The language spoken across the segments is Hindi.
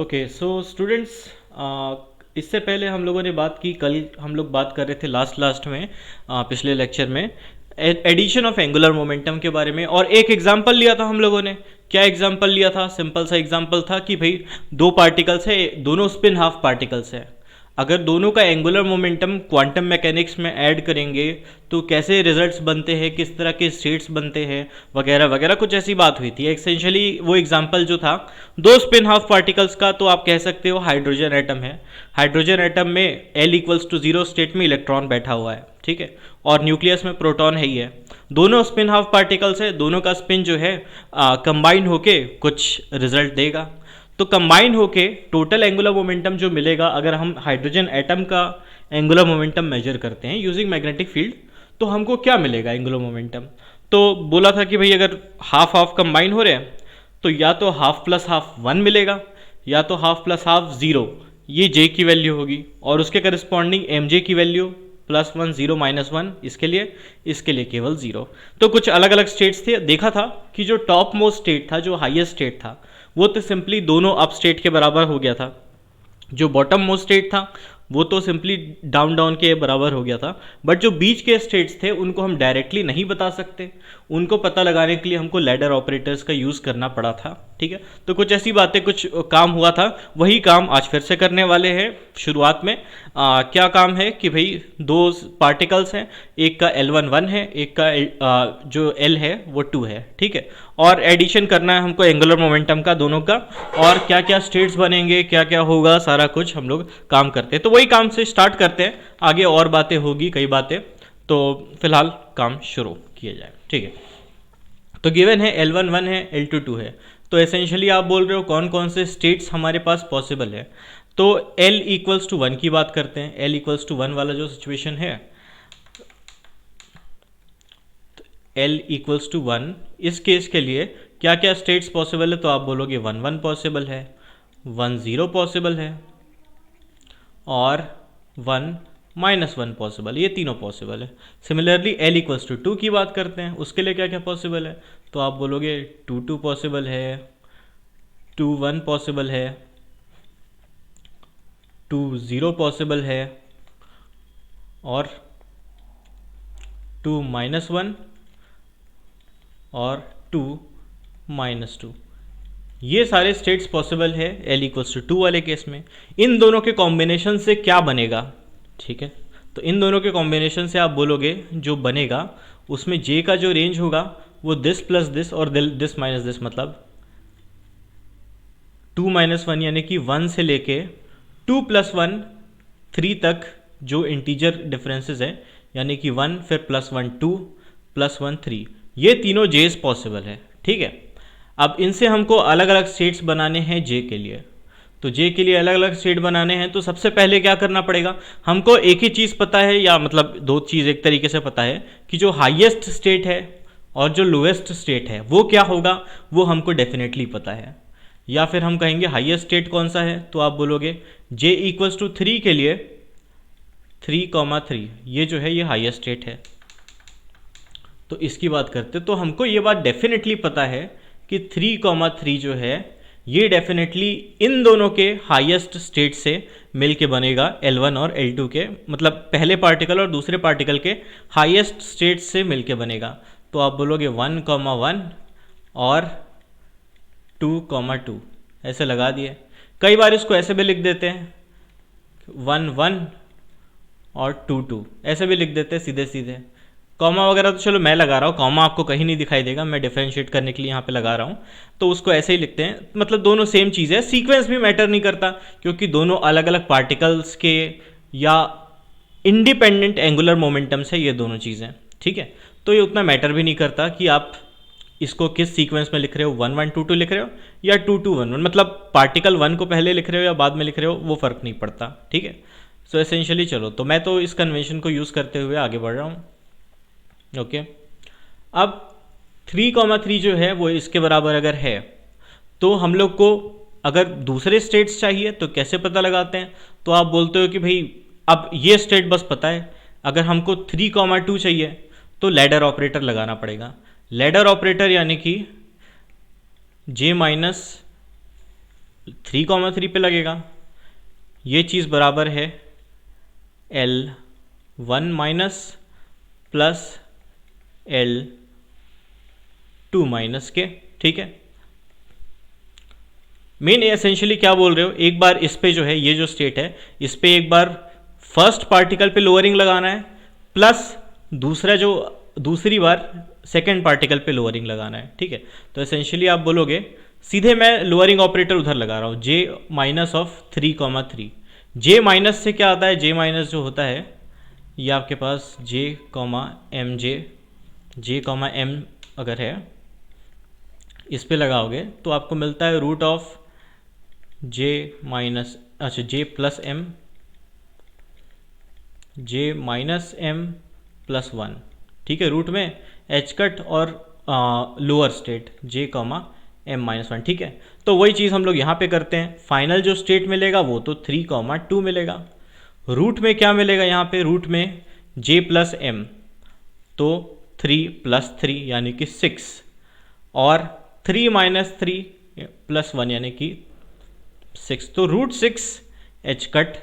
ओके सो स्टूडेंट्स, इससे पहले हम लोगों ने बात की, कल हम लोग बात कर रहे थे लास्ट में, पिछले लेक्चर में एडिशन ऑफ एंगुलर मोमेंटम के बारे में, और एक एग्जांपल लिया था हम लोगों ने। क्या एग्जांपल लिया था? सिंपल सा एग्जांपल था कि भाई दो पार्टिकल्स है, दोनों स्पिन हाफ पार्टिकल्स है। अगर दोनों का एंगुलर मोमेंटम क्वांटम मैकेनिक्स में ऐड करेंगे तो कैसे रिजल्ट्स बनते हैं, किस तरह के स्टेट्स बनते हैं, वगैरह वगैरह, कुछ ऐसी बात हुई थी। एसेंशियली वो एग्जांपल जो था दो स्पिन हाफ पार्टिकल्स का, तो आप कह सकते हो हाइड्रोजन एटम है। हाइड्रोजन एटम में L इक्वल्स टू 0 स्टेट में इलेक्ट्रॉन बैठा हुआ है, ठीक है, और न्यूक्लियस में प्रोटॉन है ही है। दोनों स्पिन हाफ पार्टिकल्स है, दोनों का स्पिन जो है कंबाइन होके कुछ रिजल्ट देगा। तो कंबाइन होके टोटल एंगुलर मोमेंटम जो मिलेगा, अगर हम हाइड्रोजन एटम का एंगुलर मोमेंटम मेजर करते हैं यूजिंग मैग्नेटिक फील्ड, तो हमको क्या मिलेगा एंगुलर मोमेंटम? तो बोला था कि भाई अगर हाफ हाफ कंबाइन हो रहे हैं तो या तो हाफ प्लस हाफ 1 मिलेगा, या तो हाफ प्लस हाफ 0, ये J की वैल्यू होगी, और उसके करस्पॉन्डिंग Mj की वैल्यू +1 0 -1, इसके लिए केवल 0। तो कुछ अलग अलग स्टेट्स थे। देखा था कि जो टॉप मोस्ट स्टेट था, जो हाईएस्ट स्टेट था, वो तो सिंपली दोनों अप स्टेट के बराबर हो गया था। जो बॉटम मोस्ट स्टेट था वो तो सिंपली डाउन डाउन के बराबर हो गया था। बट जो बीच के स्टेट्स थे उनको हम डायरेक्टली नहीं बता सकते, उनको पता लगाने के लिए हमको लैडर ऑपरेटर्स का यूज़ करना पड़ा था, ठीक है। तो कुछ ऐसी बातें, कुछ काम हुआ था, वही काम आज फिर से करने वाले हैं। शुरुआत में क्या काम है कि भाई दो पार्टिकल्स हैं, एक का L1 1 है, एक का जो L है वो 2 है, ठीक है। और एडिशन करना है हमको एंगुलर मोमेंटम का दोनों का, और क्या क्या स्टेट्स बनेंगे, क्या क्या होगा, सारा कुछ हम लोग काम करते हैं। तो वही काम से स्टार्ट करते हैं, आगे और बातें होगी, कई बातें, तो फिलहाल काम शुरू किया जाए, ठीक है। तो गिवन है L1 1 है, L2 2 है। तो एसेंशियली आप बोल रहे हो कौन कौन से स्टेट्स हमारे पास पॉसिबल है। तो L इक्वल्स टू 1 की बात करते हैं। L इक्वल्स टू 1 वाला जो सिचुएशन है, L इक्वल्स टू 1, इस केस के लिए क्या क्या स्टेट्स पॉसिबल है? तो आप बोलोगे 1 1 पॉसिबल है, 1 0 पॉसिबल है, और 1 -1 पॉसिबल, ये तीनों पॉसिबल है। सिमिलरली L इक्वल्स टू 2 की बात करते हैं, उसके लिए क्या क्या पॉसिबल है? तो आप बोलोगे 2 2 पॉसिबल है, 2 1 पॉसिबल है, 2 0 पॉसिबल है, और 2 -1 और 2 -2। ये सारे स्टेट्स पॉसिबल है L इक्वल्स टू 2 वाले केस में। इन दोनों के कॉम्बिनेशन से क्या बनेगा, ठीक है। तो इन दोनों के कॉम्बिनेशन से आप बोलोगे जो बनेगा उसमें J का जो रेंज होगा वो दिस प्लस दिस और दिस माइनस दिस, मतलब 2 -1 यानी कि 1 से लेके 2 + 1 3 तक जो इंटीजर डिफरेंसेस हैं, यानी कि 1 फिर +1 2 +1 3, ये तीनों जेस पॉसिबल है, ठीक है। अब इनसे हमको अलग अलग स्टेट्स बनाने हैं जे के लिए। तो जे के लिए अलग अलग स्टेट बनाने हैं तो सबसे पहले क्या करना पड़ेगा, हमको एक ही चीज़ पता है, या मतलब दो चीज़ एक तरीके से पता है कि जो हाईएस्ट स्टेट है और जो लोएस्ट स्टेट है वो क्या होगा, वो हमको डेफिनेटली पता है। या फिर हम कहेंगे हाईएस्ट स्टेट कौन सा है, तो आप बोलोगे J इक्वल्स टू 3 के लिए 3,3, ये जो है ये हाईएस्ट स्टेट है। तो इसकी बात करते तो हमको ये बात डेफिनेटली पता है कि 3,3 जो है ये डेफिनेटली इन दोनों के हाईएस्ट स्टेट से मिल के बनेगा, L1 और L2 के, मतलब पहले पार्टिकल और दूसरे पार्टिकल के हाईएस्ट स्टेट से मिल के बनेगा। तो आप बोलोगे 1,1 और 2,2, ऐसे लगा दिए। कई बार इसको ऐसे भी लिख देते हैं 1 1 और 2 2, ऐसे भी लिख देते हैं सीधे सीधे। कॉमा वगैरह तो चलो मैं लगा रहा हूँ, कॉमा आपको कहीं नहीं दिखाई देगा, मैं डिफरेंशिएट करने के लिए यहाँ पे लगा रहा हूँ, तो उसको ऐसे ही लिखते हैं। मतलब दोनों सेम चीज़ है, सीक्वेंस भी मैटर नहीं करता क्योंकि दोनों अलग अलग पार्टिकल्स के या इंडिपेंडेंट एंगुलर मोमेंटम्स है ये दोनों चीज़ें, ठीक है। तो ये उतना मैटर भी नहीं करता कि आप इसको किस सीक्वेंस में लिख रहे हो, 1 1 2 2 लिख रहे हो या 2 2 1 1, मतलब पार्टिकल 1 को पहले लिख रहे हो या बाद में लिख रहे हो, वो फ़र्क नहीं पड़ता, ठीक है। सो एसेंशियली चलो, तो मैं तो इस कन्वेंशन को यूज़ करते हुए आगे बढ़ रहा हूँ, ओके। अब 3,3 जो है वो इसके बराबर अगर है तो हम लोग को अगर दूसरे स्टेट्स चाहिए तो कैसे पता लगाते हैं? तो आप बोलते हो कि भाई अब ये स्टेट बस पता है, अगर हमको 3,2 चाहिए तो लैडर ऑपरेटर लगाना पड़ेगा। लैडर ऑपरेटर यानी कि J माइनस 3,3 पे लगेगा। ये चीज़ बराबर है L1 minus plus L2 minus के, ठीक है। मेन एसेंशियली क्या बोल रहे हो, एक बार इस पे जो है ये जो स्टेट है इस पे एक बार फर्स्ट पार्टिकल पे लोअरिंग लगाना है, प्लस दूसरी बार सेकेंड पार्टिकल पे लोअरिंग लगाना है, ठीक है। तो एसेंशियली आप बोलोगे, सीधे मैं लोअरिंग ऑपरेटर उधर लगा रहा हूँ, J minus of 3,3। J minus से क्या आता है, J माइनस जो होता है ये आपके पास J M अगर है इस पे लगाओगे तो आपको मिलता है root of J minus J plus M plus 1, ठीक है। रूट में एच कट और लोअर स्टेट J M माइनस 1, ठीक है। तो वही चीज़ हम लोग यहाँ पे करते हैं। फाइनल जो स्टेट मिलेगा वो तो 3,2 मिलेगा। रूट में क्या मिलेगा, यहाँ पे रूट में J प्लस M, तो 3 प्लस 3 यानी कि 6, और 3 माइनस 3 प्लस 1 यानी कि 6, तो रूट 6 एच कट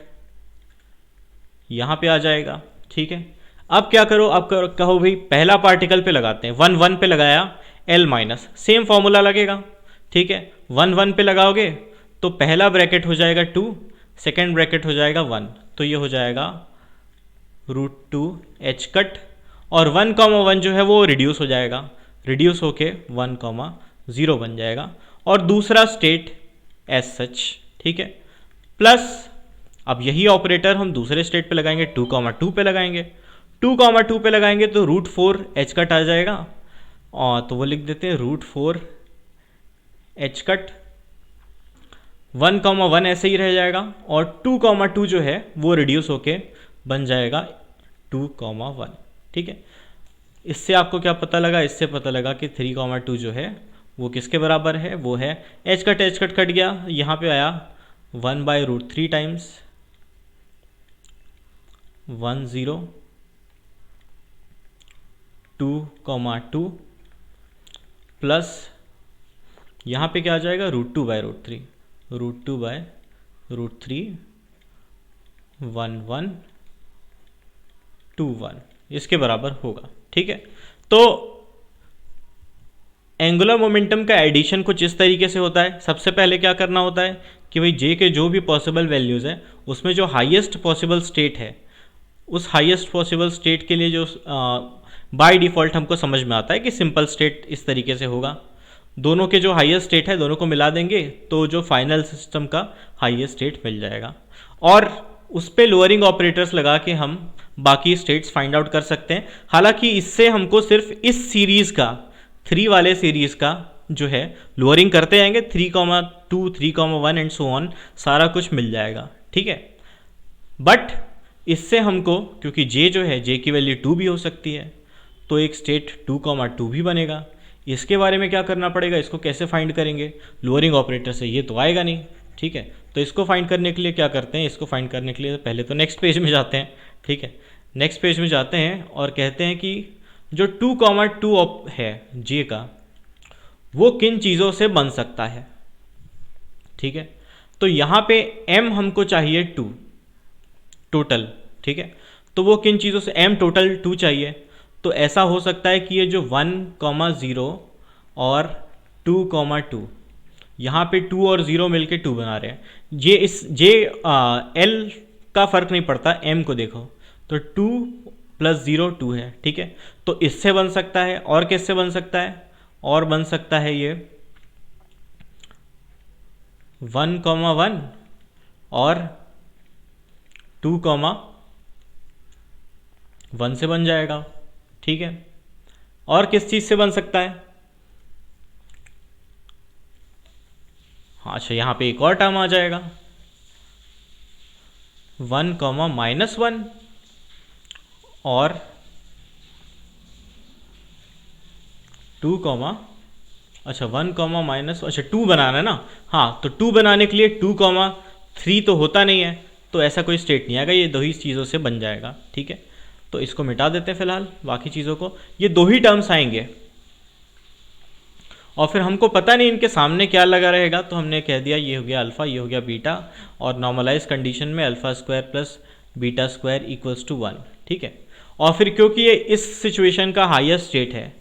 यहाँ पे आ जाएगा, ठीक है। अब क्या करो, अब कहो भाई पहला पार्टिकल पे लगाते हैं, 1 1 पे लगाया L माइनस, सेम फॉर्मूला लगेगा, ठीक है। 1 1 पे लगाओगे तो पहला ब्रैकेट हो जाएगा 2, सेकेंड ब्रैकेट हो जाएगा 1, तो ये हो जाएगा रूट 2 एच कट, और 1,1 जो है वो रिड्यूस हो जाएगा, रिड्यूस होके 1,0 बन जाएगा, और दूसरा स्टेट एज सच, ठीक है। प्लस अब यही ऑपरेटर हम दूसरे स्टेट पे लगाएंगे, 2,2 पे लगाएंगे, 2,2 पे लगाएंगे तो रूट 4 एच कट आ जाएगा, और तो वो लिख देते हैं रूट 4 एच कट, 1,1 ऐसे ही रह जाएगा, और 2,2 जो है वो रिड्यूस होके बन जाएगा 2,1, ठीक है। इससे आपको क्या पता लगा, इससे पता लगा कि 3,2 जो है वो किसके बराबर है, वो है एच कट कट गया, यहाँ पे आया 1/√3 टाइम्स 10 2,2 प्लस यहाँ पे क्या आ जाएगा √2/√3 √2/√3 1 1 2 1 इसके बराबर होगा, ठीक है। तो एंगुलर मोमेंटम का एडिशन कुछ इस तरीके से होता है। सबसे पहले क्या करना होता है कि भाई J के जो भी पॉसिबल वैल्यूज़ हैं उसमें जो हाईएस्ट पॉसिबल स्टेट है, उस हाईएस्ट पॉसिबल स्टेट के लिए जो बाय डिफ़ॉल्ट हमको समझ में आता है कि सिंपल स्टेट इस तरीके से होगा, दोनों के जो हाईएस्ट स्टेट है दोनों को मिला देंगे तो जो फाइनल सिस्टम का हाईएस्ट स्टेट मिल जाएगा, और उस पे लोअरिंग ऑपरेटर्स लगा के हम बाकी स्टेट्स फाइंड आउट कर सकते हैं। हालांकि इससे हमको सिर्फ इस सीरीज़ का 3 वाले सीरीज़ का जो है लोअरिंग करते जाएंगे, 3,2 3,1 एंड सो ऑन सारा कुछ मिल जाएगा, ठीक है। बट इससे हमको, क्योंकि J जो है J की वैल्यू 2 भी हो सकती है, तो एक स्टेट 2,2 भी बनेगा। इसके बारे में क्या करना पड़ेगा, इसको कैसे फाइंड करेंगे, लोअरिंग ऑपरेटर से ये तो आएगा नहीं, ठीक है। तो इसको फाइंड करने के लिए क्या करते हैं, इसको फाइंड करने के लिए पहले तो नेक्स्ट पेज में जाते हैं, ठीक है। नेक्स्ट पेज में जाते हैं और कहते हैं कि जो 2,2 है J का वो किन चीज़ों से बन सकता है, ठीक है। तो यहाँ पे M हमको चाहिए 2 टोटल, ठीक है। तो वो किन चीज़ों से, M टोटल 2 चाहिए, तो ऐसा हो सकता है कि ये जो 1,0 और 2,2 यहाँ पे 2 और 0 मिलके 2 बना रहे हैं। L का फर्क नहीं पड़ता, M को देखो तो 2 + 0 2 है, ठीक है। तो इससे बन सकता है, और किससे बन सकता है, और बन सकता है ये 1,1 और 2,1 से बन जाएगा, ठीक है। और किस चीज़ से बन सकता है, हाँ अच्छा यहाँ पे एक और टर्म आ जाएगा 1, -1 और 2, अच्छा 1, अच्छा 2 बनाना है ना, हाँ तो 2 बनाने के लिए 2,3 तो होता नहीं है, तो ऐसा कोई स्टेट नहीं आएगा, ये दो ही चीज़ों से बन जाएगा, ठीक है। तो इसको मिटा देते हैं फिलहाल, बाकी चीज़ों को, ये दो ही टर्म्स आएंगे। और फिर हमको पता नहीं इनके सामने क्या लगा रहेगा, तो हमने कह दिया ये हो गया अल्फ़ा, ये हो गया बीटा, और नॉर्मलाइज कंडीशन में alpha square plus beta square equals to 1, ठीक है। और फिर क्योंकि ये इस सिचुएशन का हाईएस्ट स्टेट है,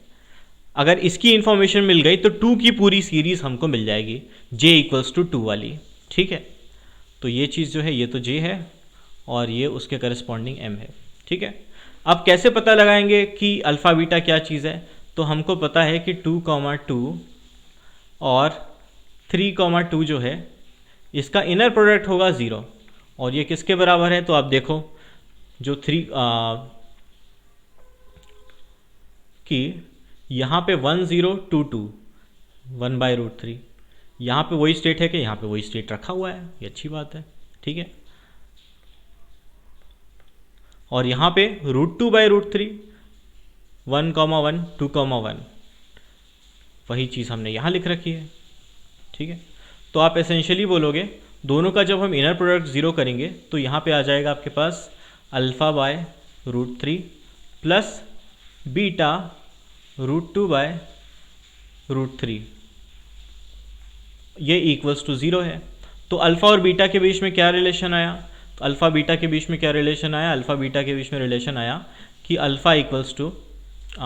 अगर इसकी इंफॉर्मेशन मिल गई तो 2 की पूरी सीरीज हमको मिल जाएगी j इक्वल्स टू 2 वाली, ठीक है। तो ये चीज़ जो है ये तो j है और ये उसके करस्पॉन्डिंग m है, ठीक है। अब कैसे पता लगाएंगे कि अल्फ़ा बीटा क्या चीज़ है, तो हमको पता है कि 2,2 और 3,2 जो है इसका इनर प्रोडक्ट होगा 0, और ये किसके बराबर है, तो आप देखो जो कि यहाँ पे 1022 1/√3, यहाँ पे वही स्टेट है कि यहाँ पे वही स्टेट रखा हुआ है, ये अच्छी बात है, ठीक है। और यहाँ पे √2/√3 1,1 2,1 वही चीज़ हमने यहाँ लिख रखी है, ठीक है। तो आप एसेंशियली बोलोगे दोनों का जब हम इनर प्रोडक्ट 0 करेंगे तो यहाँ पे आ जाएगा आपके पास α/√3 प्लस बीटा √2/√3, ये इक्वल्स टू 0 है। तो अल्फ़ा और बीटा के बीच में क्या रिलेशन आया, तो अल्फ़ा बीटा के बीच में क्या रिलेशन आया, अल्फ़ा बीटा के बीच में रिलेशन आया कि अल्फ़ा इक्वल्स टू,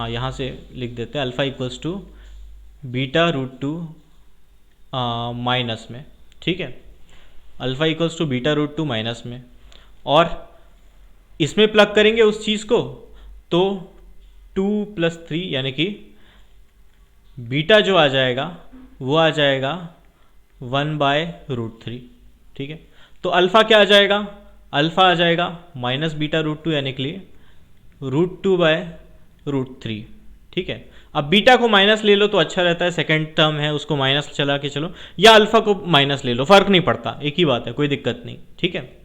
यहाँ से लिख देते हैं, alpha equals to beta √2 minus में, ठीक है। Alpha equals to beta √2 minus में, और इसमें प्लग करेंगे उस चीज़ को तो 2 + 3 यानी कि बीटा जो आ जाएगा वो आ जाएगा 1/√3, ठीक है। तो अल्फ़ा क्या आ जाएगा, अल्फ़ा आ जाएगा माइनस बीटा √2 यानी कि √2/√3, ठीक है। अब बीटा को माइनस ले लो तो अच्छा रहता है, सेकंड टर्म है उसको माइनस चला के चलो, या अल्फ़ा को माइनस ले लो, फ़र्क नहीं पड़ता, एक ही बात है, कोई दिक्कत नहीं, ठीक है।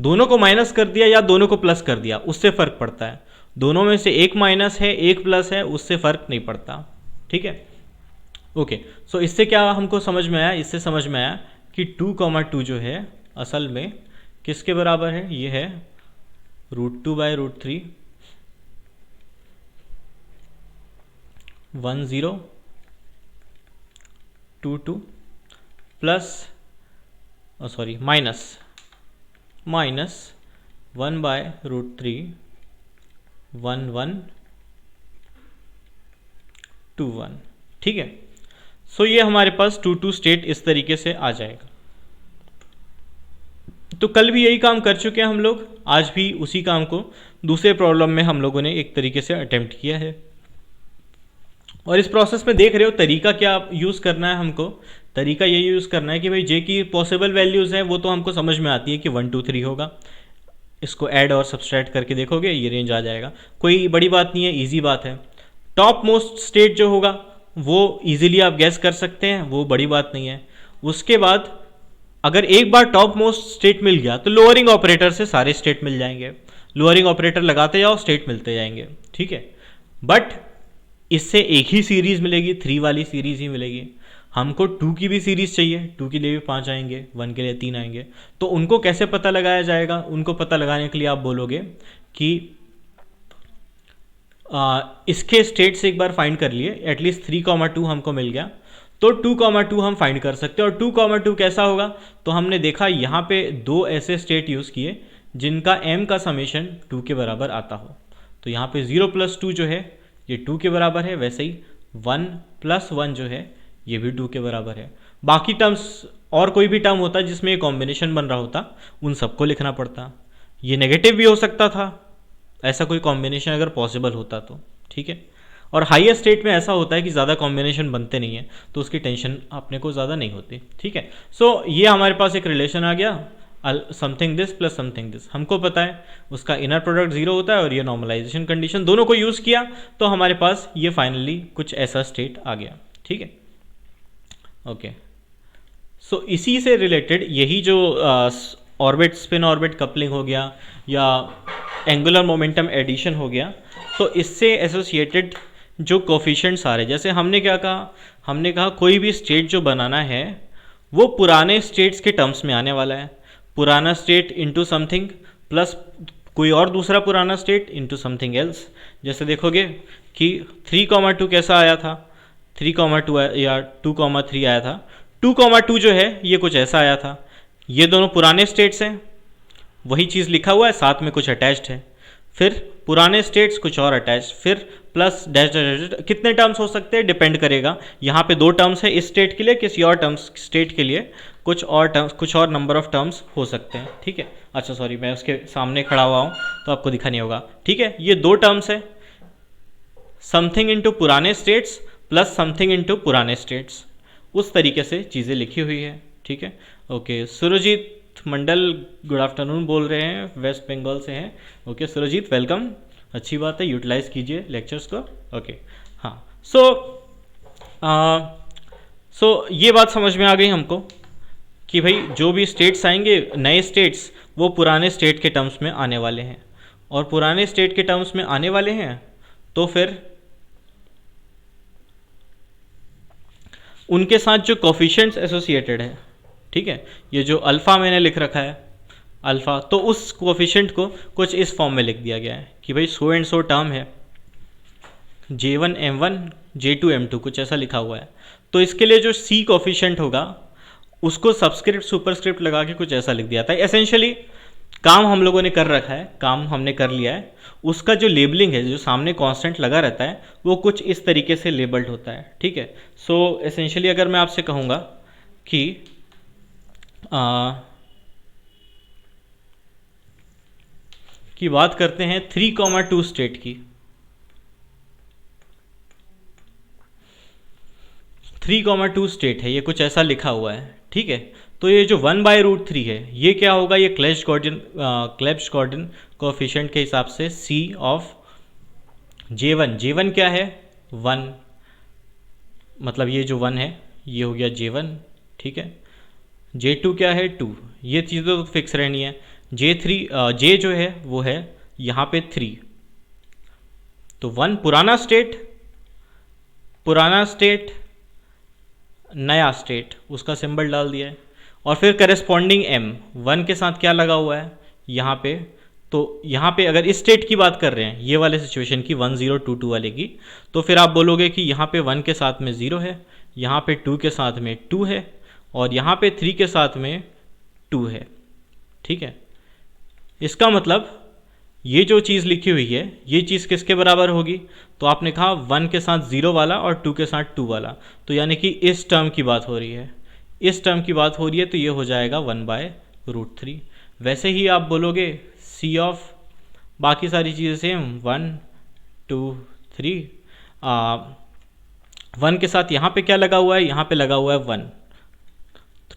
दोनों को माइनस कर दिया या दोनों को प्लस कर दिया उससे फ़र्क पड़ता है, दोनों में से एक माइनस है एक प्लस है उससे फ़र्क नहीं पड़ता, ठीक है। ओके, सो इससे क्या हमको समझ में आया, इससे समझ में आया कि 2,2 जो है असल में किसके बराबर है, ये है √2/√3 1022 प्लस माइनस 1/√3 1121, ठीक है। सो ये हमारे पास 2 स्टेट इस तरीके से आ जाएगा। तो कल भी यही काम कर चुके हैं हम लोग, आज भी उसी काम को दूसरे प्रॉब्लम में हम लोगों ने एक तरीके से अटेम्प्ट किया है, और इस प्रोसेस में देख रहे हो तरीका क्या यूज़ करना है हमको, तरीका ये यूज़ करना है कि भाई जे की पॉसिबल वैल्यूज़ हैं वो तो हमको समझ में आती है कि 1 2 3 होगा, इसको ऐड और सब्सट्रैक्ट करके देखोगे ये रेंज आ जाएगा, कोई बड़ी बात नहीं है, ईजी बात है। टॉप मोस्ट स्टेट जो होगा वो इजीली आप गैस कर सकते हैं, वो बड़ी बात नहीं है। उसके बाद अगर एक बार टॉप मोस्ट स्टेट मिल गया तो लोअरिंग ऑपरेटर से सारे स्टेट मिल जाएंगे, लोअरिंग ऑपरेटर लगाते जाओ स्टेट मिलते जाएंगे, ठीक है। बट इससे एक ही सीरीज़ मिलेगी, 3 वाली सीरीज़ ही मिलेगी। हमको 2 की भी सीरीज़ चाहिए, 2 के लिए भी 5 आएंगे, 1 के लिए 3 आएंगे, तो उनको कैसे पता लगाया जाएगा, उनको पता लगाने के लिए आप बोलोगे कि इसके स्टेट से एक बार फाइंड कर लिए, एटलीस्ट 3,2 हमको मिल गया तो 2,2 हम फाइंड कर सकते हैं। और 2,2 कैसा होगा, तो हमने देखा यहाँ पे 2 ऐसे स्टेट यूज़ किए जिनका m का समेशन 2 के बराबर आता हो, तो यहाँ पे 0 + 2 जो है ये 2 के बराबर है, वैसे ही 1 + 1 जो है ये भी 2 के बराबर है। बाकी टर्म्स और कोई भी टर्म होता जिसमें ये कॉम्बिनेशन बन रहा होता उन सबको लिखना पड़ता, ये नेगेटिव भी हो सकता था, ऐसा कोई कॉम्बिनेशन अगर पॉसिबल होता तो, ठीक है। और हाईएस्ट स्टेट में ऐसा होता है कि ज़्यादा कॉम्बिनेशन बनते नहीं हैं तो उसकी टेंशन अपने को ज़्यादा नहीं होती, ठीक है। सो ये हमारे पास एक रिलेशन आ गया, something this plus something this, हमको पता है उसका इनर प्रोडक्ट 0 होता है और ये नॉर्मलाइजेशन कंडीशन दोनों को यूज़ किया तो हमारे पास ये फाइनली कुछ ऐसा स्टेट आ गया, ठीक है। ओके, सो इसी से रिलेटेड यही जो ऑर्बिट स्पिन ऑर्बिट कपलिंग हो गया या एंगुलर मोमेंटम एडिशन हो गया, तो इससे एसोसिएटेड जो कोफिशिएंट्स आ रहे, जैसे हमने क्या कहा, हमने कहा कोई भी स्टेट जो बनाना है वो पुराने स्टेट्स के टर्म्स में आने वाला है, पुराना स्टेट इनटू समथिंग प्लस कोई और दूसरा पुराना स्टेट इनटू समथिंग एल्स। जैसे देखोगे कि 3,2 कैसा आया था, 3,2 या 2,3 आया था। 2,2 जो है ये कुछ ऐसा आया था। ये दोनों पुराने स्टेट्स हैं, वही चीज़ लिखा हुआ है, साथ में कुछ अटैच्ड है। फिर पुराने स्टेट्स कुछ और अटैच, फिर प्लस डैश डैश डैश। कितने टर्म्स हो सकते हैं डिपेंड करेगा। यहाँ पे 2 टर्म्स है इस स्टेट के लिए, किसी और टर्म्स स्टेट के लिए कुछ और टर्म्स, कुछ और नंबर ऑफ टर्म्स हो सकते हैं। ठीक है, अच्छा सॉरी मैं उसके सामने खड़ा हुआ हूँ तो आपको दिखा नहीं होगा। ठीक है, ये 2 टर्म्स है, समथिंग इनटू पुराने स्टेट्स प्लस समथिंग इनटू पुराने स्टेट्स, उस तरीके से चीज़ें लिखी हुई है। ठीक है, ओके। सुरजीत मंडल गुड आफ्टरनून बोल रहे हैं, वेस्ट बंगाल से हैं। ओके सुरजीत वेलकम, अच्छी बात है, यूटिलाइज कीजिए लेक्चर्स को। ओके हाँ, सो ये बात समझ में आ गई हमको कि भाई जो भी स्टेट्स आएंगे नए स्टेट्स, वो पुराने स्टेट के टर्म्स में आने वाले हैं, और पुराने स्टेट के टर्म्स में आने वाले हैं तो फिर उनके साथ जो कोफिशिएंट्स एसोसिएटेड है, ठीक है, ये जो अल्फ़ा मैंने लिख रखा है अल्फ़ा, तो उस कोफिशिएंट को कुछ इस फॉर्म में लिख दिया गया है कि भाई सो एंड सो टर्म है, J1 M1 J2 M2 कुछ ऐसा लिखा हुआ है। तो इसके लिए जो C कोफिशिएंट होगा उसको सबस्क्रिप्ट सुपरस्क्रिप्ट लगा के कुछ ऐसा लिख दिया था। एसेंशियली काम हम लोगों ने कर रखा है, काम हमने कर लिया है। उसका जो लेबलिंग है, जो सामने कांस्टेंट लगा रहता है, वो कुछ इस तरीके से लेबल्ड होता है। ठीक है, सो एसेंशियली अगर मैं आपसे कहूँगा कि बात करते हैं 3,2 स्टेट की। 3,2 स्टेट है, ये कुछ ऐसा लिखा हुआ है। ठीक है, तो ये जो 1/√3 है ये क्या होगा, ये क्लेब्स गॉर्डन कोफिशिएंट के हिसाब से C ऑफ J1, J1 क्या है 1, मतलब ये जो 1 है ये हो गया J1। ठीक है, J2 क्या है 2, ये चीज़ें तो फिक्स रहनी है। J जो है वो है यहाँ पे 3, तो 1 पुराना स्टेट नया स्टेट, उसका सिंबल डाल दिया है। और फिर करेस्पॉन्डिंग M 1 के साथ क्या लगा हुआ है यहाँ पे, तो यहाँ पे अगर इस स्टेट की बात कर रहे हैं, ये वाले सिचुएशन की 1022 वाले की, तो फिर आप बोलोगे कि यहाँ पे 1 के साथ में 0 है, यहाँ पे 2 के साथ में 2 है, और यहाँ पे 3 के साथ में 2 है। ठीक है, इसका मतलब ये जो चीज़ लिखी हुई है ये चीज़ किसके बराबर होगी, तो आपने कहा 1 के साथ 0 वाला और 2 के साथ 2 वाला, तो यानी कि इस टर्म की बात हो रही है, इस टर्म की बात हो रही है, तो ये हो जाएगा 1/√3। वैसे ही आप बोलोगे C ऑफ बाकी सारी चीज़ें सेम 1 2 3, 1 के साथ यहाँ पे क्या लगा हुआ है, यहाँ पे लगा हुआ है 1,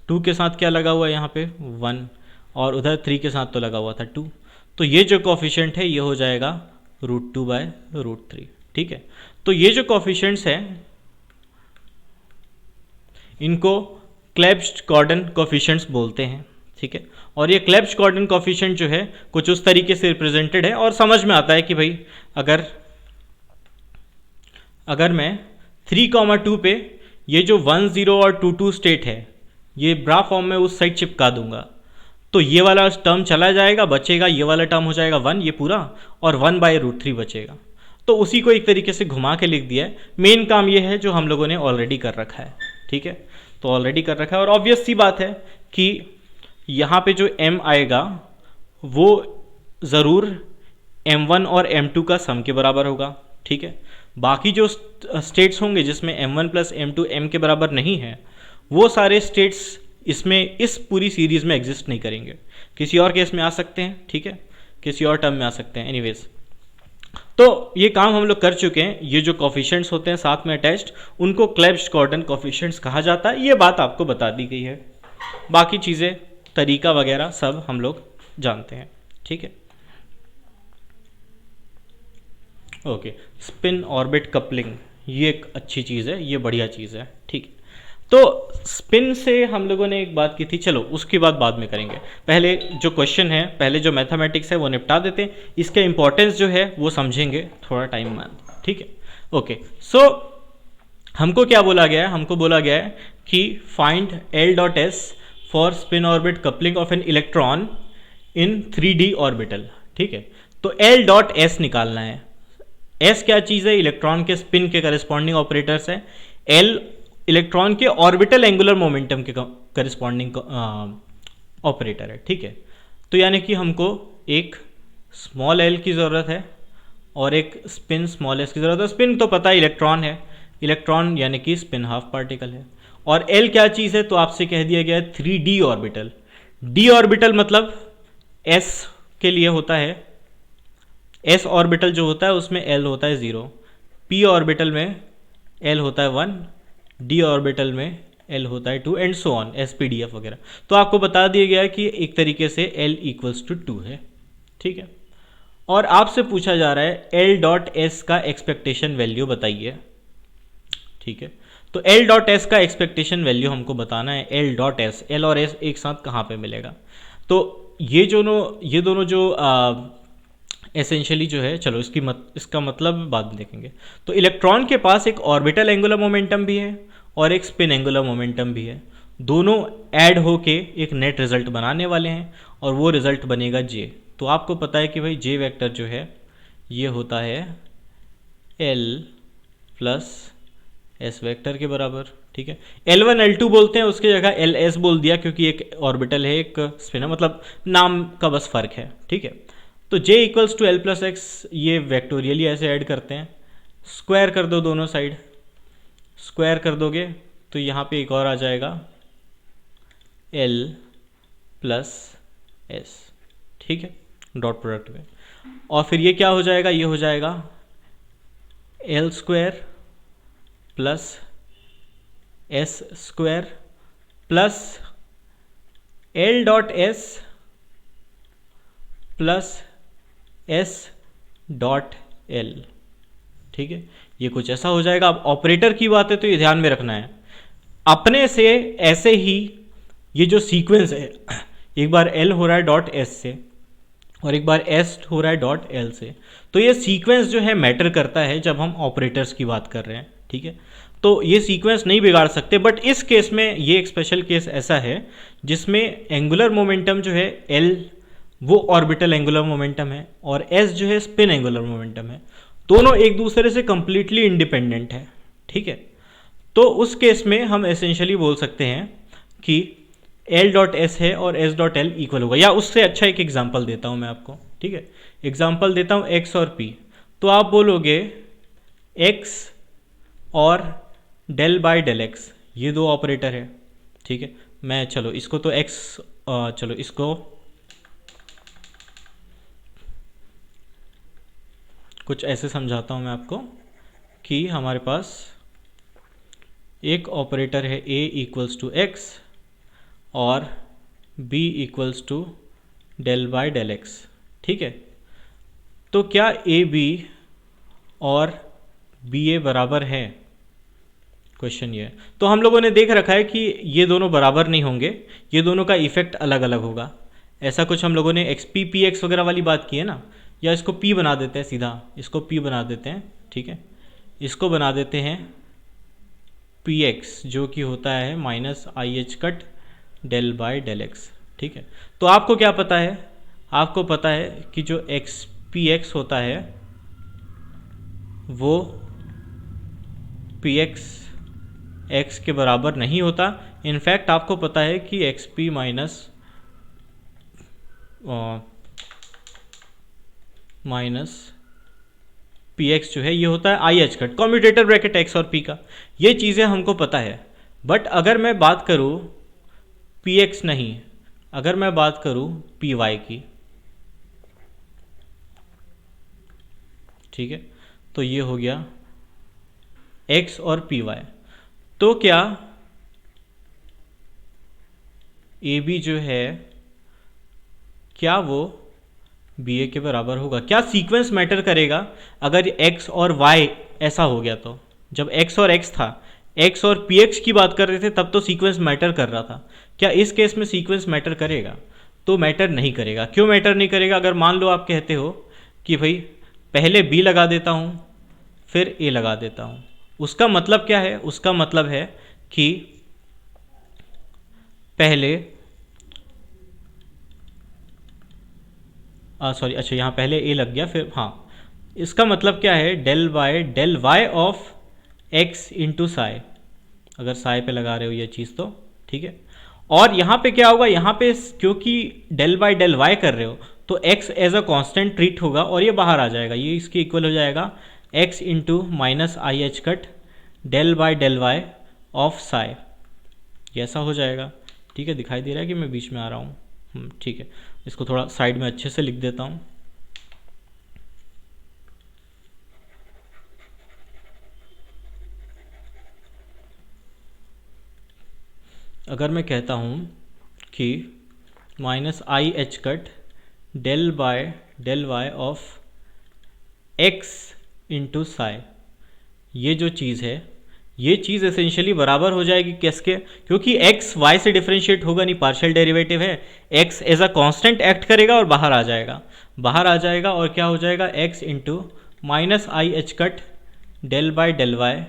2 के साथ क्या लगा हुआ है यहाँ पे 1, और उधर 3 के साथ तो लगा हुआ था 2, तो ये जो कोफिशिएंट है ये हो जाएगा √2/√3। ठीक है, तो ये जो कोफिशिएंट्स हैं इनको क्लेब्स गॉर्डन कोफिशिएंट्स बोलते हैं। ठीक है, और ये क्लेब्स गॉर्डन कोफिशिएंट जो है कुछ उस तरीके से रिप्रेजेंटेड है, और समझ में आता है कि भाई अगर मैं 3,2 पे ये जो 1 0 और 2 2 स्टेट है ये ब्रा फॉर्म में उस साइड चिपका दूंगा, तो ये वाला टर्म चला जाएगा, बचेगा ये वाला टर्म हो जाएगा 1 ये पूरा, और 1/√3 बचेगा। तो उसी को एक तरीके से घुमा के लिख दिया है। मेन काम ये है जो हम लोगों ने ऑलरेडी कर रखा है। ठीक है, तो ऑलरेडी कर रखा है, और ऑब्वियस सी बात है कि यहाँ पे जो M आएगा वो ज़रूर M1 और M2 का सम के बराबर होगा। ठीक है, बाकी जो स्टेट्स होंगे जिसमें M1 + M2 M के बराबर नहीं है, वो सारे स्टेट्स इसमें इस पूरी सीरीज़ में एग्जिस्ट नहीं करेंगे, किसी और केस में आ सकते हैं। ठीक है, किसी और टर्म में आ सकते हैं। एनीवेज, तो ये काम हम लोग कर चुके हैं। ये जो कोफिशिएंट्स होते हैं साथ में अटैच्ड, उनको क्लेब्स गॉर्डन कोफिशिएंट्स कहा जाता है। ये बात आपको बता दी गई है, बाकी चीज़ें तरीका वगैरह सब हम लोग जानते हैं। ठीक है, ओके। स्पिन ऑर्बिट कपलिंग ये एक अच्छी चीज़ है, ये बढ़िया चीज़ है। ठीक है, तो स्पिन से हम लोगों ने एक बात की थी, चलो उसकी बात बाद में करेंगे। पहले जो क्वेश्चन है, पहले जो मैथमेटिक्स है वो निपटा देते हैं, इसके इंपॉर्टेंस जो है वो समझेंगे थोड़ा टाइम में। ठीक है, ओके। सो हमको क्या बोला गया है, हमको बोला गया है कि find L.S for spin orbit coupling of an electron in 3D orbital. ठीक है, तो L.S निकालना है। S क्या चीज़ है, इलेक्ट्रॉन के स्पिन के करस्पॉन्डिंग ऑपरेटर्स है। एल इलेक्ट्रॉन के ऑर्बिटल एंगुलर मोमेंटम के करस्पॉन्डिंग ऑपरेटर है, ठीक है। तो यानी कि हमको एक स्मॉल एल की ज़रूरत है और एक स्पिन स्मॉल एस की ज़रूरत है। स्पिन तो पता है इलेक्ट्रॉन है, इलेक्ट्रॉन यानी कि स्पिन हाफ पार्टिकल है। और एल क्या चीज़ है, तो आपसे कह दिया गया है 3d ऑर्बिटल। डी ऑर्बिटल मतलब एस के लिए होता है, एस ऑर्बिटल जो होता है उसमें एल होता है 0, पी ऑर्बिटल में एल होता है 1, डी ऑर्बिटल में एल होता है 2 and so on, S P D F वगैरह। तो आपको बता दिया गया है कि एक तरीके से एल इक्वल्स टू 2 है, ठीक है। और आपसे पूछा जा रहा है एल डॉट एस का एक्सपेक्टेशन वैल्यू बताइए, ठीक है। तो एल डॉट एस का एक्सपेक्टेशन वैल्यू हमको बताना है। एल डॉट एस, एल और एस एक साथ कहाँ पे मिलेगा, तो ये दोनों जो एसेंशियली जो है, चलो इसका मतलब बाद में देखेंगे। तो इलेक्ट्रॉन के पास एक ऑर्बिटल एंगुलर मोमेंटम भी है और एक स्पिन एंगुलर मोमेंटम भी है, दोनों ऐड होके एक नेट रिजल्ट बनाने वाले हैं और वो रिजल्ट बनेगा जे। तो आपको पता है कि भाई जे वेक्टर जो है ये होता है एल प्लस एस वेक्टर के बराबर, ठीक है। L1 L2 बोलते हैं, उसकी जगह LS बोल दिया क्योंकि एक ऑर्बिटल है एक स्पिन है, मतलब नाम का बस फर्क है, ठीक है। तो J equals to L plus x, ये वेक्टोरियली ऐसे ऐड करते हैं, स्क्वायर कर दो दोनों साइड, स्क्वायर कर दोगे तो यहाँ पे एक और आ जाएगा L प्लस एस, ठीक है, डॉट प्रोडक्ट में। और फिर ये क्या हो जाएगा, ये हो जाएगा L square plus S square plus L dot S plus S dot L, ठीक है। ये कुछ ऐसा हो जाएगा। अब ऑपरेटर की बात है तो ये ध्यान में रखना है, अपने से ऐसे ही ये जो सीक्वेंस है, एक बार एल हो रहा है डॉट एस से और एक बार एस हो रहा है डॉट एल से, तो ये सीक्वेंस जो है मैटर करता है जब हम ऑपरेटर्स की बात कर रहे हैं, ठीक है। तो ये सीक्वेंस नहीं बिगाड़ सकते, बट इस केस में ये एक स्पेशल केस ऐसा है जिसमें एंगुलर मोमेंटम जो है एल वो ऑर्बिटल एंगुलर मोमेंटम है और एस जो है स्पिन एंगुलर मोमेंटम है, दोनों एक दूसरे से कंप्लीटली इंडिपेंडेंट है, ठीक है। तो उस केस में हम एसेंशियली बोल सकते हैं कि एल डॉट एस है और एस डॉट एल इक्वल होगा। या उससे अच्छा एक एग्जांपल देता हूं मैं आपको, ठीक है। एग्जांपल देता हूं एक्स और पी, तो आप बोलोगे एक्स और डेल बाय डेल एक्स, ये दो ऑपरेटर है, ठीक है। मैं चलो इसको तो एक्स, चलो इसको कुछ ऐसे समझाता हूँ मैं आपको कि हमारे पास एक ऑपरेटर है a इक्वल्स टू एक्स और b equals to del by del x, ठीक है। तो क्या ए बी और बी ए बराबर है, क्वेश्चन ये है। तो हम लोगों ने देख रखा है कि ये दोनों बराबर नहीं होंगे, ये दोनों का इफेक्ट अलग अलग होगा। ऐसा कुछ हम लोगों ने एक्स पी पी एक्स वगैरह वाली बात की है ना, या इसको p बना देते हैं, सीधा इसको p बना देते हैं, ठीक है। इसको बना देते हैं पी एक्स जो कि होता है minus i H cut del by del x, ठीक है। तो आपको क्या पता है, आपको पता है कि जो एक्स पी एक्स होता है वो पी एक्स एक्स के बराबर नहीं होता। इनफैक्ट आपको पता है कि x P minus P x जो है ये होता है I H cut, commutator bracket x और पी का, ये चीज़ें हमको पता है। बट अगर मैं बात करूँ पी एक्स नहीं, अगर मैं बात करूँ पी वाई की, ठीक है, तो ये हो गया एक्स और पी वाई। तो क्या ए बी जो है क्या वो बी ए के बराबर होगा? क्या सीक्वेंस मैटर करेगा अगर एक्स और वाई ऐसा हो गया? तो जब एक्स और एक्स था, एक्स और पी एक्स की बात कर रहे थे, तब तो सीक्वेंस मैटर कर रहा था। क्या इस केस में सीक्वेंस मैटर करेगा? तो मैटर नहीं करेगा। क्यों मैटर नहीं करेगा? अगर मान लो आप कहते हो कि भाई पहले बी लगा देता हूँ फिर ए लगा देता हूँ, उसका मतलब क्या है? उसका मतलब है कि पहले सॉरी, अच्छा यहाँ पहले ए लग गया फिर, हाँ, इसका मतलब क्या है? Del by del y of x into psi, अगर साई पे लगा रहे हो ये चीज़ तो, ठीक है। और यहाँ पे क्या होगा, यहाँ पे क्योंकि डेल बाय डेल वाई कर रहे हो तो x as a constant treat होगा और ये बाहर आ जाएगा, ये इसके इक्वल हो जाएगा x into minus i H cut del by del y of psi, ये ऐसा हो जाएगा, ठीक है। दिखाई दे रहा है कि मैं बीच में आ रहा हूँ, ठीक है। इसको थोड़ा साइड में अच्छे से लिख देता हूँ। अगर मैं कहता हूँ कि minus i H cut del by del y of x into psi, ये जो चीज़ है ये चीज़ एसेंशियली बराबर हो जाएगी किसके, क्योंकि x y से डिफरेंशिएट होगा नहीं, पार्शियल डेरिवेटिव है, x as a constant act करेगा और बाहर आ जाएगा, बाहर आ जाएगा और क्या हो जाएगा x into minus i H cut del by del y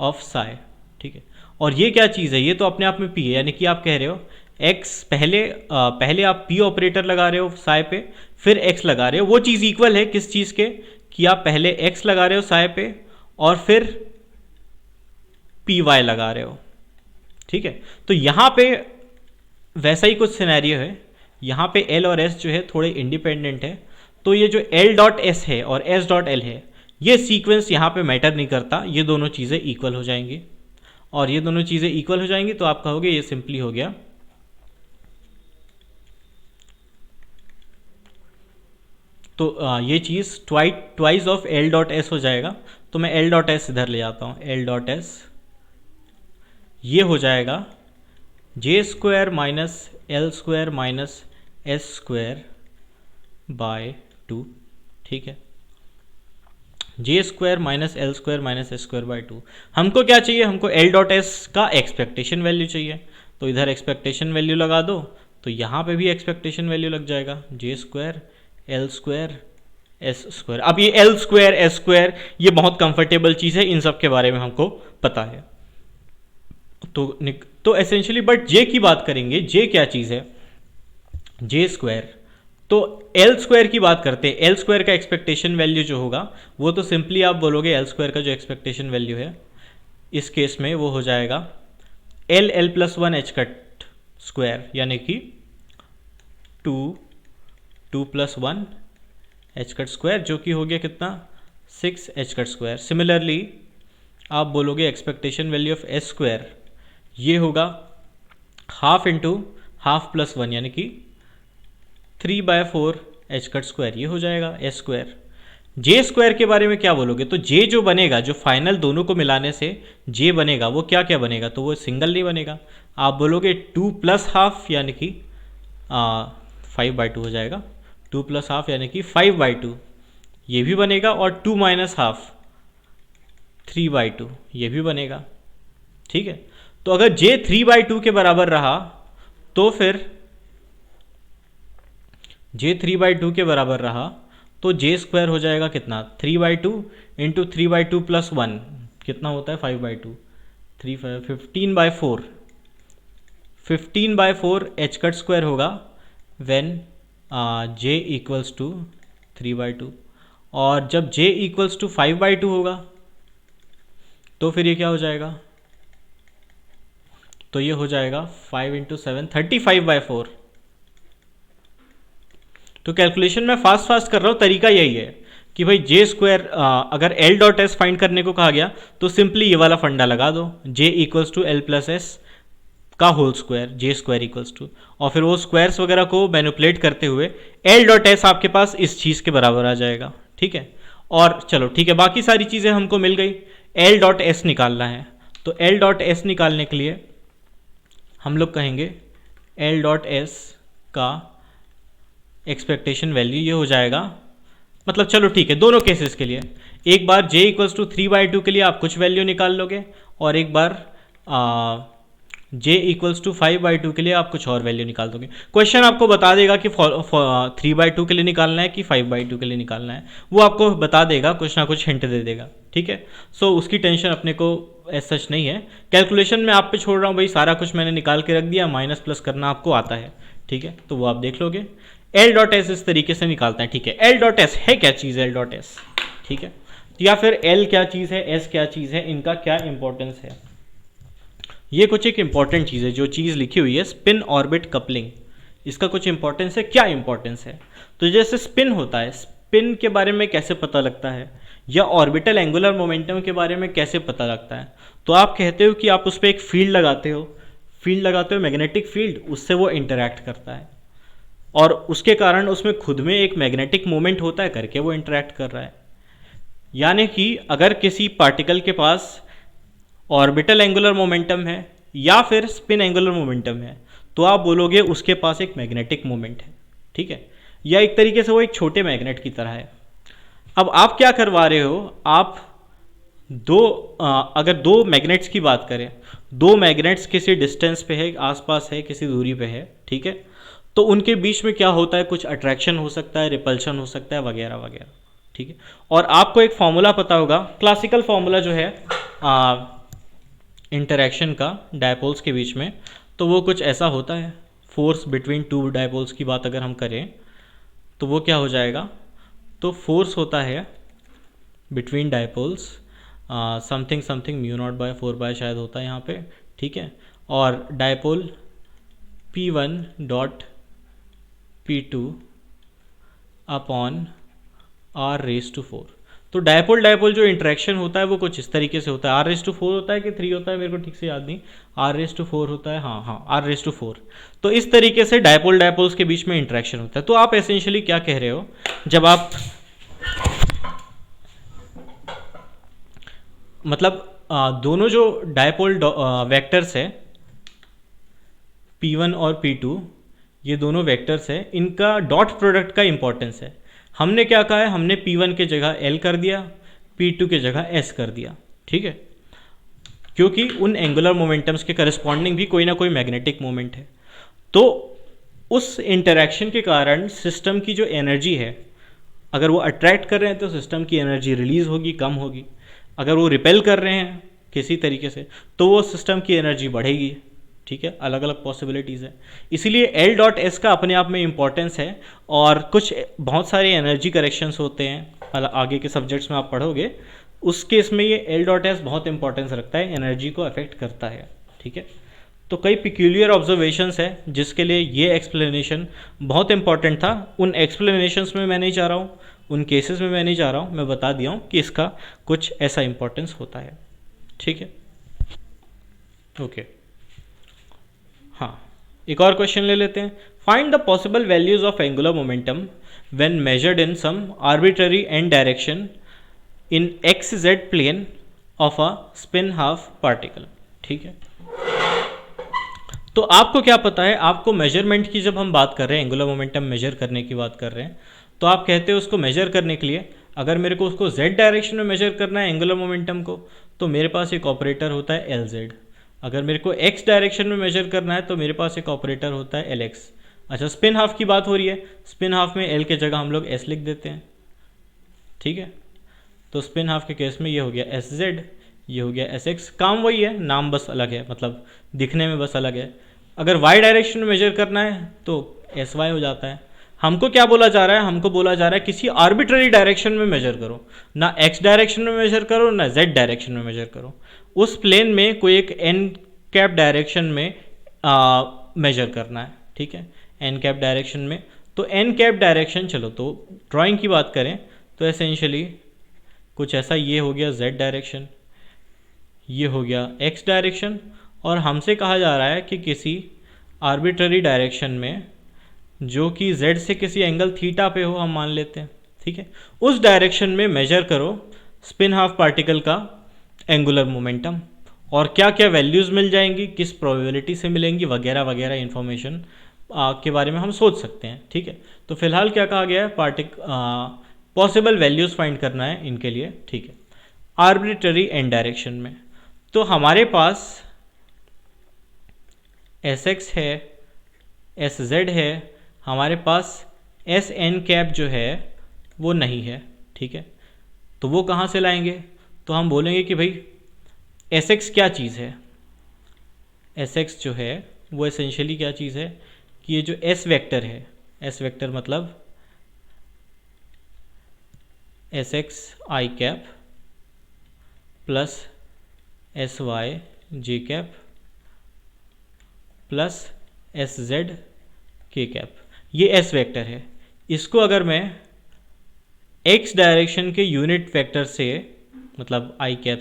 of psi, ठीक है। और ये क्या चीज़ है, ये तो अपने आप में p है, यानी कि आप कह रहे हो x पहले आप p ऑपरेटर लगा रहे हो साई पे, फिर x लगा रहे हो, वो चीज़ इक्वल है किस चीज़ के, कि आप पहले x लगा रहे हो साई पे और फिर पी वाई लगा रहे हो, ठीक है। तो यहाँ पे वैसा ही कुछ सिनेरियो है, यहाँ पे एल और एस जो है थोड़े इंडिपेंडेंट है, तो ये जो एल डॉट एस है और एस डॉट एल है, ये सीक्वेंस यहाँ पे मैटर नहीं करता, ये दोनों चीज़ें इक्वल हो जाएंगी, और ये दोनों चीज़ें इक्वल हो जाएंगी तो आप कहोगे ये सिंपली हो गया। तो ये चीज़ twice of L dot S हो जाएगा, तो मैं एल डॉट एस इधर ले आता हूँ, एल डॉट एस ये हो जाएगा J square minus L square minus S square by 2, ठीक है। J square minus L square minus S square by 2, हमको क्या चाहिए, हमको एल डॉट एस का एक्सपेक्टेशन वैल्यू चाहिए, तो इधर एक्सपेक्टेशन वैल्यू लगा दो, तो यहाँ पे भी एक्सपेक्टेशन वैल्यू लग जाएगा, J square L square S square. अब ये एल स्क्वायर एस स्क्वायर ये बहुत कंफर्टेबल चीज़ है, इन सब के बारे में हमको पता है, तो एसेंशियली बट जे की बात करेंगे, जे क्या चीज़ है, जे स्क्वायर, तो एल स्क्वायर की बात करते हैं, एल स्क्वायर का एक्सपेक्टेशन वैल्यू जो होगा वो तो सिंपली आप बोलोगे एल स्क्वायर का जो एक्सपेक्टेशन वैल्यू है इस केस में वो हो जाएगा L L plus one H cut square, यानी कि 2 प्लस 1 एच कट स्क्वायर, जो कि हो गया कितना 6 एच कट स्क्वायर। सिमिलरली आप बोलोगे expectation value of S square, ये होगा हाफ इंटू हाफ प्लस 1, यानी कि 3/4 एच कट स्क्वायर, ये हो जाएगा एस स्क्वायर। जे स्क्वायर के बारे में क्या बोलोगे, तो जे जो बनेगा, जो फाइनल दोनों को मिलाने से जे बनेगा वो क्या क्या बनेगा, तो वो सिंगल नहीं बनेगा, आप बोलोगे 2 प्लस हाफ यानी कि 5/2 हो जाएगा, 2 प्लस हाफ यानी कि 5/2 ये भी बनेगा, और 2 माइनस हाफ 3/2 ये भी बनेगा, ठीक है। तो अगर j 3/2 के बराबर रहा तो फिर j 3/2 के बराबर रहा तो j स्क्वायर हो जाएगा कितना 3/2 इंटू 3/2 प्लस 1 कितना होता है 5/2, 15/4 15/4 एच कट स्क्वायर होगा व्हेन j इक्वल्स टू 3/2, और जब j इक्वल्स टू 5/2 होगा तो फिर ये क्या हो जाएगा, तो ये हो जाएगा 5 इंटू 7 35/4। तो कैलकुलेशन में फास्ट कर रहा हूँ, तरीका यही है कि भाई जे स्क्वायर अगर एल डॉट एस फाइंड करने को कहा गया तो सिंपली ये वाला फंडा लगा दो, J equals to L plus S का whole square, J square equals to, और फिर वो स्क्वायर्स वगैरह को मैनिपुलेट करते हुए एल डॉट एस आपके पास इस चीज़ के बराबर आ जाएगा, ठीक है। और चलो ठीक है, बाकी सारी चीज़ें हमको मिल गई, एल डॉट एस निकालना है, तो एल डॉट एस निकालने के लिए हम लोग कहेंगे एल डॉट एस का एक्सपेक्टेशन वैल्यू ये हो जाएगा, मतलब चलो ठीक है दोनों केसेस के लिए, एक बार j इक्वल्स टू 3/2 के लिए आप कुछ वैल्यू निकाल लोगे, और एक बार j इक्वल्स टू 5/2 के लिए आप कुछ और वैल्यू निकाल दोगे। क्वेश्चन आपको बता देगा कि 3/2 के लिए निकालना है कि 5/2 के लिए निकालना है, वो आपको बता देगा, कुछ ना कुछ हिंट दे देगा, ठीक है। सो उसकी टेंशन अपने को एज सच नहीं है, कैलकुलेशन में आप पे छोड़ रहा हूँ भाई, सारा कुछ मैंने निकाल के रख दिया, माइनस प्लस करना आपको आता है, ठीक है, तो वो आप देख लोगे। एल डॉट एस इस तरीके से निकालते हैं, ठीक है। एल डॉट एस है क्या चीज़, एल डॉट एस, ठीक है, या फिर एल क्या चीज़ है, एस क्या चीज़ है, इनका क्या इंपॉर्टेंस है। ये कुछ एक इंपॉर्टेंट चीज़ है, जो चीज़ लिखी हुई है स्पिन ऑर्बिट कपलिंग, इसका कुछ इंपॉर्टेंस है। क्या इंपॉर्टेंस है? तो जैसे स्पिन होता है, स्पिन के बारे में कैसे पता लगता है, या ऑर्बिटल एंगुलर मोमेंटम के बारे में कैसे पता लगता है? तो आप कहते हो कि आप उस पर एक फील्ड लगाते हो, मैग्नेटिक फील्ड, उससे वो इंटरैक्ट करता है और उसके कारण उसमें खुद में एक मैग्नेटिक मोमेंट होता है, करके वो इंटरैक्ट कर रहा है। यानी कि अगर किसी पार्टिकल के पास ऑर्बिटल एंगुलर मोमेंटम है या फिर स्पिन एंगुलर मोमेंटम है, तो आप बोलोगे उसके पास एक मैग्नेटिक मोमेंट है, ठीक है, या एक तरीके से वो एक छोटे मैग्नेट की तरह है। अब आप क्या करवा रहे हो, आप अगर दो मैग्नेट्स की बात करें, दो मैग्नेट्स किसी डिस्टेंस पे है, आसपास है, किसी दूरी पे है, ठीक है, तो उनके बीच में क्या होता है, कुछ अट्रैक्शन हो सकता है, रिपल्शन हो सकता है, वगैरह वगैरह, ठीक है। और आपको एक फॉर्मूला पता होगा, क्लासिकल फॉर्मूला जो है इंटरैक्शन का डायपोल्स के बीच में, तो वो कुछ ऐसा होता है, फोर्स बिटवीन टू डायपोल्स की बात अगर हम करें तो वो क्या हो जाएगा, तो फोर्स होता है between dipoles something something mu naught by 4 शायद होता है यहाँ पे, ठीक है, और dipole P1 dot P2 upon R⁴। तो डायपोल जो इंटरेक्शन होता है वो कुछ इस तरीके से होता है, R⁴ होता है कि 3 होता है, मेरे को ठीक से याद नहीं, R⁴ होता है, हाँ R⁴। तो इस तरीके से डायपोल्स के बीच में इंटरेक्शन होता है। तो आप एसेंशियली क्या कह रहे हो, जब आप मतलब दोनों जो डायपोल वेक्टर्स है P1 और P2, ये दोनों वेक्टर्स है, इनका डॉट प्रोडक्ट का इंपॉर्टेंस है। हमने क्या कहा है, हमने P1 के जगह L कर दिया, P2 के जगह S कर दिया, ठीक है, क्योंकि उन एंगुलर मोमेंटम्स के करस्पॉन्डिंग भी कोई ना कोई मैग्नेटिक मोमेंट है। तो उस इंटरैक्शन के कारण सिस्टम की जो एनर्जी है, अगर वो अट्रैक्ट कर रहे हैं तो सिस्टम की एनर्जी रिलीज होगी, कम होगी, अगर वो रिपेल कर रहे हैं किसी तरीके से तो वो सिस्टम की एनर्जी बढ़ेगी, ठीक है, अलग अलग पॉसिबिलिटीज़ है। इसीलिए एल डॉट एस का अपने आप में इंपॉर्टेंस है, और कुछ बहुत सारे एनर्जी करेक्शंस होते हैं, आगे के सब्जेक्ट्स में आप पढ़ोगे, उस केस में ये एल डॉट एस बहुत इंपॉर्टेंस रखता है, एनर्जी को अफेक्ट करता है, ठीक है। तो कई पिक्यूलियर ऑब्जर्वेशंस है जिसके लिए ये एक्सप्लेनेशन बहुत इंपॉर्टेंट था। उन एक्सप्लेनेशंस में मैं नहीं जा रहा हूँ, उन केसेस में मैं नहीं जा रहा हूँ, मैं बता दिया हूँ कि इसका कुछ ऐसा इंपॉर्टेंस होता है, ठीक है, ओके। हाँ, एक और क्वेश्चन ले लेते हैं। Find the possible values of angular momentum when measured in some arbitrary and direction in x z plane of a spin half particle, ठीक है। तो आपको क्या पता है, आपको मेजरमेंट की जब हम बात कर रहे हैं, एंगुलर मोमेंटम मेजर करने की बात कर रहे हैं, तो आप कहते हो उसको मेजर करने के लिए, अगर मेरे को उसको z डायरेक्शन में मेजर करना है एंगुलर मोमेंटम को, तो मेरे पास एक ऑपरेटर होता है Lz। अगर मेरे को x डायरेक्शन में मेजर करना है तो मेरे पास एक ऑपरेटर होता है Lx। अच्छा, स्पिन हाफ की बात हो रही है, स्पिन हाफ में L के जगह हम लोग S लिख देते हैं, ठीक है। तो स्पिन हाफ के केस में ये हो गया Sz, ये हो गया Sx, काम वही है, नाम बस अलग है, मतलब दिखने में बस अलग है। अगर y डायरेक्शन में मेजर करना है तो Sy हो जाता है। हमको क्या बोला जा रहा है, हमको बोला जा रहा है किसी आर्बिट्ररी डायरेक्शन में मेजर करो, ना x डायरेक्शन में मेजर करो ना z डायरेक्शन में मेजर करो, उस प्लेन में कोई एक n कैप डायरेक्शन में मेजर करना है, ठीक है, n कैप डायरेक्शन में। तो n कैप डायरेक्शन, चलो तो ड्राइंग की बात करें तो एसेंशियली कुछ ऐसा, ये हो गया z डायरेक्शन, ये हो गया x डायरेक्शन, और हमसे कहा जा रहा है कि किसी आर्बिट्ररी डायरेक्शन में जो कि z से किसी एंगल थीटा पे हो, हम मान लेते हैं, ठीक है, उस डायरेक्शन में मेजर करो स्पिन हाफ पार्टिकल का एंगुलर मोमेंटम, और क्या क्या वैल्यूज़ मिल जाएंगी, किस प्रोबेबिलिटी से मिलेंगी, वगैरह वगैरह इन्फॉर्मेशन के बारे में हम सोच सकते हैं, ठीक है। तो फिलहाल क्या कहा गया है, पॉसिबल वैल्यूज़ फाइंड करना है इनके लिए, ठीक है, आर्बिट्ररी एंड डायरेक्शन में। तो हमारे पास Sx है, Sz है, हमारे पास Sn कैप जो है वो नहीं है, ठीक है। तो वो कहाँ से लाएंगे, तो हम बोलेंगे कि भाई Sx क्या चीज़ है, Sx जो है वो एसेंशियली क्या चीज़ है कि ये जो S वेक्टर है, S वेक्टर मतलब Sx I cap plus Sy j cap plus S Z के कैप, ये एस वेक्टर है। इसको अगर मैं एक्स डायरेक्शन के यूनिट वेक्टर से, मतलब आई कैप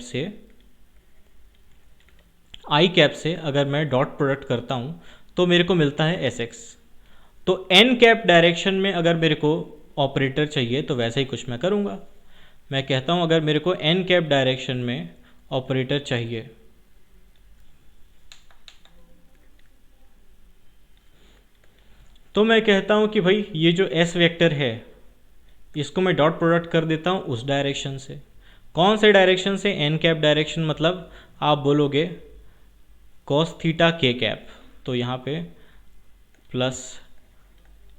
से अगर मैं डॉट प्रोडक्ट करता हूँ तो मेरे को मिलता है एस एक्स। तो एन कैप डायरेक्शन में अगर मेरे को ऑपरेटर चाहिए तो वैसे ही कुछ मैं करूँगा। मैं कहता हूँ अगर मेरे को एन कैप डायरेक्शन में ऑपरेटर चाहिए तो मैं कहता हूँ कि भाई ये जो एस वेक्टर है इसको मैं डॉट प्रोडक्ट कर देता हूँ उस डायरेक्शन से। कौन से डायरेक्शन से? एन कैप डायरेक्शन, मतलब आप बोलोगे कॉस थीटा के कैप, तो यहाँ पे प्लस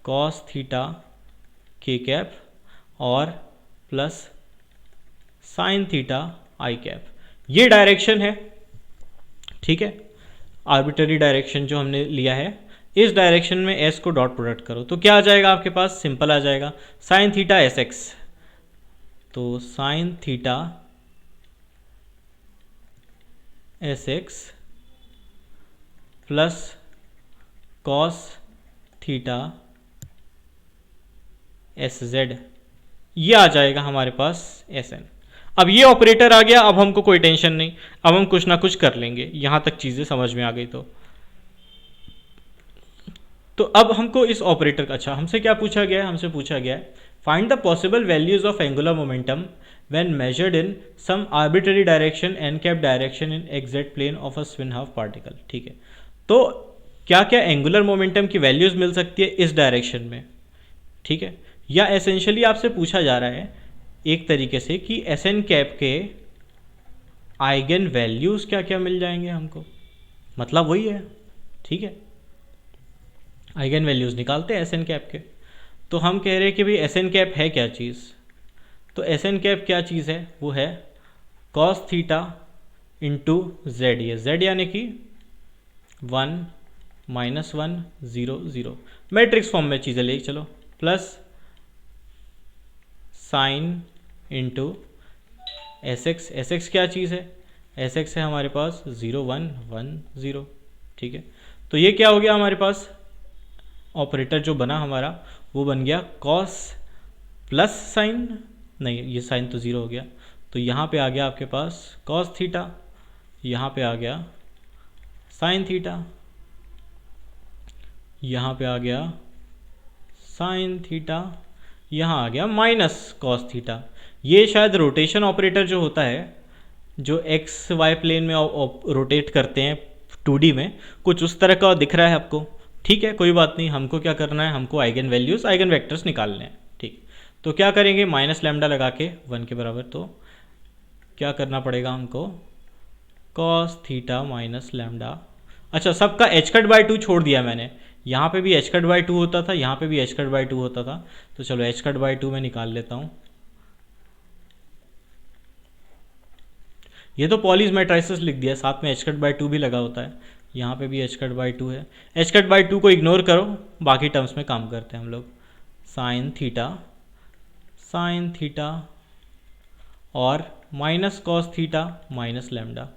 कॉस थीटा के कैप और प्लस साइन थीटा आई कैप, ये डायरेक्शन है, ठीक है। आर्बिट्ररी डायरेक्शन जो हमने लिया है, इस डायरेक्शन में एस को डॉट प्रोडक्ट करो तो क्या आ जाएगा आपके पास? सिंपल आ जाएगा, साइन थीटा एस एक्स। तो sine theta S x plus cos theta S Z, ये आ जाएगा हमारे पास एस एन। अब ये ऑपरेटर आ गया, अब हमको कोई टेंशन नहीं, अब हम कुछ ना कुछ कर लेंगे। यहां तक चीज़ें समझ में आ गई तो अब हमको इस ऑपरेटर का, अच्छा हमसे क्या पूछा गया है? हमसे पूछा गया है find the possible values of angular momentum when measured in some arbitrary direction n cap direction in exact plane of a spin half particle, ठीक है। तो क्या क्या एंगुलर मोमेंटम की वैल्यूज मिल सकती है इस डायरेक्शन में, ठीक है। या एसेंशियली आपसे पूछा जा रहा है एक तरीके से कि एस एन कैप के आइगन वैल्यूज क्या क्या मिल जाएंगे हमको, मतलब वही है, ठीक है। आइगन वैल्यूज निकालते हैं एस एन कैप के। तो हम कह रहे हैं कि भाई एस एन कैप है क्या चीज़? तो एस एन कैप क्या चीज़ है? वो है कॉस थीटा इंटू जेड, ये जेड यानी कि 1 -1 0 0 मैट्रिक्स फॉर्म में चीज़ें ले चलो, plus sine into S x. S x क्या चीज़ है? एस एक्स है हमारे पास 0 1 1 0, ठीक है। तो ये क्या हो गया हमारे पास? ऑपरेटर जो बना हमारा वो बन गया कॉस प्लस साइन, नहीं ये साइन तो ज़ीरो हो गया, तो यहाँ पे आ गया आपके पास कॉस थीटा, यहाँ पे आ गया साइन थीटा, यहाँ पे आ गया साइन थीटा, यहाँ आ गया माइनस कॉस थीटा। ये शायद रोटेशन ऑपरेटर जो होता है, जो एक्स वाई प्लेन में रोटेट करते हैं 2D में, कुछ उस तरह का दिख रहा है आपको, ठीक है। कोई बात नहीं, हमको क्या करना है? हमको आइगन वैल्यूज़, आइगन वेक्टर्स निकालने हैं, ठीक। तो क्या करेंगे? माइनस लैम्डा लगा के 1 के बराबर, तो क्या करना पड़ेगा हमको? Cos theta minus lambda. अच्छा, सबका एच कट बाई 2 छोड़ दिया मैंने, यहाँ पे भी एच कट बाई 2 होता था, यहाँ पे भी एच कट बाई 2 होता था, तो चलो एच कट बाई 2 में निकाल लेता हूँ। ये तो पॉलीज मैट्राइसिस लिख दिया, साथ में एच कट बाई 2 भी लगा होता है, यहाँ पे भी एच कट बाई 2 है। एच कट बाई 2 को इग्नोर करो, बाकी टर्म्स में काम करते हैं हम लोग। साइन थीटा और minus cos theta minus lambda,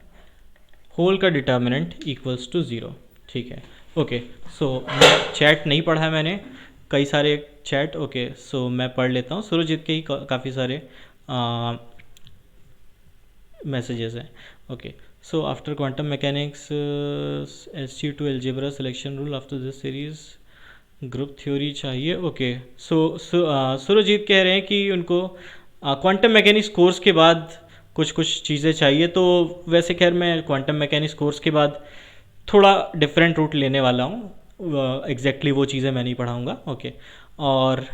whole का डिटर्मिनेंट इक्वल्स टू 0, ठीक है। ओके, सो मैं चैट नहीं पढ़ा है मैंने, कई सारे चैट, ओके सो मैं पढ़ लेता हूँ। सुरजीत के ही काफ़ी सारे मैसेजेस हैं। Okay, so after quantum mechanics SG2 algebra selection rule after this series group theory चाहिए। ओके, सो सुरजीत कह रहे हैं कि उनको क्वांटम मैकेनिक्स कोर्स के बाद कुछ कुछ चीज़ें चाहिए, तो वैसे खैर मैं क्वांटम मैकेनिक्स कोर्स के बाद थोड़ा डिफरेंट रूट लेने वाला हूँ, एग्जैक्टली वो चीज़ें मैं नहीं पढ़ाऊँगा। ओके, और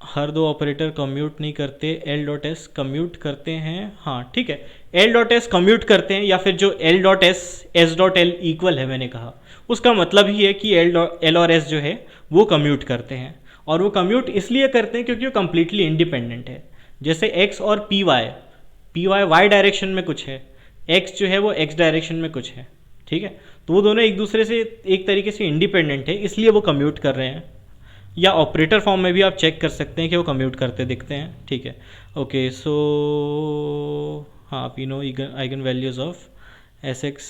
हर दो ऑपरेटर कम्यूट नहीं करते, एल डॉट एस कम्यूट करते हैं, हाँ ठीक है, एल डॉट एस कम्यूट करते हैं, या फिर जो L dot S dot L equal है मैंने कहा, उसका मतलब ही है कि एल और एस जो है वो कम्यूट करते हैं। और वो कम्यूट इसलिए करते हैं क्योंकि वो कम्प्लीटली इंडिपेंडेंट है। जैसे एक्स और पी वाई वाई डायरेक्शन में कुछ है, एक्स जो है वो एक्स डायरेक्शन में कुछ है, ठीक है। तो वो दोनों एक दूसरे से एक तरीके से इंडिपेंडेंट है, इसलिए वो कम्यूट कर रहे हैं। या ऑपरेटर फॉर्म में भी आप चेक कर सकते हैं कि वो कम्यूट करते दिखते हैं, ठीक है। ओके, सो हाँ, आप you know eigen values of S x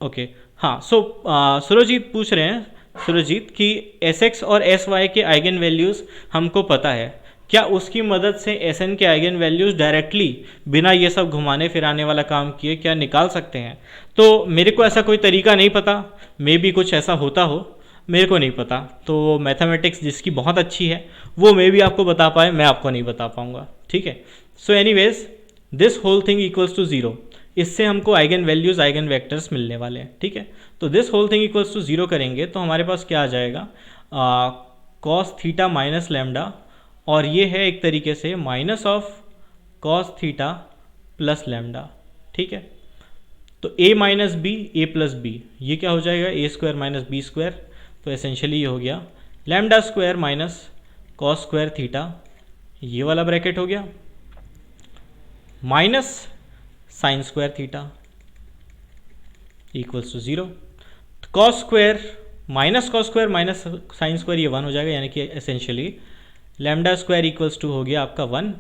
okay. हाँ, सो सुरजीत पूछ रहे हैं, सुरजीत कि एस एक्स और एस वाई के आइगन वैल्यूज़ हमको पता है, क्या उसकी मदद से एस एन के आइगन वैल्यूज़ डायरेक्टली बिना ये सब घुमाने फिराने वाला काम किए क्या निकाल सकते हैं? तो मेरे को ऐसा कोई तरीका नहीं पता, मे बी कुछ ऐसा होता हो, मेरे को नहीं पता। तो मैथमेटिक्स जिसकी बहुत अच्छी है वो मे भी आपको बता पाए, मैं आपको नहीं बता पाऊँगा, ठीक है। So anyways this whole thing equals to zero, इससे हमको आइगन वैल्यूज़ आइगन वेक्टर्स मिलने वाले हैं, ठीक है। तो this whole thing equals to zero करेंगे तो हमारे पास क्या आ जाएगा, कॉस थीटा माइनस लैम्डा, और ये है एक तरीके से minus of cos theta plus lambda, ठीक है। तो a minus B A plus B, ये क्या हो जाएगा, A square minus B square, तो एसेंशियली ये हो गया lambda square minus cos square theta, ये वाला ब्रैकेट हो गया, minus sine square theta equals to zero. Cos square minus sine square, ये वन हो जाएगा, यानी कि essentially lambda square equals to हो गया आपका वन,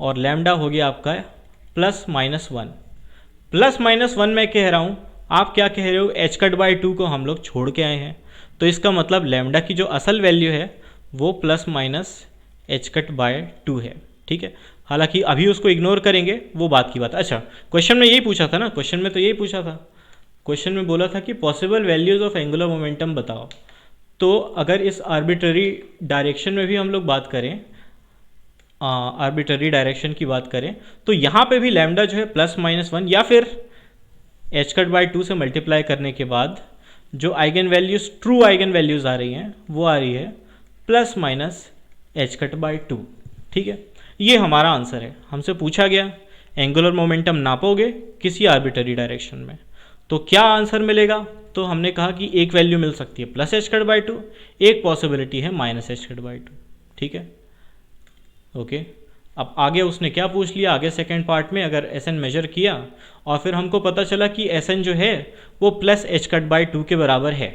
और लैम्डा हो गया आपका plus minus one. Plus minus one मैं कह रहा हूँ, आप क्या कह रहे हो, एच कट बाई टू को हम लोग छोड़ के आए हैं, तो इसका मतलब लैम्डा की जो असल वैल्यू है वो plus minus H cut by two है, ठीक है। हालांकि अभी उसको इग्नोर करेंगे, वो बात की बात। अच्छा, क्वेश्चन में यही पूछा था ना, क्वेश्चन में तो यही पूछा था, क्वेश्चन में बोला था कि possible values of angular momentum बताओ। तो अगर इस आर्बिट्ररी डायरेक्शन में भी हम लोग बात करें, आर्बिट्ररी डायरेक्शन की बात करें, तो यहाँ पे भी लैम्डा जो है प्लस माइनस वन, या फिर एच कट बाई टू से मल्टीप्लाई करने के बाद जो eigenvalues, true eigenvalues आ रही हैं, वो आ रही है plus minus H cut by two, ठीक है। ये हमारा आंसर है। हमसे पूछा गया एंगुलर मोमेंटम नापोगे किसी आर्बिट्ररी डायरेक्शन में, तो क्या आंसर मिलेगा, तो हमने कहा कि एक वैल्यू मिल सकती है plus H cut by to, एक पॉसिबिलिटी है minus H cut by two, ठीक है, ओके। अब आगे उसने क्या पूछ लिया, आगे सेकेंड पार्ट में अगर एस एन मेजर किया और फिर हमको पता चला कि एस एन जो है वो plus H cut by to के बराबर है,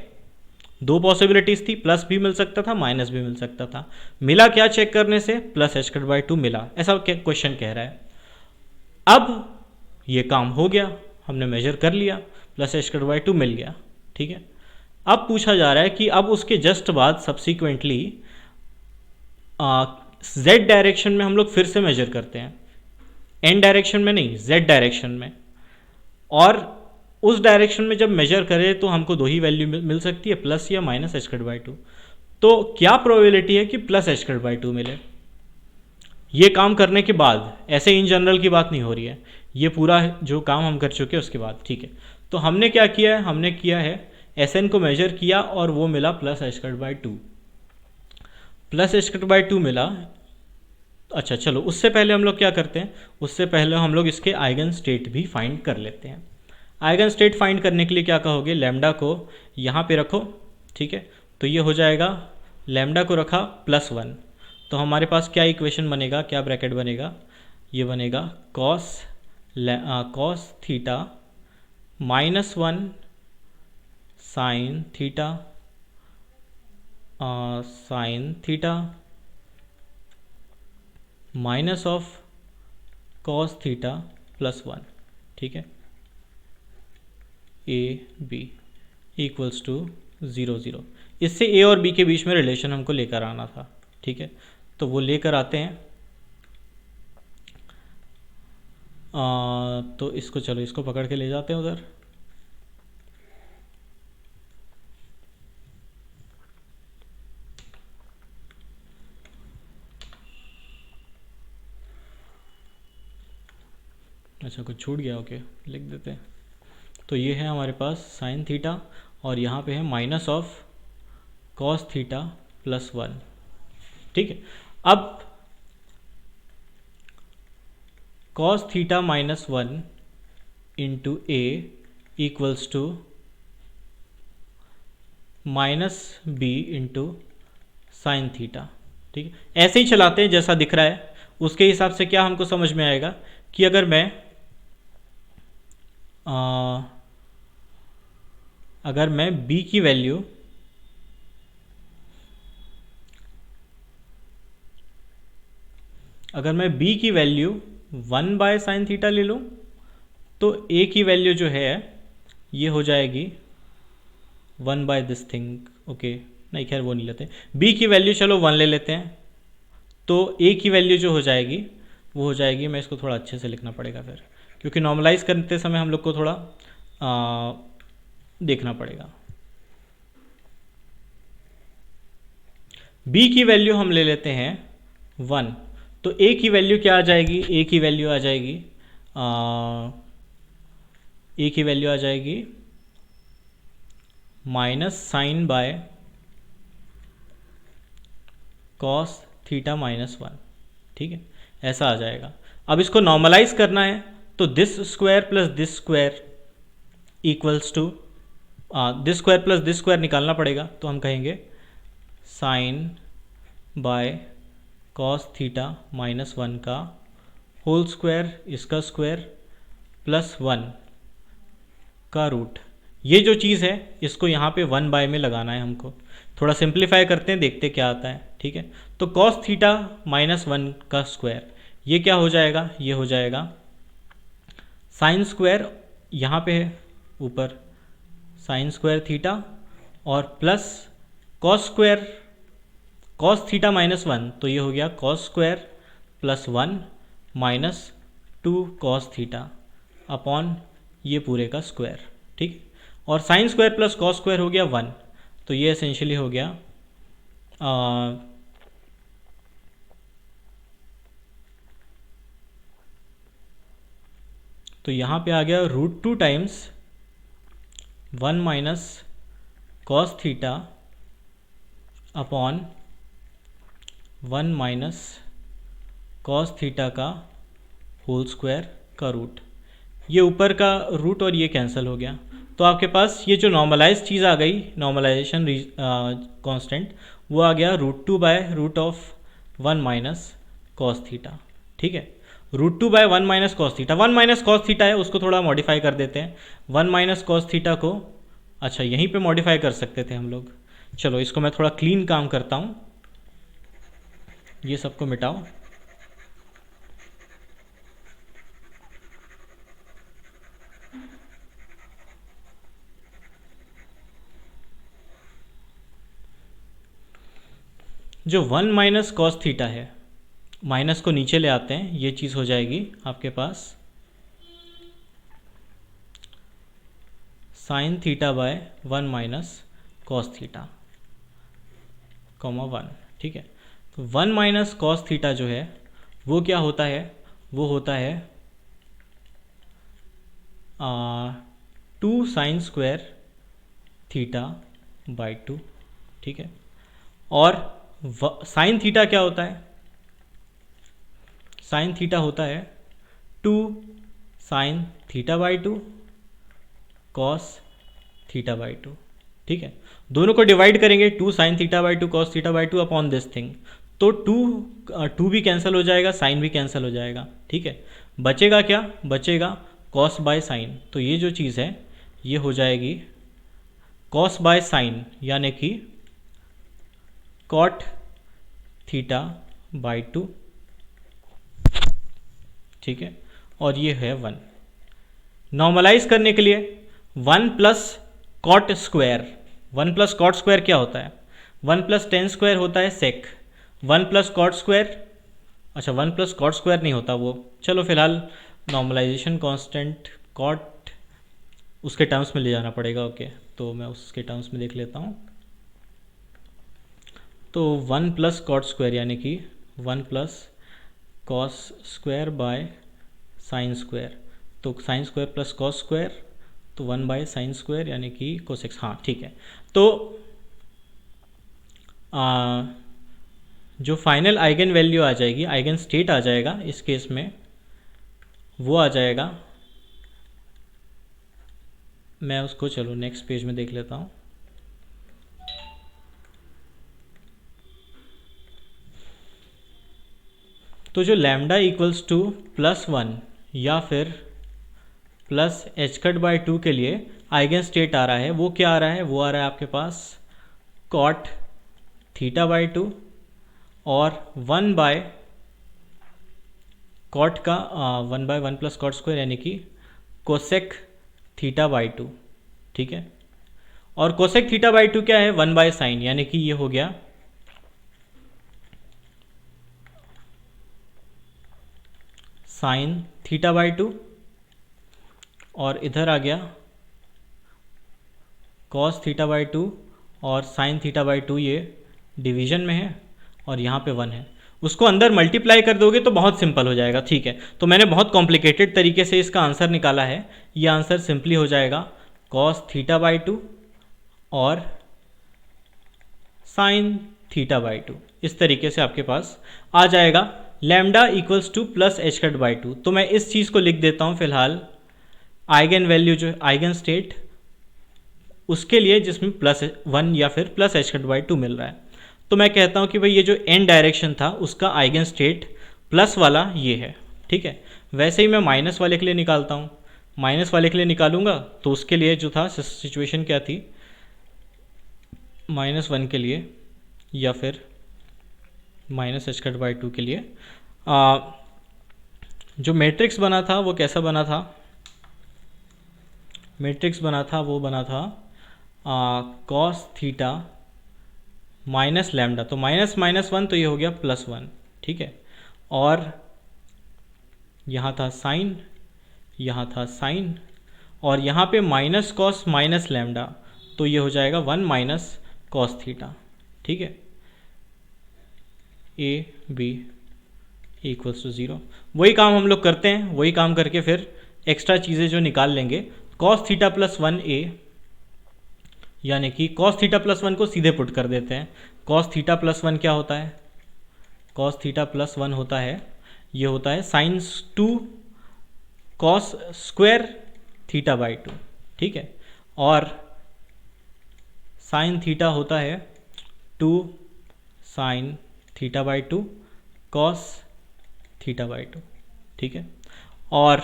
दो पॉसिबिलिटीज़ थी, प्लस भी मिल सकता था, माइनस भी मिल सकता था, मिला क्या चेक करने से, plus H cut by to मिला, ऐसा क्वेश्चन कह रहा है। अब ये काम हो गया, हमने मेजर कर लिया, plus H cut by two मिल गया, ठीक है। अब पूछा जा रहा है कि अब उसके जस्ट बाद सब्सिक्वेंटली z डायरेक्शन में हम लोग फिर से मेजर करते हैं, n डायरेक्शन में नहीं, z डायरेक्शन में, और उस डायरेक्शन में जब मेजर करें तो हमको दो ही वैल्यू मिल सकती है, प्लस या minus H cut by two. तो क्या प्रोबेबिलिटी है कि plus H cut by to मिले, ये काम करने के बाद, ऐसे इन जनरल की बात नहीं हो रही है, ये पूरा जो काम हम कर चुके हैं उसके बाद, ठीक है। तो हमने क्या किया है, हमने किया है एस एन को मेजर किया और वो मिला plus H cut by to, plus H cut by to मिला। अच्छा चलो, उससे पहले हम लोग क्या करते हैं, उससे पहले हम लोग इसके आइगन स्टेट भी फाइंड कर लेते हैं। आइगन स्टेट फाइंड करने के लिए क्या कहोगे, लैम्डा को यहाँ पे रखो, ठीक है। तो ये हो जाएगा, लैम्डा को रखा प्लस वन, तो हमारे पास क्या इक्वेशन बनेगा, क्या ब्रैकेट बनेगा, ये बनेगा cos theta minus one sine theta minus of cos theta plus one, ठीक है, A B equals to zero zero. इससे ए और बी के बीच में रिलेशन हमको लेकर आना था, ठीक है। तो वो लेकर आते हैं, तो इसको चलो, इसको पकड़ के ले जाते हैं उधर। अच्छा, कुछ छूट गया, ओके, लिख देते हैं। तो ये है हमारे पास साइन थीटा, और यहाँ पे है minus of cos theta plus one, ठीक है। अब cos theta minus one into A equals to minus B into sine theta, ठीक है। ऐसे ही चलाते हैं जैसा दिख रहा है, उसके हिसाब से क्या हमको समझ में आएगा कि अगर मैं b की value one by sine theta ले लूँ, तो a की वैल्यू जो है ये हो जाएगी 1/this थिंग। ओके, नहीं खैर वो नहीं लेते। b की वैल्यू चलो 1 ले लेते हैं, तो a की वैल्यू जो हो जाएगी वो हो जाएगी, मैं इसको थोड़ा अच्छे से लिखना पड़ेगा फिर, क्योंकि नॉर्मलाइज करते समय हम लोग को थोड़ा देखना पड़ेगा। b की वैल्यू हम ले लेते हैं 1, तो a की वैल्यू क्या आ जाएगी? a की वैल्यू आ जाएगी a की वैल्यू आ जाएगी -sin/cos θ-1, ठीक है, ऐसा आ जाएगा। अब इसको नॉर्मलाइज करना है, तो this square plus this square equals to this square plus this square निकालना पड़ेगा, तो हम कहेंगे sin/cos θ-1 का होल स्क्वायर, इसका स्क्वायर प्लस 1 का रूट। ये जो चीज़ है इसको यहाँ पे 1/, में लगाना है हमको। थोड़ा सिंप्लीफाई करते हैं, देखते क्या आता है, ठीक है। तो cos θ-1 का स्क्वायर, ये क्या हो जाएगा? ये हो जाएगा साइन स्क्वायर, यहाँ पे है ऊपर साइन स्क्वायर थीटा, और प्लस कॉस स्क्वायर cos θ-1, तो ये हो गया cos square plus 1 minus 2 cos θ upon ये पूरे का स्क्वायर, ठीक। और sine square plus cos square हो गया 1, तो ये एसेंशियली हो गया तो यहाँ पे आ गया √2 times 1 minus cos theta upon 1 minus cos theta का होल स्क्वायर का रूट। ये ऊपर का रूट और ये कैंसिल हो गया, तो आपके पास ये जो नॉर्मलाइज चीज़ आ गई, नॉर्मलाइजेशन कांस्टेंट, वो आ गया √2/√1 माइनस कॉस थीटा, ठीक है। √2/1 minus cos theta, 1 minus cos theta है, उसको थोड़ा मॉडिफाई कर देते हैं। 1 माइनस कॉस थीटा को, अच्छा यहीं पे मॉडिफाई कर सकते थे हम लोग। चलो इसको मैं थोड़ा क्लीन काम करता हूँ, ये सबको मिटाओ। जो 1 माइनस कॉस थीटा है, माइनस को नीचे ले आते हैं, ये चीज़ हो जाएगी आपके पास साइन θ/1 माइनस कॉस थीटा, 1, ठीक है। तो 1 माइनस कॉस थीटा जो है वो क्या होता है? वो होता है 2 साइन स्क्वायर θ/2, ठीक है। और साइन थीटा क्या होता है? साइन थीटा होता है 2 साइन θ/2 कॉस θ/2, ठीक है। दोनों को डिवाइड करेंगे, 2 sine θ/2 cos θ/2 upon this thing, तो 2 भी कैंसिल हो जाएगा, साइन भी कैंसिल हो जाएगा, ठीक है। बचेगा क्या? बचेगा कॉस बाय साइन, तो ये जो चीज़ है ये हो जाएगी कॉस बाय साइन, यानी कि कॉट θ/2, ठीक है। और ये है 1। नॉर्मलाइज करने के लिए 1 plus cot square, 1 plus cot square क्या होता है? 1 प्लस टेन स्क्वायर होता है सेक। 1 प्लस कॉट स्क्वायर, अच्छा 1 प्लस कॉट स्क्वायर नहीं होता वो, चलो फिलहाल नॉर्मलाइजेशन कांस्टेंट कॉट उसके टर्म्स में ले जाना पड़ेगा, ओके, तो मैं उसके टर्म्स में देख लेता हूँ। तो 1 प्लस कॉट स्क्वायर यानी कि 1 plus cos square by sine square, तो sine square plus cos square, तो 1 बाय साइन स्क्वायर यानी कि कोसेक्स, हाँ ठीक है। तो जो फाइनल आइगन वैल्यू आ जाएगी, आइगन स्टेट आ जाएगा इस केस में, वो आ जाएगा, मैं उसको चलो नेक्स्ट पेज में देख लेता हूँ। तो जो लैम्डा इक्वल्स टू +1 या फिर प्लस h/2 के लिए आइगन स्टेट आ रहा है, वो क्या आ रहा है? वो आ रहा है आपके पास कॉट θ/2 और 1 बाय कॉट का 1/1 प्लस कॉट स्क्वायर यानी कि कोसेक θ/2, ठीक है। और कोसेक थीटा बाई टू क्या है, 1 बाय साइन, यानी कि ये हो गया साइन थीटा बाई टू, और इधर आ गया कॉस थीटा बाई टू, और साइन थीटा बाई टू ये डिवीजन में है और यहाँ पे 1 है। उसको अंदर मल्टीप्लाई कर दोगे तो बहुत सिंपल हो जाएगा, ठीक है। तो मैंने बहुत कॉम्प्लिकेटेड तरीके से इसका आंसर निकाला है। ये आंसर सिंपली हो जाएगा कॉस थीटा बाई टू और साइन थीटा बाई टू। इस तरीके से आपके पास आ जाएगा lambda equals to plus H cut by two. तो मैं इस चीज़ को लिख देता हूँ फिलहाल, आइगन वैल्यू जो आइगन स्टेट उसके लिए जिसमें +1 या फिर plus H cut by two मिल रहा है। तो मैं कहता हूँ कि भाई ये जो एन डायरेक्शन था उसका आइगन स्टेट प्लस वाला ये है, ठीक है। वैसे ही मैं माइनस वाले के लिए निकालता हूँ, माइनस वाले के लिए निकालूंगा तो उसके लिए जो था सिचुएशन क्या थी, -1 के लिए या फिर minus H cut by to के लिए जो मैट्रिक्स बना था वो कैसा बना था, मैट्रिक्स बना था वो बना था कॉस थीटा माइनस लैम्डा, तो -1 तो ये हो गया +1, ठीक है। और यहाँ था साइन, यहाँ था साइन, और यहाँ पे माइनस कॉस माइनस लैम्डा, तो ये हो जाएगा 1 माइनस कॉस थीटा, ठीक है। A B equals to 0। वही काम हम लोग करते हैं, वही काम करके फिर एक्स्ट्रा चीज़ें जो निकाल लेंगे। कॉस थीटा +1 ए, यानी कि कॉस थीटा +1 को सीधे पुट कर देते हैं। कॉस थीटा +1 क्या होता है, कॉस थीटा +1 होता है, ये होता है sine 2 cos square theta by 2, ठीक है। और साइन थीटा होता है 2 sine theta by 2 cos theta by 2, ठीक है। और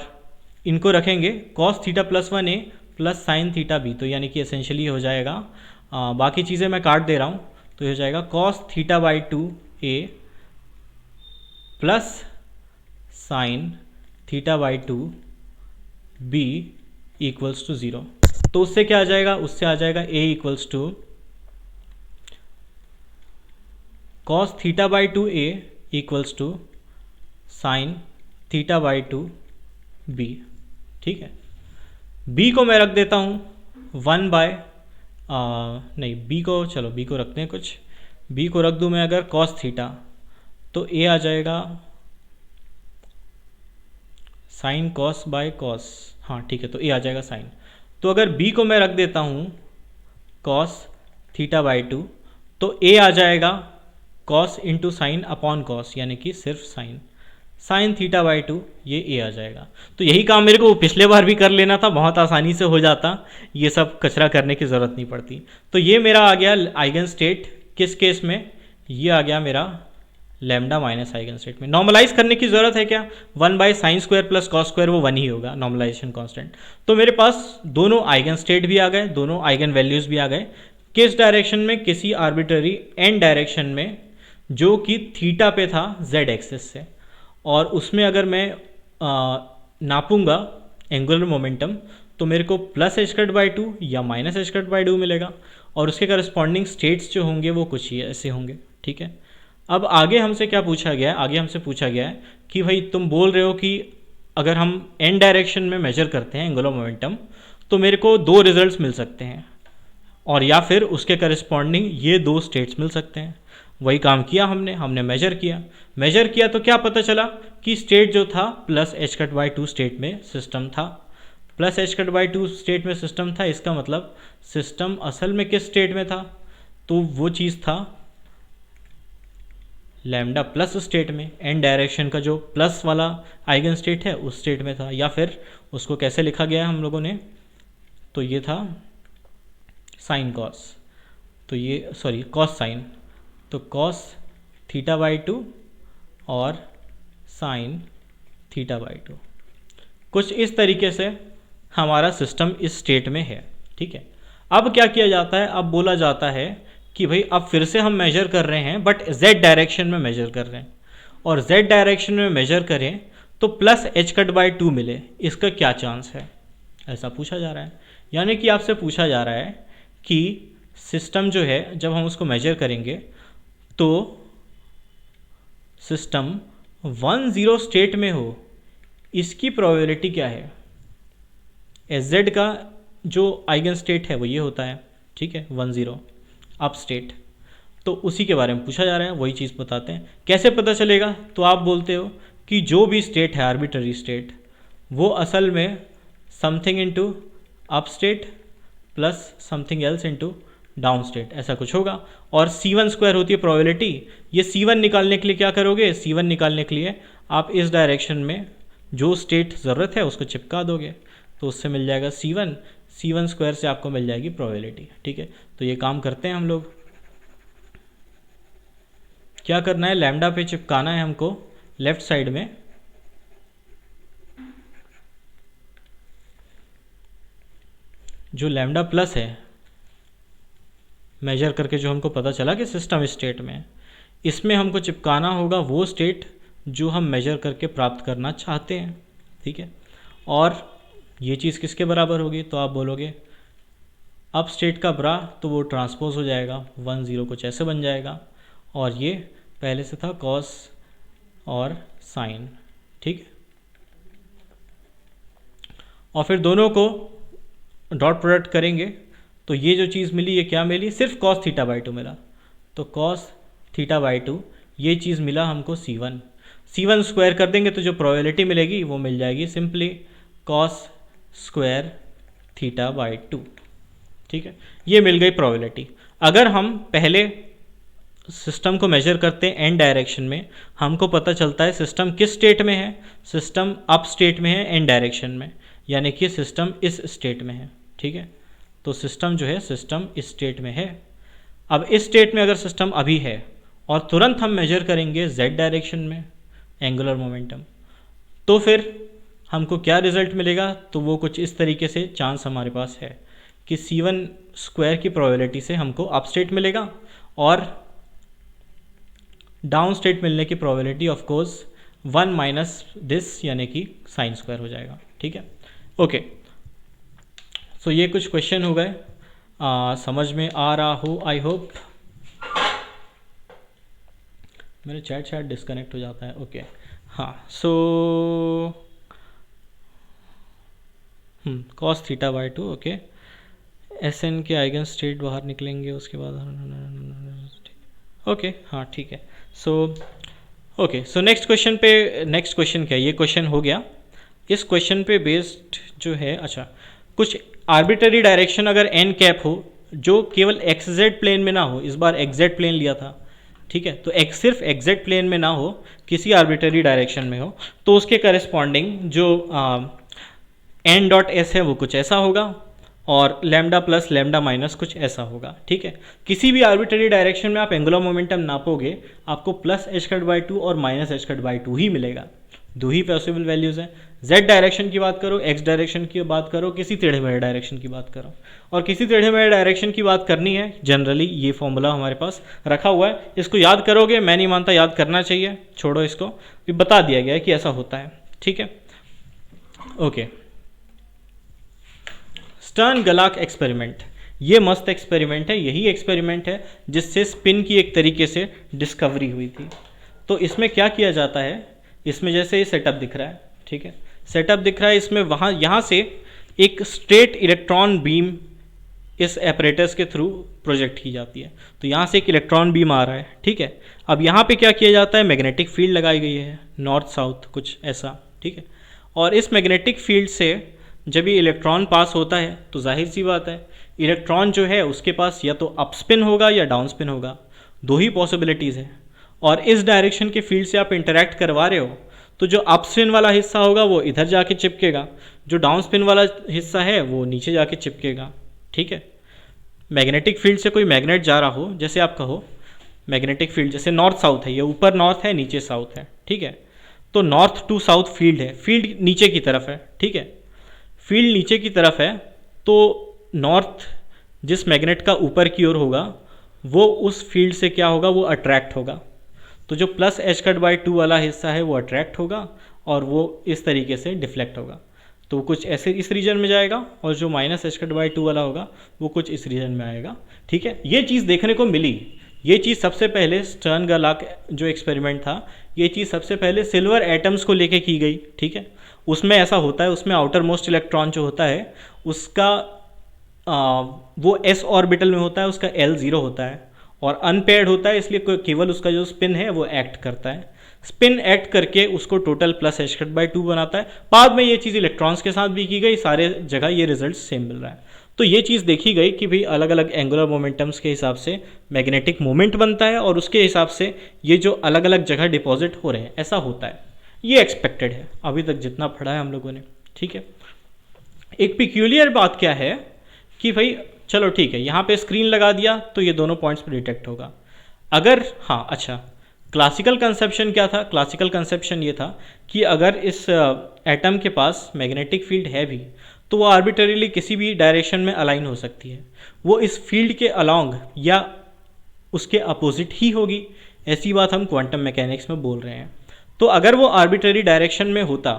इनको रखेंगे cos theta +1 A plus sine theta B, तो यानी कि एसेंशियली हो जाएगा बाकी चीज़ें मैं काट दे रहा हूँ, तो ये हो जाएगा cos theta by 2 A plus sine theta by 2 B equals to 0। तो उससे क्या आ जाएगा, उससे आ जाएगा A equals to cos theta by 2 A equals to sine theta by 2 B, ठीक है। बी को मैं रख देता हूँ 1 बाय नहीं, बी को चलो बी को रखते हैं कुछ, बी को रख दूँ मैं अगर कॉस थीटा, तो ए आ जाएगा साइन कॉस बाय कॉस, हाँ ठीक है, तो ए आ जाएगा साइन। तो अगर बी को मैं रख देता हूँ कॉस थीटा बाई 2, तो ए आ जाएगा cos into sine upon cos, यानी कि सिर्फ साइन, साइन थीटा बाई 2 ये ए आ जाएगा। तो यही काम मेरे को पिछले बार भी कर लेना था, बहुत आसानी से हो जाता, ये सब कचरा करने की ज़रूरत नहीं पड़ती। तो ये मेरा आ गया आइगन स्टेट, किस केस में, ये आ गया मेरा लैम्डा माइनस आइगन स्टेट में। नॉर्मलाइज करने की ज़रूरत है क्या, 1 by sine square plus cos square वो 1 ही होगा नॉर्मलाइजेशन कांस्टेंट। तो मेरे पास दोनों आइगन स्टेट भी आ गए, दोनों आइगन वैल्यूज़ भी आ गए। किस डायरेक्शन में, किसी आर्बिट्ररी एन डायरेक्शन में जो कि थीटा पे था जेड एक्सिस से, और उसमें अगर मैं नापूंगा एंगुलर मोमेंटम तो मेरे को प्लस एच कट बाई 2 या माइनस एच कट बाई 2 मिलेगा, और उसके करस्पॉन्डिंग स्टेट्स जो होंगे वो कुछ ही ऐसे होंगे, ठीक है। अब आगे हमसे क्या पूछा गया है, आगे हमसे पूछा गया है कि भाई तुम बोल रहे हो कि अगर हम एन डायरेक्शन में मेजर करते हैं एंगुलर मोमेंटम तो मेरे को 2 रिजल्ट्स मिल सकते हैं, और या फिर उसके करस्पॉन्डिंग ये 2 स्टेट्स मिल सकते हैं। वही काम किया हमने मेजर किया तो क्या पता चला कि स्टेट जो था plus H cut by 2 state में सिस्टम था, plus H cut by 2 state में सिस्टम था। इसका मतलब सिस्टम असल में किस स्टेट में था, तो वो चीज़ था लैम्डा प्लस स्टेट में, एन डायरेक्शन का जो प्लस वाला आइगन स्टेट है उस स्टेट में था। या फिर उसको कैसे लिखा गया है हम लोगों ने, तो ये था साइन कॉस, तो ये सॉरी कॉस साइन, तो कॉस थीटा बाई 2 और साइन थीटा बाई 2, कुछ इस तरीके से हमारा सिस्टम इस स्टेट में है, ठीक है। अब क्या किया जाता है, अब बोला जाता है कि भाई अब फिर से हम मेजर कर रहे हैं बट z डायरेक्शन में मेजर कर रहे हैं, और z डायरेक्शन में मेजर करें तो प्लस एच कट बाई 2 मिले, इसका क्या चांस है। ऐसा पूछा जा रहा है। यानी कि आपसे पूछा जा रहा है कि सिस्टम जो है जब हम उसको मेजर करेंगे तो सिस्टम 1-0 स्टेट में हो, इसकी प्रोबेबिलिटी क्या है। एस जेड का जो आइगन स्टेट है वो ये होता है, ठीक है, 1-0 अप स्टेट। तो उसी के बारे में पूछा जा रहा है, वही चीज़ बताते हैं। कैसे पता चलेगा, तो आप बोलते हो कि जो भी स्टेट है आर्बिट्ररी स्टेट, वो असल में something into up state plus something else into down state, ऐसा कुछ होगा। और C1² होती है प्रोबेबिलिटी। ये C1 निकालने के लिए क्या करोगे, C1 निकालने के लिए आप इस डायरेक्शन में जो स्टेट ज़रूरत है उसको चिपका दोगे, तो उससे मिल जाएगा C1। C1² से आपको मिल जाएगी प्रोबेबिलिटी, ठीक है। तो ये काम करते हैं हम लोग। क्या करना है, लैम्डा पे चिपकाना है हमको लेफ्ट साइड में, जो लैम्डा प्लस है मेजर करके जो हमको पता चला कि सिस्टम स्टेट में, इसमें हमको चिपकाना होगा वो स्टेट जो हम मेजर करके प्राप्त करना चाहते हैं, ठीक है। और ये चीज़ किसके बराबर होगी, तो आप बोलोगे अप स्टेट का ब्रा, तो वो ट्रांसपोज हो जाएगा 1-0 कुछ ऐसे बन जाएगा। और ये पहले से था कॉस और साइन, ठीक है। और फिर दोनों को डॉट प्रोडक्ट करेंगे तो ये जो चीज़ मिली, ये क्या मिली, सिर्फ cos θ/2 मिला। तो cos θ/2 ये चीज़ मिला हमको C1। C1² कर देंगे तो जो प्रोबेबिलिटी मिलेगी वो मिल जाएगी सिंपली cos² θ/2, ठीक है। ये मिल गई प्रोबेबिलिटी। अगर हम पहले सिस्टम को मेजर करते हैं एन डायरेक्शन में, हमको पता चलता है सिस्टम किस स्टेट में है, सिस्टम अप स्टेट में है एन डायरेक्शन में, यानी कि सिस्टम इस स्टेट में है, ठीक है। तो सिस्टम जो है सिस्टम इस स्टेट में है। अब इस स्टेट में अगर सिस्टम अभी है और तुरंत हम मेजर करेंगे जेड डायरेक्शन में एंगुलर मोमेंटम, तो फिर हमको क्या रिजल्ट मिलेगा, तो वो कुछ इस तरीके से चांस हमारे पास है कि C1² की प्रोबेबिलिटी से हमको अप स्टेट मिलेगा और डाउन स्टेट मिलने की probability of course 1 minus this यानी कि sin² हो जाएगा, ठीक है। ओके, सो ये कुछ क्वेश्चन हो गए, समझ में आ रहा हो आई होप। मेरे चैट शायद डिस्कनेक्ट हो जाता है, ओके हाँ। सो cos θ/2, ओके। SN के आइगन स्टेट बाहर निकलेंगे उसके बाद, ओके हाँ ठीक है। सो नेक्स्ट क्वेश्चन पे, नेक्स्ट क्वेश्चन क्या है, ये क्वेश्चन हो गया। इस क्वेश्चन पे बेस्ड जो है, अच्छा कुछ आर्बिट्ररी डायरेक्शन अगर एन कैप हो जो केवल XZ प्लेन में ना हो, इस बार XZ प्लेन लिया था, ठीक है, तो सिर्फ XZ प्लेन में ना हो, किसी आर्बिट्ररी डायरेक्शन में हो, तो उसके करस्पॉन्डिंग जो n.s है वो कुछ ऐसा होगा और लैम्डा प्लस लैम्डा माइनस कुछ ऐसा होगा, ठीक है। किसी भी आर्बिट्ररी डायरेक्शन में आप एंगुलर मोमेंटम नापोगे आपको प्लस h/2 और माइनस h/2 ही मिलेगा, दो ही पॉसिबल वैल्यूज़ हैं। z डायरेक्शन की बात करो, x डायरेक्शन की बात करो, किसी टेढ़े मेढ़े डायरेक्शन की बात करो, और किसी टेढ़े मेढ़े डायरेक्शन की बात करनी है, जनरली ये फॉर्मूला हमारे पास रखा हुआ है, इसको याद करोगे, मैं नहीं मानता याद करना चाहिए, छोड़ो इसको, ये बता दिया गया है कि ऐसा होता है, ठीक है। ओके, स्टर्न-गलाक एक्सपेरिमेंट, ये मस्त एक्सपेरिमेंट है, यही एक्सपेरिमेंट है जिससे स्पिन की एक तरीके से डिस्कवरी हुई थी। तो इसमें क्या किया जाता है, इसमें जैसे ये सेटअप दिख रहा है, ठीक है, सेटअप दिख रहा है, इसमें वहाँ यहाँ से एक स्ट्रेट इलेक्ट्रॉन बीम इस एपरेटस के थ्रू प्रोजेक्ट की जाती है। तो यहाँ से एक इलेक्ट्रॉन बीम आ रहा है, ठीक है। अब यहाँ पे क्या किया जाता है, मैग्नेटिक फील्ड लगाई गई है नॉर्थ साउथ कुछ ऐसा, ठीक है। और इस मैग्नेटिक फील्ड से जब ये इलेक्ट्रॉन पास होता है तो जाहिर सी बात है इलेक्ट्रॉन जो है उसके पास या तो अप स्पिन होगा या डाउन स्पिन होगा, दो ही पॉसिबिलिटीज़ है। और इस डायरेक्शन के फील्ड से आप इंटरेक्ट करवा रहे हो तो जो अप स्पिन वाला हिस्सा होगा वो इधर जाके चिपकेगा, जो डाउन स्पिन वाला हिस्सा है वो नीचे जाके चिपकेगा, ठीक है। मैग्नेटिक फील्ड से कोई मैग्नेट जा रहा हो, जैसे आप कहो मैग्नेटिक फील्ड जैसे नॉर्थ साउथ है, ये ऊपर नॉर्थ है नीचे साउथ है, ठीक है। तो नॉर्थ टू साउथ फील्ड है, फील्ड नीचे की तरफ है, ठीक है, फील्ड नीचे की तरफ है, तो नॉर्थ जिस मैग्नेट का ऊपर की ओर होगा वो उस फील्ड से क्या होगा, वो अट्रैक्ट होगा। तो जो प्लस h/2 वाला हिस्सा है वो अट्रैक्ट होगा और वो इस तरीके से डिफ्लेक्ट होगा। तो वो कुछ ऐसे इस रीजन में जाएगा, और जो -h/2 वाला होगा वो कुछ इस रीजन में आएगा। ठीक है, ये चीज़ देखने को मिली। ये चीज़ सबसे पहले स्टर्न गर्लाक जो एक्सपेरिमेंट था, ये चीज़ सबसे पहले सिल्वर एटम्स को लेके की गई। ठीक है, उसमें ऐसा होता है, उसमें आउटर मोस्ट इलेक्ट्रॉन जो होता है उसका वो s ऑर्बिटल में होता है, उसका L 0 होता है और अनपेयर्ड होता है, इसलिए केवल उसका जो स्पिन है वो एक्ट करता है। स्पिन एक्ट करके उसको टोटल +h/2 बनाता है। बाद में ये चीज़ इलेक्ट्रॉन्स के साथ भी की गई, सारे जगह ये रिजल्ट सेम मिल रहा है। तो ये चीज़ देखी गई कि भाई अलग अलग एंगुलर मोमेंटम्स के हिसाब से मैग्नेटिक मोमेंट बनता है, और उसके हिसाब से ये जो अलग अलग जगह डिपॉजिट हो रहे हैं ऐसा होता है। ये एक्सपेक्टेड है अभी तक जितना पढ़ा है हम लोगों ने। ठीक है, एक पिक्यूलियर बात क्या है कि भाई चलो ठीक है, यहाँ पे स्क्रीन लगा दिया तो ये दोनों पॉइंट्स पे डिटेक्ट होगा। अगर हाँ अच्छा, क्लासिकल कंसेप्शन क्या था? क्लासिकल कंसेप्शन ये था कि अगर इस एटम के पास मैग्नेटिक फील्ड है भी तो वो आर्बिटरीली किसी भी डायरेक्शन में अलाइन हो सकती है, वो इस फील्ड के अलोंग या उसके अपोजिट ही होगी। ऐसी बात हम क्वांटम मैकेनिक्स में बोल रहे हैं। तो अगर वो आर्बिटरी डायरेक्शन में होता,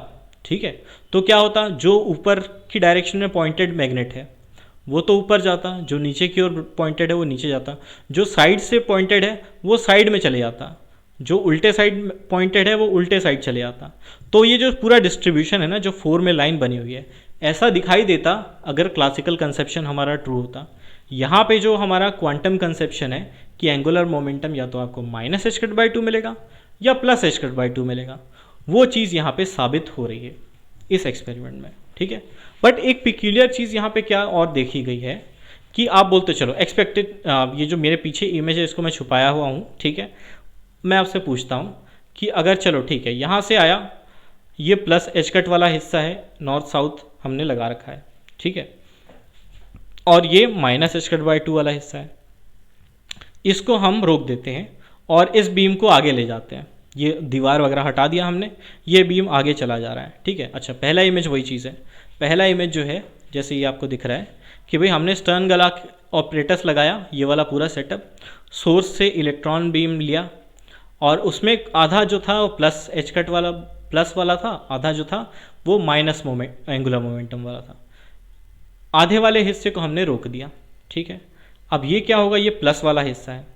ठीक है, तो क्या होता? जो ऊपर की डायरेक्शन में पॉइंटेड मैग्नेट है वो तो ऊपर जाता, जो नीचे की ओर पॉइंटेड है वो नीचे जाता, जो साइड से पॉइंटेड है वो साइड में चले जाता, जो उल्टे साइड पॉइंटेड है वो उल्टे साइड चले जाता। तो ये जो पूरा डिस्ट्रीब्यूशन है ना, जो 4 में लाइन बनी हुई है, ऐसा दिखाई देता अगर क्लासिकल कंसेप्शन हमारा ट्रू होता। यहाँ पे जो हमारा क्वांटम कंसेप्शन है कि एंगुलर मोमेंटम या तो आपको -h/2 मिलेगा या +h/2 मिलेगा, वो चीज़ यहाँ पे साबित हो रही है इस एक्सपेरिमेंट में। ठीक है, बट एक पिक्यूलियर चीज़ यहाँ पे क्या और देखी गई है कि आप बोलते चलो एक्सपेक्टेड, ये जो मेरे पीछे इमेज है इसको मैं छुपाया हुआ हूँ। ठीक है, मैं आपसे पूछता हूँ कि अगर चलो ठीक है, यहाँ से आया, ये +h कट वाला हिस्सा है, नॉर्थ साउथ हमने लगा रखा है। ठीक है, और ये -h/2 वाला हिस्सा है, इसको हम रोक देते हैं और इस बीम को आगे ले जाते हैं। ये दीवार वगैरह हटा दिया हमने, ये बीम आगे चला जा रहा है। ठीक है, अच्छा पहला इमेज वही चीज़ है। पहला इमेज जो है जैसे ये आपको दिख रहा है कि भाई हमने स्टर्न गर्लाक ऑपरेटस लगाया, ये वाला पूरा सेटअप, सोर्स से इलेक्ट्रॉन बीम लिया और उसमें आधा जो था वो +h कट वाला प्लस वाला था, आधा जो था वो माइनस एंगुलर मोमेंटम वाला था। आधे वाले हिस्से को हमने रोक दिया। ठीक है, अब ये क्या होगा? ये प्लस वाला हिस्सा है,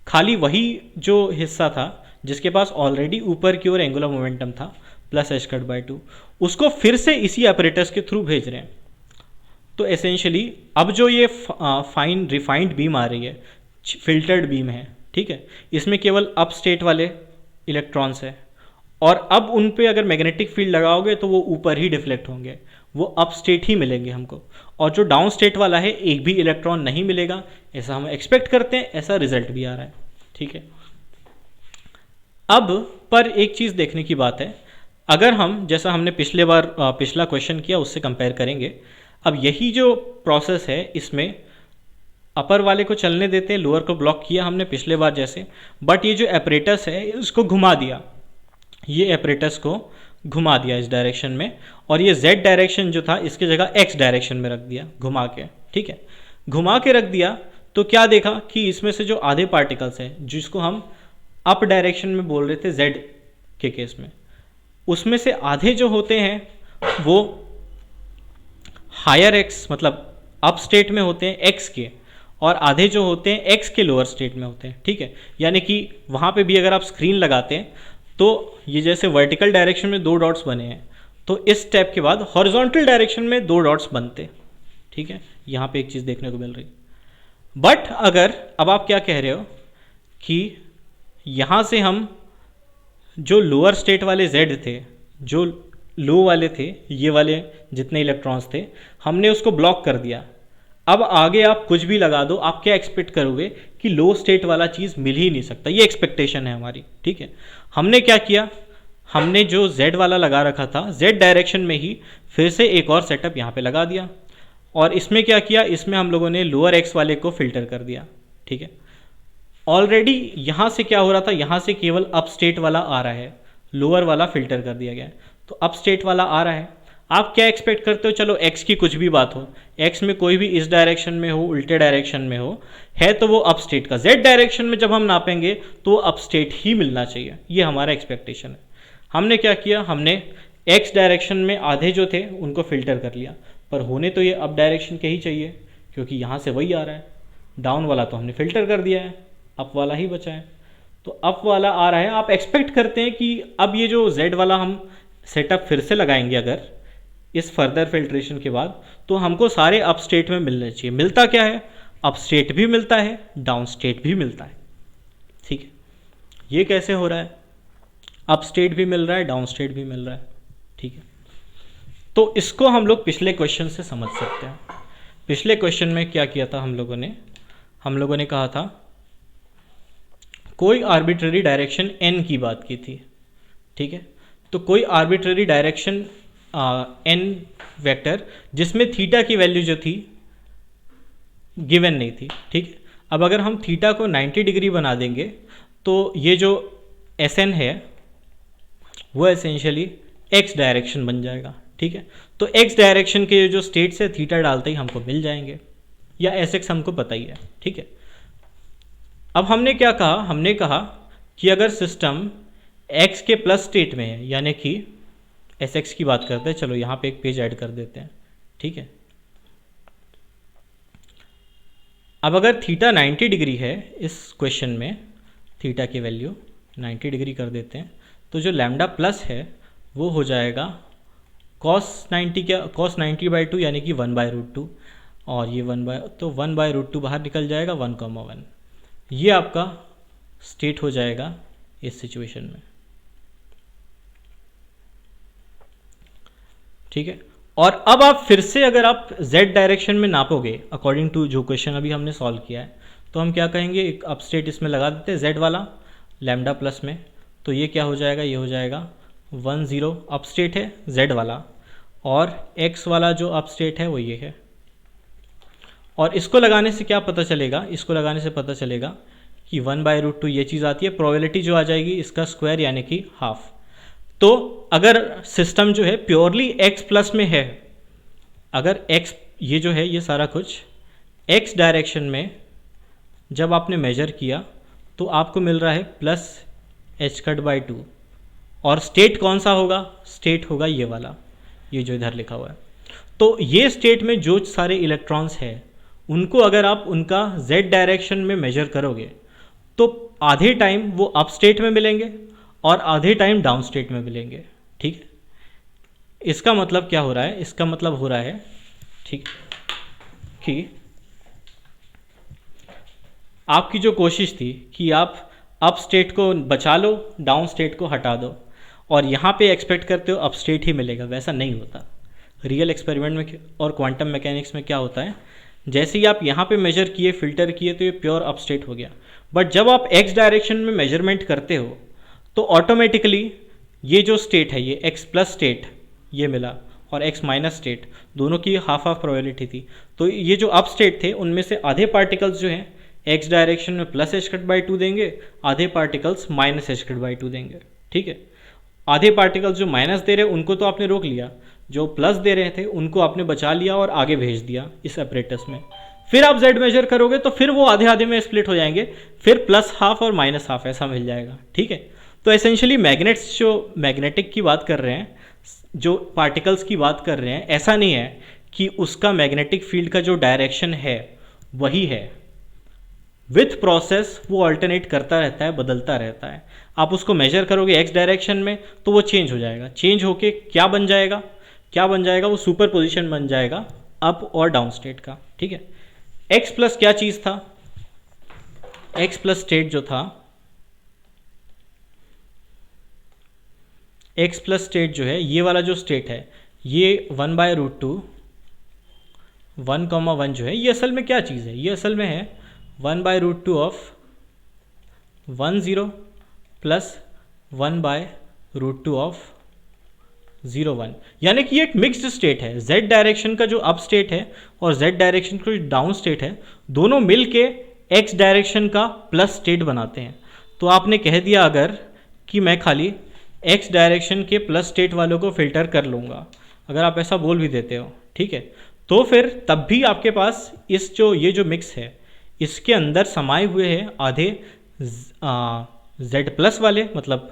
खाली वही जो हिस्सा था जिसके पास ऑलरेडी ऊपर की ओर एंगुलर मोमेंटम था +h/2, उसको फिर से इसी ऑपरेटर्स के थ्रू भेज रहे हैं। तो एसेंशियली अब जो ये फाइन रिफाइंड बीम आ रही है, फिल्टर्ड बीम है, ठीक है, इसमें केवल अप स्टेट वाले इलेक्ट्रॉन्स है, और अब उन पे अगर मैग्नेटिक फील्ड लगाओगे तो वो ऊपर ही डिफ्लेक्ट होंगे, वो अप स्टेट ही मिलेंगे हमको, और जो डाउन स्टेट वाला है एक भी इलेक्ट्रॉन नहीं मिलेगा, ऐसा हम एक्सपेक्ट करते हैं, ऐसा रिजल्ट भी आ रहा है। ठीक है, अब पर एक चीज़ देखने की बात है, अगर हम जैसा हमने पिछले बार पिछला क्वेश्चन किया उससे कंपेयर करेंगे, अब यही जो प्रोसेस है इसमें अपर वाले को चलने देते हैं, लोअर को ब्लॉक किया हमने पिछले बार जैसे, बट ये जो एपरेटस है इसको घुमा दिया, ये एपरेटस को घुमा दिया इस डायरेक्शन में, और ये z डायरेक्शन जो था इसकी जगह x डायरेक्शन में रख दिया घुमा के। ठीक है, घुमा के रख दिया तो क्या देखा कि इसमें से जो आधे पार्टिकल्स हैं जिसको हम अप डायरेक्शन में बोल रहे थे z के केस में, उसमें से आधे जो होते हैं वो हायर x मतलब अप स्टेट में होते हैं x के, और आधे जो होते हैं x के लोअर स्टेट में होते हैं। ठीक है, यानी कि वहाँ पे भी अगर आप स्क्रीन लगाते हैं तो ये जैसे वर्टिकल डायरेक्शन में 2 डॉट्स बने हैं, तो इस स्टेप के बाद हॉरिजॉन्टल डायरेक्शन में 2 डॉट्स बनते। ठीक है, यहाँ पे एक चीज़ देखने को मिल रही। बट अगर अब आप क्या कह रहे हो कि यहाँ से हम जो लोअर स्टेट वाले z थे, जो लो वाले थे, ये वाले जितने इलेक्ट्रॉन्स थे, हमने उसको ब्लॉक कर दिया। अब आगे आप कुछ भी लगा दो, आप क्या एक्सपेक्ट करोगे कि लो स्टेट वाला चीज़ मिल ही नहीं सकता, ये एक्सपेक्टेशन है हमारी। ठीक है, हमने क्या किया, हमने जो z वाला लगा रखा था z डायरेक्शन में ही फिर से एक और सेटअप यहाँ पे लगा दिया, और इसमें क्या किया, इसमें हम लोगों ने लोअर x वाले को फिल्टर कर दिया। ठीक है, ऑलरेडी यहाँ से क्या हो रहा था, यहाँ से केवल अप स्टेट वाला आ रहा है, लोअर वाला फिल्टर कर दिया गया, तो अप स्टेट वाला आ रहा है। आप क्या एक्सपेक्ट करते हो, चलो x की कुछ भी बात हो, x में कोई भी इस डायरेक्शन में हो, उल्टे डायरेक्शन में हो, है तो वो अप स्टेट का, z डायरेक्शन में जब हम नापेंगे तो वो अप स्टेट ही मिलना चाहिए, ये हमारा एक्सपेक्टेशन है। हमने क्या किया, हमने एक्स डायरेक्शन में आधे जो थे उनको फिल्टर कर लिया, पर होने तो ये अप डायरेक्शन के ही चाहिए क्योंकि यहाँ से वही आ रहा है। डाउन वाला तो हमने फिल्टर कर दिया है, अप वाला ही बचा है। तो अप वाला आ रहा है, आप एक्सपेक्ट करते हैं कि अब ये जो जेड वाला हम सेटअप फिर से लगाएंगे अगर इस फर्दर फिल्ट्रेशन के बाद, तो हमको सारे अप स्टेट में मिलने चाहिए। मिलता क्या है, अप स्टेट भी मिलता है, डाउन स्टेट भी मिलता है। ठीक है, ये कैसे हो रहा है, अप स्टेट भी मिल रहा है, डाउन स्टेट भी मिल रहा है। ठीक है, तो इसको हम लोग पिछले क्वेश्चन से समझ सकते हैं। पिछले क्वेश्चन में क्या किया था हम लोगों ने कहा था कोई आर्बिट्ररी डायरेक्शन n की बात की थी। ठीक है, तो कोई आर्बिट्ररी डायरेक्शन n वेक्टर जिसमें थीटा की वैल्यू जो थी गिवन नहीं थी। ठीक है, अब अगर हम थीटा को 90 डिग्री बना देंगे तो ये जो Sn है वो एसेंशियली x डायरेक्शन बन जाएगा। ठीक है, तो x डायरेक्शन के जो स्टेट्स है थीटा डालते ही हमको मिल जाएंगे, या Sx हमको पता ही है। ठीक है, अब हमने क्या कहा, हमने कहा कि अगर सिस्टम x के प्लस स्टेट में है, यानी कि Sx की बात करते हैं, चलो यहाँ पे एक पेज ऐड कर देते हैं। ठीक है, अब अगर थीटा 90 डिग्री है इस क्वेश्चन में, थीटा की वैल्यू 90 डिग्री कर देते हैं, तो जो लैम्डा प्लस है वो हो जाएगा cos 90 क्या, cos 90/2 यानी कि 1/√2, और ये 1/√2 बाहर निकल जाएगा 1,1। ये आपका स्टेट हो जाएगा इस सिचुएशन में। ठीक है, और अब आप फिर से अगर आप z डायरेक्शन में नापोगे अकॉर्डिंग टू जो क्वेश्चन अभी हमने सॉल्व किया है, तो हम क्या कहेंगे, एक अप स्टेट इसमें लगा देते हैं z वाला लैम्डा प्लस में, तो ये क्या हो जाएगा, ये हो जाएगा 10 अप स्टेट है z वाला, और x वाला जो अप स्टेट है वो ये है। और इसको लगाने से क्या पता चलेगा, इसको लगाने से पता चलेगा कि 1/√2 ये चीज़ आती है, प्रोबेबिलिटी जो आ जाएगी इसका स्क्वायर यानी कि हाफ। तो अगर सिस्टम जो है प्योरली x प्लस में है, अगर x ये जो है ये सारा कुछ x डायरेक्शन में जब आपने मेजर किया तो आपको मिल रहा है प्लस h/2, और स्टेट कौन सा होगा, स्टेट होगा ये वाला, ये जो इधर लिखा हुआ है। तो ये स्टेट में जो सारे इलेक्ट्रॉन्स हैं उनको अगर आप उनका z डायरेक्शन में मेजर करोगे तो आधे टाइम वो अप स्टेट में मिलेंगे और आधे टाइम डाउन स्टेट में मिलेंगे। ठीक है, इसका मतलब क्या हो रहा है, इसका मतलब हो रहा है ठीक कि आपकी जो कोशिश थी कि आप अप स्टेट को बचा लो, डाउन स्टेट को हटा दो, और यहाँ पे एक्सपेक्ट करते हो अप स्टेट ही मिलेगा, वैसा नहीं होता। रियल एक्सपेरिमेंट में और क्वांटम मैकेनिक्स में क्या होता है, जैसे ही आप यहाँ पे मेजर किए, फिल्टर किए, तो ये प्योर अप स्टेट हो गया। बट जब आप एक्स डायरेक्शन में मेजरमेंट करते हो तो ऑटोमेटिकली ये जो स्टेट है, ये एक्स प्लस स्टेट ये मिला, और एक्स माइनस स्टेट, दोनों की हाफ हाफ प्रोबेबिलिटी थी। तो ये जो अप स्टेट थे उनमें से आधे पार्टिकल्स जो हैं एक्स डायरेक्शन में प्लस h/2 देंगे, आधे पार्टिकल्स माइनस h/2 देंगे। ठीक है, आधे पार्टिकल्स जो माइनस दे रहे उनको तो आपने रोक लिया, जो प्लस दे रहे थे उनको आपने बचा लिया और आगे भेज दिया इस अपरेटस में। फिर आप z मेजर करोगे तो फिर वो आधे आधे में स्प्लिट हो जाएंगे, फिर प्लस हाफ और माइनस हाफ ऐसा मिल जाएगा। ठीक है, तो एसेंशियली मैग्नेट्स जो मैग्नेटिक की बात कर रहे हैं, जो पार्टिकल्स की बात कर रहे हैं, ऐसा नहीं है कि उसका मैग्नेटिक फील्ड का जो डायरेक्शन है वही है, विथ प्रोसेस वो अल्टरनेट करता रहता है, बदलता रहता है। आप उसको मेजर करोगे एक्स डायरेक्शन में तो वो चेंज हो जाएगा, चेंज होके क्या बन जाएगा, क्या बन जाएगा, वो सुपर पोजिशन बन जाएगा अप और डाउन स्टेट का। ठीक है, एक्स प्लस क्या चीज़ था, एक्स प्लस स्टेट जो था, एक्स प्लस स्टेट जो है, ये वाला जो स्टेट है, ये 1/√2 1,1 जो है, ये असल में क्या चीज़ है, ये असल में है 1/√2 ऑफ 10 प्लस 1/√2 ऑफ 0,1, यानी कि ये एक मिक्स्ड स्टेट है। z डायरेक्शन का जो अप स्टेट है और z डायरेक्शन का जो डाउन स्टेट है, दोनों मिल के x डायरेक्शन का प्लस स्टेट बनाते हैं। तो आपने कह दिया अगर कि मैं खाली x डायरेक्शन के प्लस स्टेट वालों को फिल्टर कर लूँगा, अगर आप ऐसा बोल भी देते हो, ठीक है, तो फिर तब भी आपके पास इस जो ये जो मिक्स है इसके अंदर समाये हुए हैं आधे z प्लस वाले, मतलब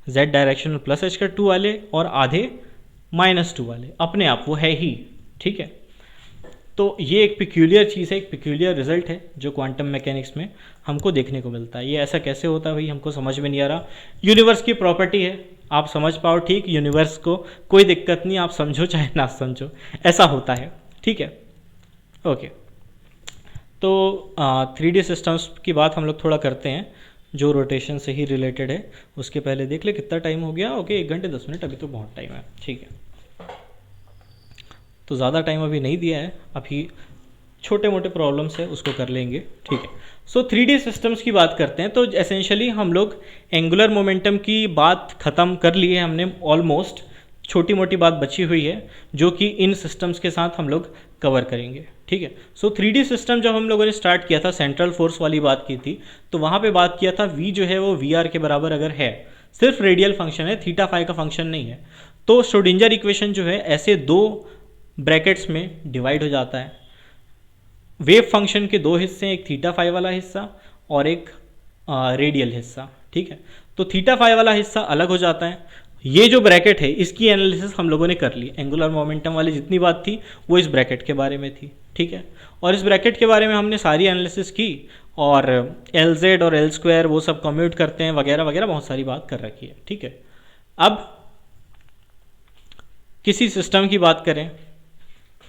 z डायरेक्शन में प्लस h/2 वाले, और आधे -2 वाले अपने आप वो है ही, ठीक है। तो ये एक पिक्यूलियर चीज़ है, एक पिक्यूलियर रिजल्ट है जो क्वांटम मैकेनिक्स में हमको देखने को मिलता है। ये ऐसा कैसे होता है भाई, हमको समझ में नहीं आ रहा। यूनिवर्स की प्रॉपर्टी है, आप समझ पाओ ठीक, यूनिवर्स को कोई दिक्कत नहीं, आप समझो चाहे ना समझो, ऐसा होता है, ठीक है। ओके, तो 3D सिस्टम्स की बात हम लोग थोड़ा करते हैं जो रोटेशन से ही रिलेटेड है। उसके पहले देख ले कितना टाइम हो गया। ओके, 1 घंटे 10 मिनट, अभी तो बहुत टाइम है, ठीक है। तो ज़्यादा टाइम अभी नहीं दिया है, अभी छोटे मोटे प्रॉब्लम्स है उसको कर लेंगे, ठीक है। सो 3D सिस्टम्स की बात करते हैं तो एसेंशियली हम लोग एंगुलर मोमेंटम की बात ख़त्म कर ली है हमने ऑलमोस्ट। छोटी मोटी बात बची हुई है जो कि इन सिस्टम्स के साथ हम लोग कवर करेंगे, ठीक है। सो 3D सिस्टम जब हम लोगों ने स्टार्ट किया था, सेंट्रल फोर्स वाली बात की थी, तो वहाँ पे बात किया था v जो है वो VR के बराबर अगर है, सिर्फ रेडियल फंक्शन है, थीटा फाई का फंक्शन नहीं है, तो श्रोडिंजर इक्वेशन जो है ऐसे दो ब्रैकेट्स में डिवाइड हो जाता है। वेव फंक्शन के दो हिस्से हैं, एक थीटा फाई वाला हिस्सा और एक रेडियल हिस्सा, ठीक है। तो थीटा फाई वाला हिस्सा अलग हो जाता है। ये जो ब्रैकेट है इसकी एनालिसिस हम लोगों ने कर ली, एंगुलर मोमेंटम वाली जितनी बात थी वो इस ब्रैकेट के बारे में थी, ठीक है। और इस ब्रैकेट के बारे में हमने सारी एनालिसिस की और LZ और L² वो सब कम्यूट करते हैं वगैरह वगैरह, बहुत सारी बात कर रखी है, ठीक है। अब किसी सिस्टम की बात करें,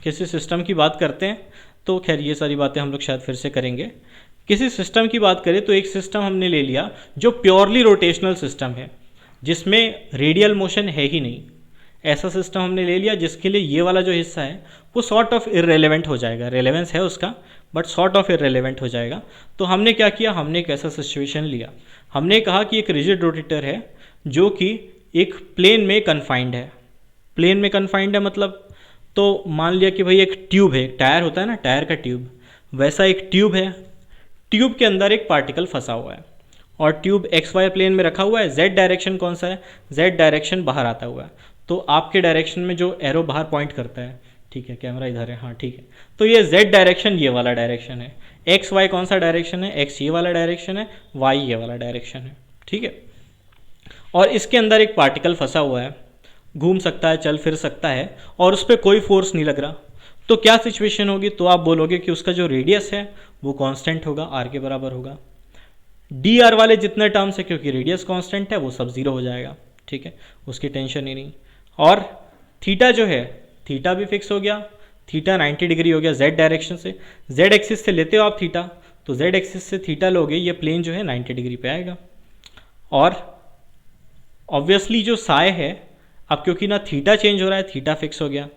किसी सिस्टम की बात करते हैं तो खैर ये सारी बातें हम लोग शायद फिर से करेंगे। किसी सिस्टम की बात करें तो एक सिस्टम हमने ले लिया जो प्योरली रोटेशनल सिस्टम है, जिसमें रेडियल मोशन है ही नहीं। ऐसा सिस्टम हमने ले लिया जिसके लिए ये वाला जो हिस्सा है वो सॉर्ट ऑफ इररेलेवेंट हो जाएगा, रेलेवेंस है उसका बट सॉर्ट ऑफ इररेलेवेंट हो जाएगा। तो हमने क्या किया, हमने एक ऐसा सिचुएशन लिया, हमने कहा कि एक रिजिड रोटेटर है जो कि एक प्लेन में कन्फाइंड है। प्लेन में कन्फाइंड है मतलब, तो मान लिया कि भाई एक ट्यूब है, एक टायर होता है ना, टायर का ट्यूब, वैसा एक ट्यूब है। ट्यूब के अंदर एक पार्टिकल फंसा हुआ है और ट्यूब XY प्लेन में रखा हुआ है। Z डायरेक्शन कौन सा है, Z डायरेक्शन बाहर आता हुआ है, तो आपके डायरेक्शन में जो एरो बाहर पॉइंट करता है, ठीक है, कैमरा इधर है, हाँ ठीक है, तो ये Z डायरेक्शन ये वाला डायरेक्शन है। XY कौन सा डायरेक्शन है, X ये वाला डायरेक्शन है, Y ये वाला डायरेक्शन है, ठीक है। और इसके अंदर एक पार्टिकल फंसा हुआ है, घूम सकता है, चल फिर सकता है और उस पर कोई फोर्स नहीं लग रहा। तो क्या सिचुएशन होगी, तो आप बोलोगे कि उसका जो रेडियस है वो कांस्टेंट होगा, r के बराबर होगा। dr वाले जितने टर्म्स है, क्योंकि रेडियस कांस्टेंट है, वो सब जीरो हो जाएगा, ठीक है, उसकी टेंशन ही नहीं। और थीटा जो है, थीटा भी फिक्स हो गया, थीटा 90 डिग्री हो गया z डायरेक्शन से। z एक्सिस से लेते हो आप थीटा, तो z एक्सिस से थीटा लोगे, ये प्लेन जो है 90 डिग्री पे आएगा। और ऑब्वियसली जो साय है, अब क्योंकि ना थीटा चेंज हो रहा है, थीटा फिक्स हो गया,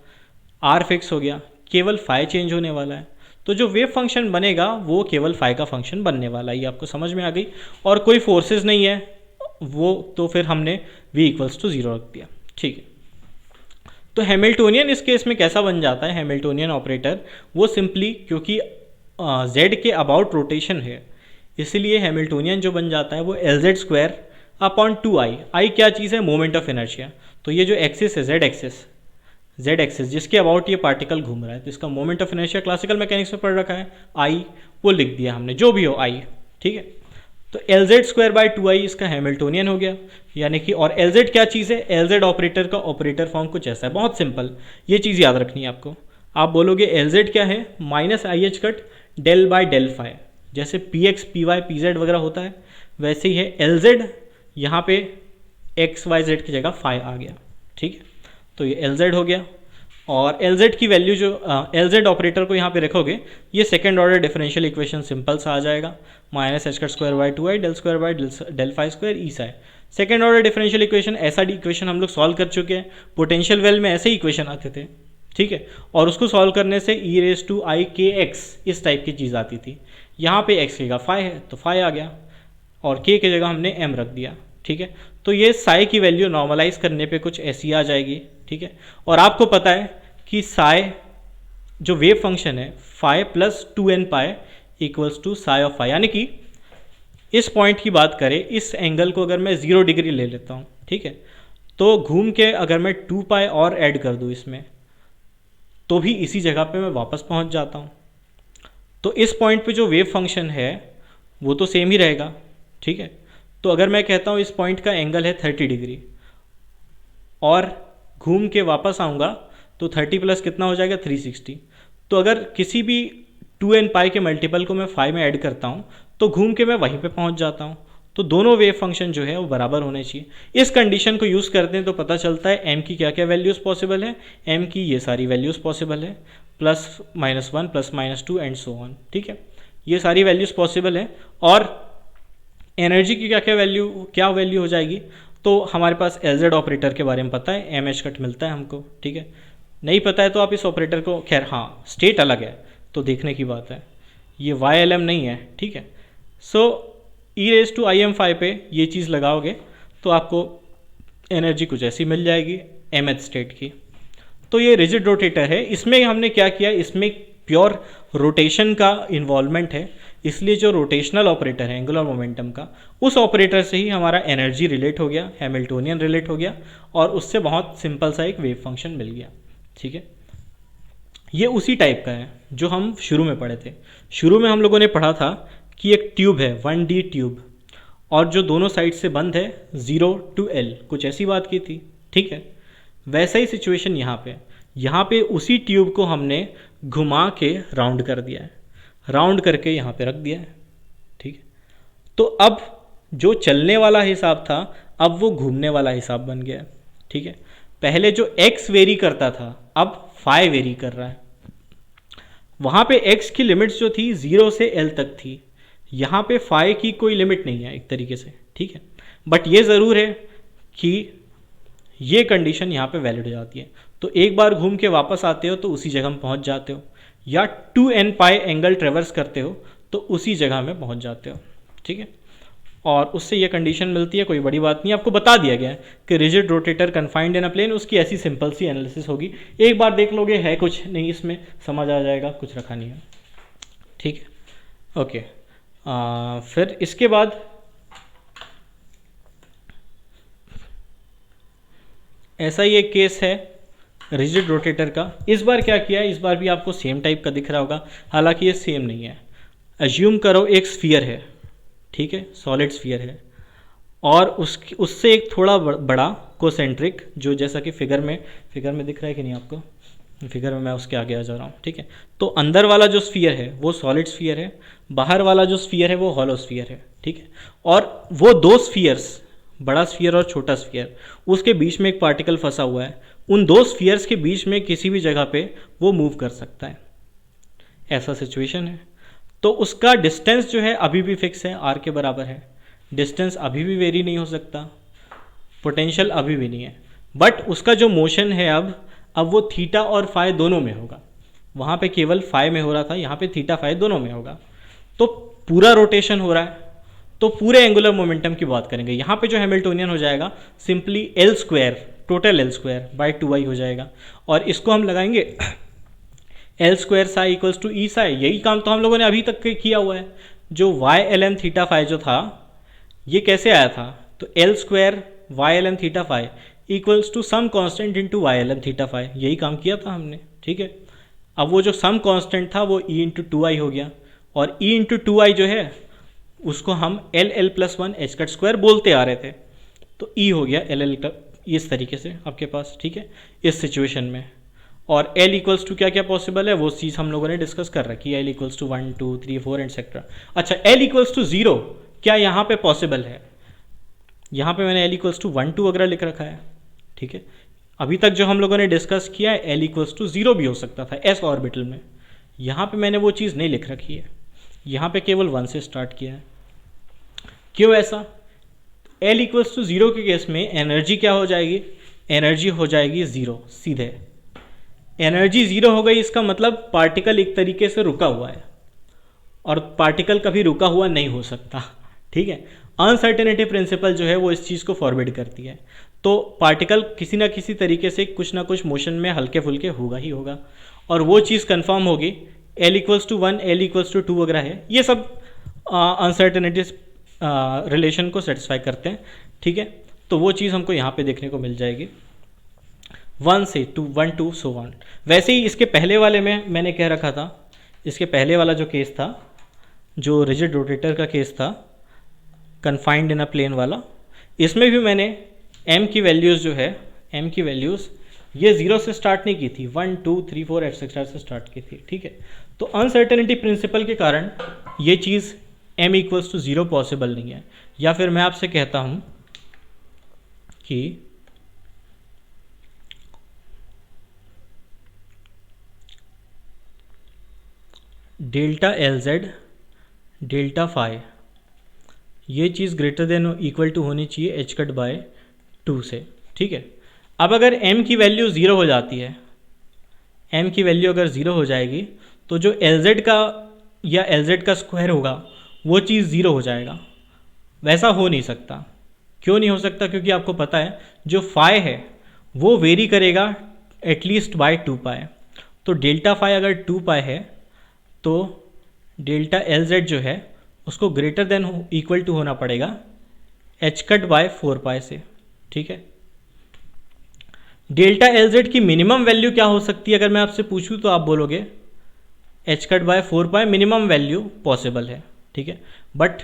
r फिक्स हो गया, केवल फाई चेंज होने वाला है, तो जो वेव फंक्शन बनेगा वो केवल फाई का फंक्शन बनने वाला है। ये आपको समझ में आ गई। और कोई फोर्सेस नहीं है वो, तो फिर हमने v = 0 रख दिया, ठीक है। तो हैमिल्टोनियन इस केस में कैसा बन जाता है, हैमिल्टोनियन ऑपरेटर, वो सिंपली क्योंकि z के अबाउट रोटेशन है, इसलिए हैमिल्टोनियन जो बन जाता है वो Lz² अपॉन 2i। i क्या चीज़ है, मोमेंट ऑफ इनर्शिया। तो ये जो एक्सिस है z एक्सिस जिसके अबाउट ये पार्टिकल घूम रहा है, तो इसका moment of inertia classical mechanics में पढ़ रखा है, i वो लिख दिया हमने, जो भी हो i, ठीक है। तो Lz²/2i इसका हैमिल्टोनियन हो गया, यानी कि, और Lz क्या चीज़ है, Lz ऑपरेटर का ऑपरेटर फॉर्म कुछ ऐसा है, बहुत सिंपल, ये चीज़ याद रखनी है आपको। आप बोलोगे Lz क्या है, -i h del/del phi, जैसे px py pz वगैरह होता है, वैसे ही है Lz, यहाँ पे XYZ की जगह फाई आ गया, ठीक है। तो ये Lz हो गया। और Lz की वैल्यू जो Lz ऑपरेटर को यहाँ पे रखोगे, ये second order differential equation simple सा आ जाएगा, -h²/2i del² phi² ई सा है। सेकेंड ऑर्डर डिफरेंशियल इक्वेशन, ऐसा इक्वेशन हम लोग सॉल्व कर चुके हैं, पोटेंशियल वेल में ऐसे ही इक्वेशन आते थे, ठीक है। और उसको सॉल्व करने से e⁻⁴ इस टाइप की चीज़ आती थी। यहाँ पे x की जगह फाई है तो फाई आ गया, और k की जगह हमने m रख दिया, ठीक है। तो ये साई की वैल्यू नॉर्मलाइज करने पे कुछ ऐसी आ जाएगी, ठीक है। और आपको पता है कि साई जो वेव फंक्शन है, phi plus 2n pi equals to psi of phi, यानी कि इस पॉइंट की बात करें, इस एंगल को अगर मैं 0 डिग्री ले लेता हूँ, ठीक है, तो घूम के अगर मैं 2 पाई और ऐड कर दूँ इसमें, तो भी इसी जगह पे मैं वापस पहुँच जाता हूँ। तो इस पॉइंट पे जो वेव फंक्शन है वो तो सेम ही रहेगा, ठीक है। तो अगर मैं कहता हूँ इस पॉइंट का एंगल है 30 डिग्री और घूम के वापस आऊँगा तो 30 प्लस कितना हो जाएगा 360। तो अगर किसी भी 2n पाई के मल्टीपल को मैं 5 में ऐड करता हूँ तो घूम के मैं वहीं पे पहुँच जाता हूँ। तो दोनों वेव फंक्शन जो है वो बराबर होने चाहिए। इस कंडीशन को यूज़ करते हैं तो पता चलता है m की क्या क्या वैल्यूज़ पॉसिबल है। m की ये सारी वैल्यूज़ पॉसिबल है, +-1 +-2 एंड सो ऑन। ठीक है, ये सारी वैल्यूज़ पॉसिबल है। और एनर्जी की क्या वैल्यू हो जाएगी, तो हमारे पास LZ ऑपरेटर के बारे में पता है, MH कट मिलता है हमको। ठीक है, नहीं पता है तो आप इस ऑपरेटर को, खैर हाँ स्टेट अलग है तो देखने की बात है, ये YLM नहीं है। ठीक है, सो e⁻im5 पे ये चीज़ लगाओगे तो आपको एनर्जी कुछ ऐसी मिल जाएगी mth स्टेट की। तो ये रिजिड रोटेटर है। इसमें हमने क्या किया, इसमें प्योर रोटेशन का इन्वॉल्वमेंट है, इसलिए जो रोटेशनल ऑपरेटर है एंगुलर मोमेंटम का, उस ऑपरेटर से ही हमारा एनर्जी रिलेट हो गया, हैमिल्टोनियन रिलेट हो गया, और उससे बहुत सिंपल सा एक वेव फंक्शन मिल गया। ठीक है, ये उसी टाइप का है जो हम शुरू में पढ़े थे। शुरू में हम लोगों ने पढ़ा था कि एक ट्यूब है 1D ट्यूब, और जो दोनों साइड से बंद है 0 to L, कुछ ऐसी बात की थी। ठीक है, वैसा ही सिचुएशन यहाँ पे उसी ट्यूब को हमने घुमा के राउंड कर दिया है, राउंड करके यहाँ पे रख दिया है। ठीक है, तो अब जो चलने वाला हिसाब था अब वो घूमने वाला हिसाब बन गया है। ठीक है, पहले जो x वेरी करता था अब फाई वेरी कर रहा है। वहाँ पे x की लिमिट्स जो थी 0 से L तक थी, यहाँ पे फाई की कोई लिमिट नहीं है एक तरीके से। ठीक है, बट ये ज़रूर है कि ये कंडीशन यहाँ पे वैलिड हो जाती है। तो एक बार घूम के वापस आते हो तो उसी जगह में पहुँच जाते हो, या 2n पाई एंगल ट्रेवर्स करते हो तो उसी जगह में पहुँच जाते हो। ठीक है, और उससे ये कंडीशन मिलती है, कोई बड़ी बात नहीं, आपको बता दिया गया है कि rigid rotator confined in a plane, उसकी ऐसी सिंपल सी एनालिसिस होगी। एक बार देख लोगे, है कुछ नहीं इसमें, समझ आ जाएगा, कुछ रखा नहीं है। ठीक है, ओके। फिर इसके बाद ऐसा ही एक केस है रिजिड रोटेटर का। इस बार क्या किया है, इस बार भी आपको सेम टाइप का दिख रहा होगा, हालांकि ये सेम नहीं है। एज्यूम करो एक स्फीयर है, ठीक है, सॉलिड स्फीयर है, और उससे एक थोड़ा बड़ा कोसेंट्रिक, जो जैसा कि फिगर में दिख रहा है कि नहीं आपको, फिगर में मैं उसके आगे आ जा रहा हूँ। ठीक है, तो अंदर वाला जो स्फीयर है वो सॉलिड स्फीयर है, बाहर वाला जो स्फीयर है वो हॉलो स्फीयर है। ठीक है, और वो दो स्फीयर्स, बड़ा स्फीयर और छोटा स्फीयर, उसके बीच में एक पार्टिकल फंसा हुआ है। उन दो स्फीयर्स के बीच में किसी भी जगह पे वो मूव कर सकता है, ऐसा सिचुएशन है। तो उसका डिस्टेंस जो है अभी भी फिक्स है, r के बराबर है। डिस्टेंस अभी भी वेरी नहीं हो सकता, पोटेंशियल अभी भी नहीं है, बट उसका जो मोशन है अब वो थीटा और फाई दोनों में होगा। वहाँ पे केवल फाई में हो रहा था, यहाँ पे थीटा फाई दोनों में होगा। तो पूरा रोटेशन हो रहा है, तो पूरे एंगुलर मोमेंटम की बात करेंगे। यहाँ पे जो हैमिल्टोनियन हो जाएगा simply L², total L² by 2i हो जाएगा, और इसको हम लगाएंगे L² साई इक्वल्स टू ई साई। यही काम तो हम लोगों ने अभी तक किया हुआ है। जो YLM थीटा फाई जो था, ये कैसे आया था, तो L² YLM theta phi equals to some constant into YLM theta phi, यही काम किया था हमने। ठीक है, अब वो जो सम कांस्टेंट था वो E/2i हो गया, और E/2i जो है उसको हम LL+1 h² बोलते आ रहे थे, तो E हो गया LL इस तरीके से आपके पास। ठीक है, इस सिचुएशन में, और L इक्वल्स टू क्या क्या पॉसिबल है वो चीज़ हम लोगों ने डिस्कस कर रखी है, L इक्वल्स टू 1 2 3 4 एटसेट्रा। अच्छा, L इक्वल्स टू 0 क्या यहाँ पे पॉसिबल है? यहाँ पे मैंने L इक्वल्स टू 1 2 वगैरह लिख रखा है। ठीक है, अभी तक जो हम लोगों ने डिस्कस किया है L इक्वल्स टू 0 भी हो सकता था S ऑर्बिटल में, यहाँ पे मैंने वो चीज़ नहीं लिख रखी है, यहाँ पे केवल 1 से स्टार्ट किया है। क्यों ऐसा? L इक्वल्स टू 0 के केस में एनर्जी क्या हो जाएगी, एनर्जी हो जाएगी 0 सीधे। एनर्जी 0 हो गई, इसका मतलब पार्टिकल एक तरीके से रुका हुआ है, और पार्टिकल कभी रुका हुआ नहीं हो सकता। ठीक है, अनसर्टेनिटी प्रिंसिपल जो है वो इस चीज़ को फॉरबिड करती है। तो पार्टिकल किसी ना किसी तरीके से कुछ ना कुछ मोशन में हल्के फुल्के होगा ही होगा, और वो चीज़ कंफर्म होगी। L equals to 1 L equals to 2 वगैरह है, ये सब अनसर्टेनिटी रिलेशन को सेटिस्फाई करते हैं। ठीक है, तो वो चीज़ हमको यहाँ पे देखने को मिल जाएगी 1 से 2 1 2 सो 1। वैसे ही इसके पहले वाले में मैंने कह रखा था, इसके पहले वाला जो केस था, जो रिजिड रोटेटर का केस था, कन्फाइंड इन अ प्लेन वाला, इसमें भी मैंने m की वैल्यूज़ जो है, m की वैल्यूज़ ये 0 से स्टार्ट नहीं की थी, 1 2 3 4 एक्सेट्रा से स्टार्ट की थी, ठीक है। तो अनसर्टेनिटी प्रिंसिपल के कारण ये चीज़ m इक्वल्स टू 0 पॉसिबल नहीं है। या फिर मैं आपसे कहता हूँ कि delta L Z delta phi ये चीज़ ग्रेटर देन इक्वल टू होनी चाहिए एच कट बाय 2 से, ठीक है। अब अगर m की वैल्यू 0 हो जाती है, m की वैल्यू अगर 0 हो जाएगी तो जो Lz का या Lz का स्क्वायर होगा वो चीज़ 0 हो जाएगा। वैसा हो नहीं सकता। क्यों नहीं हो सकता? क्योंकि आपको पता है जो फाई है वो वेरी करेगा एटलीस्ट बाय 2 पाई। तो डेल्टा फाई अगर 2 पाई है तो डेल्टा Lz जो है उसको ग्रेटर देन इक्वल टू होना पड़ेगा एच कट बाय 4 पाई से, ठीक है। डेल्टा Lz की मिनिमम वैल्यू क्या हो सकती है? अगर मैं आपसे पूछूं तो आप बोलोगे H cut by 4 pi minimum value possible है, ठीक है। बट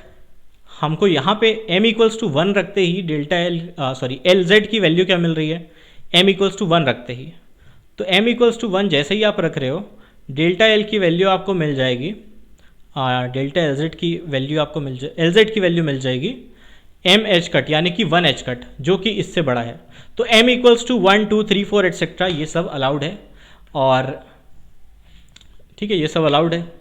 हमको यहाँ पे m इक्वल्स टू 1 रखते ही डेल्टा Lz की वैल्यू क्या मिल रही है? m इक्वल्स टू 1 रखते ही। तो m इक्वल्स टू 1 जैसे ही आप रख रहे हो डेल्टा L की वैल्यू आपको मिल जाएगी, डेल्टा Lz की वैल्यू आपको Lz की वैल्यू मिल जाएगी m एच कट यानी कि 1 एच कट, जो कि इससे बड़ा है। तो m इक्वल्स टू 1 2 3 4 एटसेट्रा ये सब अलाउड है, और ठीक है ये सब अलाउड है।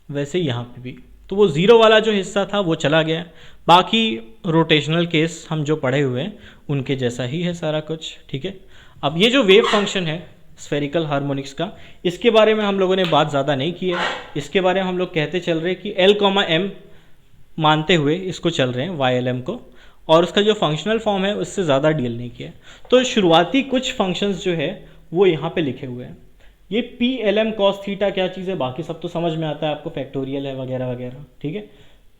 वैसे ही यहाँ पे भी तो वो 0 वाला जो हिस्सा था वो चला गया। बाकी रोटेशनल केस हम जो पढ़े हुए हैं उनके जैसा ही है सारा कुछ, ठीक है। अब ये जो वेव फंक्शन है स्फेरिकल हार्मोनिक्स का, इसके बारे में हम लोगों ने बात ज़्यादा नहीं की है। इसके बारे में हम लोग कहते चल रहे हैं कि L, M मानते हुए इसको चल रहे हैं YLM को, और उसका जो फंक्शनल फॉर्म है उससे ज़्यादा डील नहीं किया। तो शुरुआती कुछ फंक्शंस जो है वो यहाँ पे लिखे हुए हैं। ये PLM cos थीटा क्या चीज़ है, बाकी सब तो समझ में आता है आपको, फैक्टोरियल है वगैरह वगैरह, ठीक है।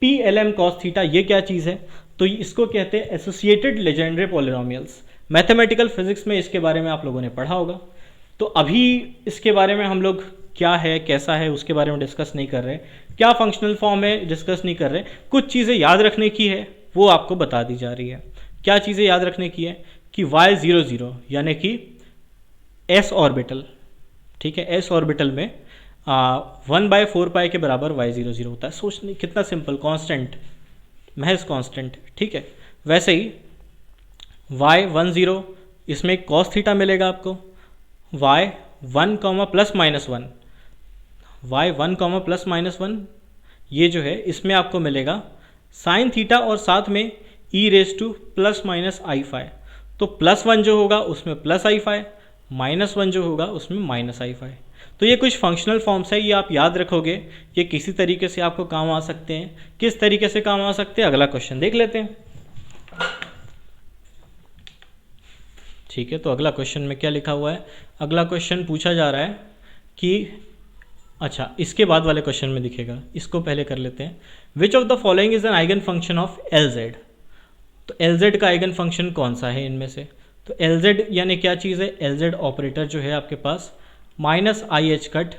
PLM cos थीटा ये क्या चीज़ है? तो इसको कहते हैं associated legendary polynomials. Mathematical physics में इसके बारे में आप लोगों ने पढ़ा होगा। तो अभी इसके बारे में हम लोग क्या है कैसा है उसके बारे में डिस्कस नहीं कर रहे, क्या फंक्शनल फॉर्म है डिस्कस नहीं कर रहे। कुछ चीज़ें याद रखने की है वो आपको बता दी जा रही है। क्या चीज़ें याद रखने की है कि y00 यानी कि s ऑर्बिटल, ठीक है, s ऑर्बिटल में 1/4 पाई के बराबर y00 होता है। सोचने कितना सिंपल, कांस्टेंट, महज कांस्टेंट, ठीक है। वैसे ही y10 इसमें cos थीटा मिलेगा आपको, y1 plus minus 1, y1 plus minus 1 ये जो है इसमें आपको मिलेगा साइन थीटा, और साथ में e raise to plus minus I phi. तो +1 जो होगा उसमें प्लस आई फाई, -1 जो होगा उसमें माइनस आई फाई। तो ये कुछ फंक्शनल फॉर्म्स है, ये आप याद रखोगे, ये किसी तरीके से आपको काम आ सकते हैं। किस तरीके से काम आ सकते हैं अगला क्वेश्चन देख लेते हैं, ठीक है। तो अगला क्वेश्चन में क्या लिखा हुआ है? अगला क्वेश्चन पूछा जा रहा है कि अच्छा इसके बाद वाले क्वेश्चन में दिखेगा, इसको पहले कर लेते हैं। Which of the following is an eigen function of Lz। तो Lz का आइगन फंक्शन कौन सा है इनमें से? तो Lz यानी क्या चीज़ है? Lz ऑपरेटर जो है आपके पास -IH cut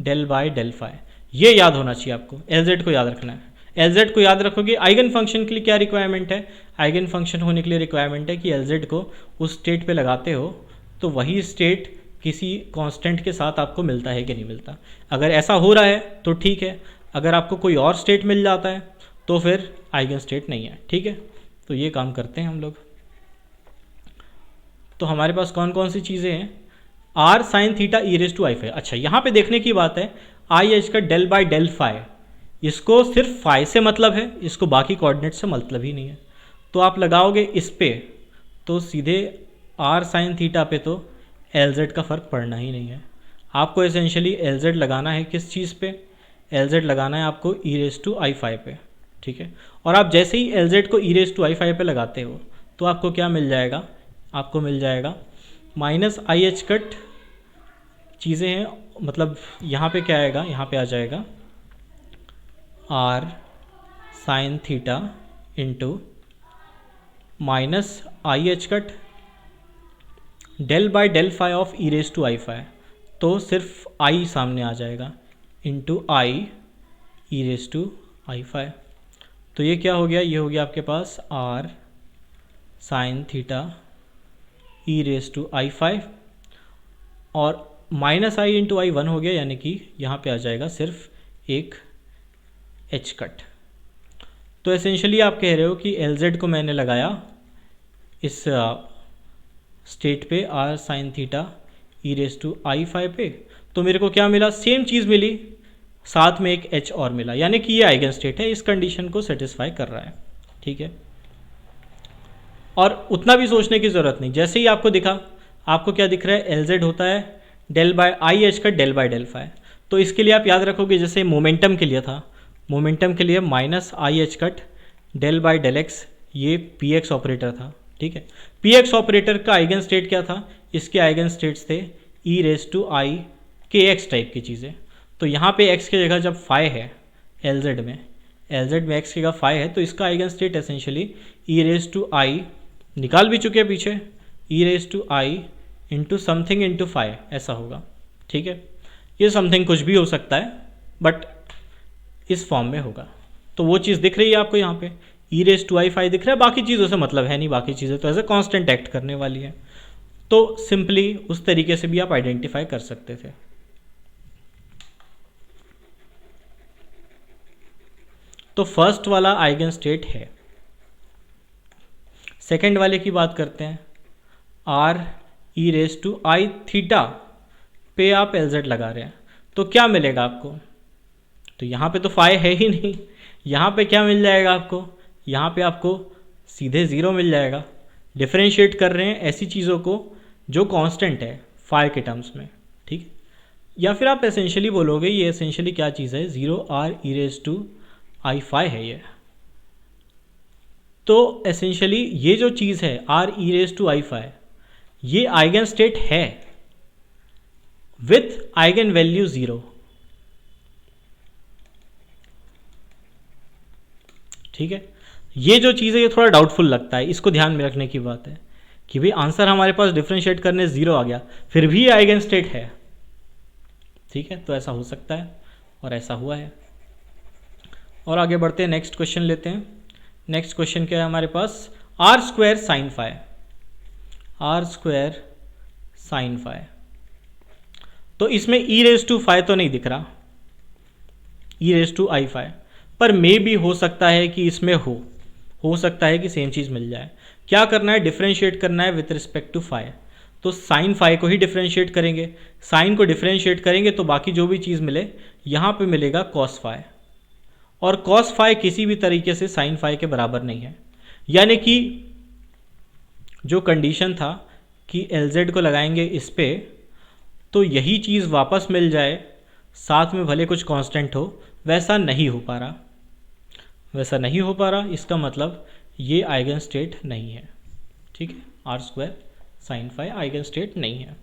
del by del phi, ये याद होना चाहिए आपको। Lz को याद रखना है। Lz को याद रखोगे। आइगन फंक्शन के लिए क्या रिक्वायरमेंट है? आइगन फंक्शन होने के लिए रिक्वायरमेंट है कि Lz को उस स्टेट पे लगाते हो तो वही स्टेट किसी कांस्टेंट के साथ आपको मिलता है कि नहीं मिलता। अगर ऐसा हो रहा है तो ठीक है, अगर आपको कोई और स्टेट मिल जाता है तो फिर आइगन स्टेट नहीं है, ठीक है। तो ये काम करते हैं हम लोग। तो हमारे पास कौन कौन सी चीज़ें हैं? r sine theta E raise to I phi. अच्छा यहाँ पे देखने की बात है, आई एच का डेल बाय डेल फाई, इसको सिर्फ फाई से मतलब है, इसको बाकी कोऑर्डिनेट से मतलब ही नहीं है। तो आप लगाओगे इस पे तो सीधे r साइन थीटा पे तो Lz का फ़र्क पड़ना ही नहीं है। आपको एसेंशियली Lz लगाना है किस चीज़ पे? Lz लगाना है आपको ई रेज टू आई फाई पे, ठीक है। और आप जैसे ही Lz को ई रेज टू आई फाई पे लगाते हो तो आपको क्या मिल जाएगा? आपको मिल जाएगा -IH कट चीज़ें हैं, मतलब यहाँ पे क्या आएगा? यहाँ पे आ जाएगा r sine theta into -IH cut del by del phi of E raise to I phi. तो सिर्फ i सामने आ जाएगा into I E raise to I phi. तो ये क्या हो गया? ये हो गया आपके पास r साइन थीटा e⁻⁵ और -i/i 1 हो गया, यानी कि यहाँ पे आ जाएगा सिर्फ एक h कट। तो एसेंशियली आप कह रहे हो कि Lz को मैंने लगाया इस स्टेट पे r sin थीटा e⁻⁵ पे, तो मेरे को क्या मिला, सेम चीज़ मिली, साथ में एक h और मिला, यानी कि ये आइगन स्टेट है, इस कंडीशन को सेटिस्फाई कर रहा है। ठीक है, और उतना भी सोचने की ज़रूरत नहीं, जैसे ही आपको दिखा, आपको क्या दिख रहा है, Lz होता है del by I H cut del by del phi. तो इसके लिए आप याद रखोगे, जैसे मोमेंटम के लिए था, मोमेंटम के लिए -i/h cut del by del X, ये पी एक्स ऑपरेटर था। ठीक है, पी एक्स ऑपरेटर का आइगन स्टेट क्या था, इसके आइगन स्टेट्स थे e⁻⁰ टाइप की चीज़ें। तो यहाँ पे x की जगह जब फाई है Lz में x की जगह फाई है, तो इसका आइगन स्टेट एसेंशियली e⁻⁰ निकाल भी चुके हैं पीछे, e⁻⁰ into something into phi, ऐसा होगा। ठीक है, ये समथिंग कुछ भी हो सकता है, बट इस फॉर्म में होगा। तो वो चीज़ दिख रही है आपको यहाँ पे, e⁻⁵ दिख रहा है, बाकी चीज़ों से मतलब है नहीं, बाकी चीज़ें तो एज ए कॉन्स्टेंट एक्ट करने वाली है। तो सिंपली उस तरीके से भी आप आइडेंटिफाई कर सकते थे। तो फर्स्ट वाला आइगन स्टेट है। सेकेंड वाले की बात करते हैं, r e⁻⁵ पे आप Lz लगा रहे हैं, तो क्या मिलेगा आपको, तो यहाँ पे तो फाई है ही नहीं, यहाँ पे क्या मिल जाएगा आपको, यहाँ पे आपको सीधे 0 मिल जाएगा। डिफरेंशिएट कर रहे हैं ऐसी चीज़ों को जो कांस्टेंट है फाई के टर्म्स में। ठीक, या फिर आप एसेंशियली बोलोगे ये एसेंशियली क्या चीज़ है, 0r e⁻⁵ है ये। तो एसेंशियली ये जो चीज़ है r e⁻⁵, ये आइगन स्टेट है विथ आइगन वैल्यू 0। ठीक है, ये जो चीज़ है ये थोड़ा डाउटफुल लगता है, इसको ध्यान में रखने की बात है कि भाई आंसर हमारे पास डिफरेंशिएट करने 0 आ गया, फिर भी आइगन स्टेट है। ठीक है, तो ऐसा हो सकता है और ऐसा हुआ है। और आगे बढ़ते हैं, नेक्स्ट क्वेश्चन लेते हैं। नेक्स्ट क्वेश्चन क्या है हमारे पास, r² sin phi, r² sin phi। तो इसमें e⁻⁵ तो नहीं दिख रहा, e⁻⁵, पर मे भी हो सकता है कि इसमें हो सकता है कि सेम चीज़ मिल जाए। क्या करना है, डिफरेंशिएट करना है विथ रिस्पेक्ट टू फाई। तो साइन फाई को ही डिफरेंशिएट करेंगे, साइन को डिफरेंशिएट करेंगे तो बाकी जो भी चीज़ मिले यहाँ पे मिलेगा कॉस फाई, और कॉस फाई किसी भी तरीके से साइन फाई के बराबर नहीं है। यानी कि जो कंडीशन था कि Lz को लगाएंगे इस पे, तो यही चीज़ वापस मिल जाए, साथ में भले कुछ कांस्टेंट हो, वैसा नहीं हो पा रहा, वैसा नहीं हो पा रहा। इसका मतलब ये आइगन स्टेट नहीं है। ठीक है, r² sin phi eigen state नहीं है।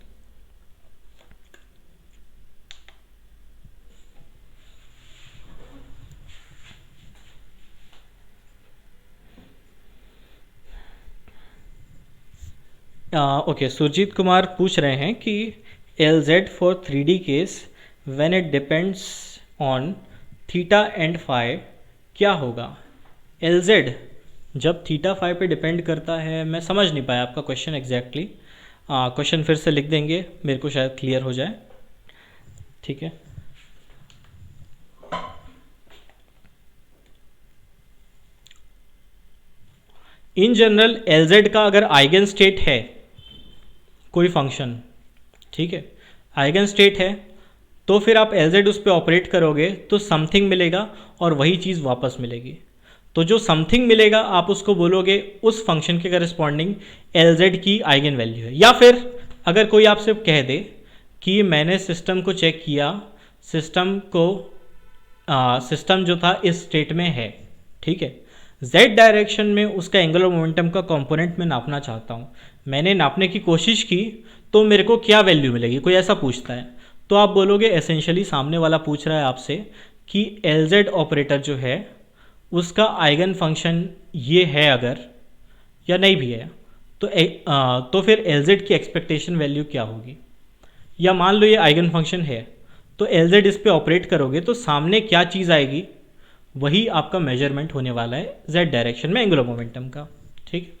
ओके, सुरजीत कुमार पूछ रहे हैं कि Lz for 3D case when it depends on theta and phi क्या होगा। Lz जब थीटा फाई पे डिपेंड करता है, मैं समझ नहीं पाया आपका क्वेश्चन एग्जैक्टली, क्वेश्चन फिर से लिख देंगे, मेरे को शायद क्लियर हो जाए। ठीक है, इन जनरल Lz का अगर आइगन स्टेट है कोई फंक्शन, ठीक है, आइगन स्टेट है, तो फिर आप Lz उस पर ऑपरेट करोगे तो समथिंग मिलेगा और वही चीज़ वापस मिलेगी। तो जो समथिंग मिलेगा आप उसको बोलोगे उस फंक्शन के करस्पॉन्डिंग Lz की आइगन वैल्यू है। या फिर अगर कोई आपसे कह दे कि मैंने सिस्टम को चेक किया, सिस्टम जो था इस स्टेट में है, ठीक है, z डायरेक्शन में उसका एंगुलर मोमेंटम का कंपोनेंट मैं नापना चाहता हूँ, मैंने नापने की कोशिश की तो मेरे को क्या वैल्यू मिलेगी, कोई ऐसा पूछता है, तो आप बोलोगे एसेंशियली सामने वाला पूछ रहा है आपसे कि Lz ऑपरेटर जो है उसका आइगन फंक्शन ये है अगर, या नहीं भी है, तो फिर Lz की एक्सपेक्टेशन वैल्यू क्या होगी। या मान लो ये आइगन फंक्शन है, तो Lz इस पे ऑपरेट करोगे तो सामने क्या चीज़ आएगी, वही आपका मेजरमेंट होने वाला है z डायरेक्शन में एंगुलर मोमेंटम का। ठीक,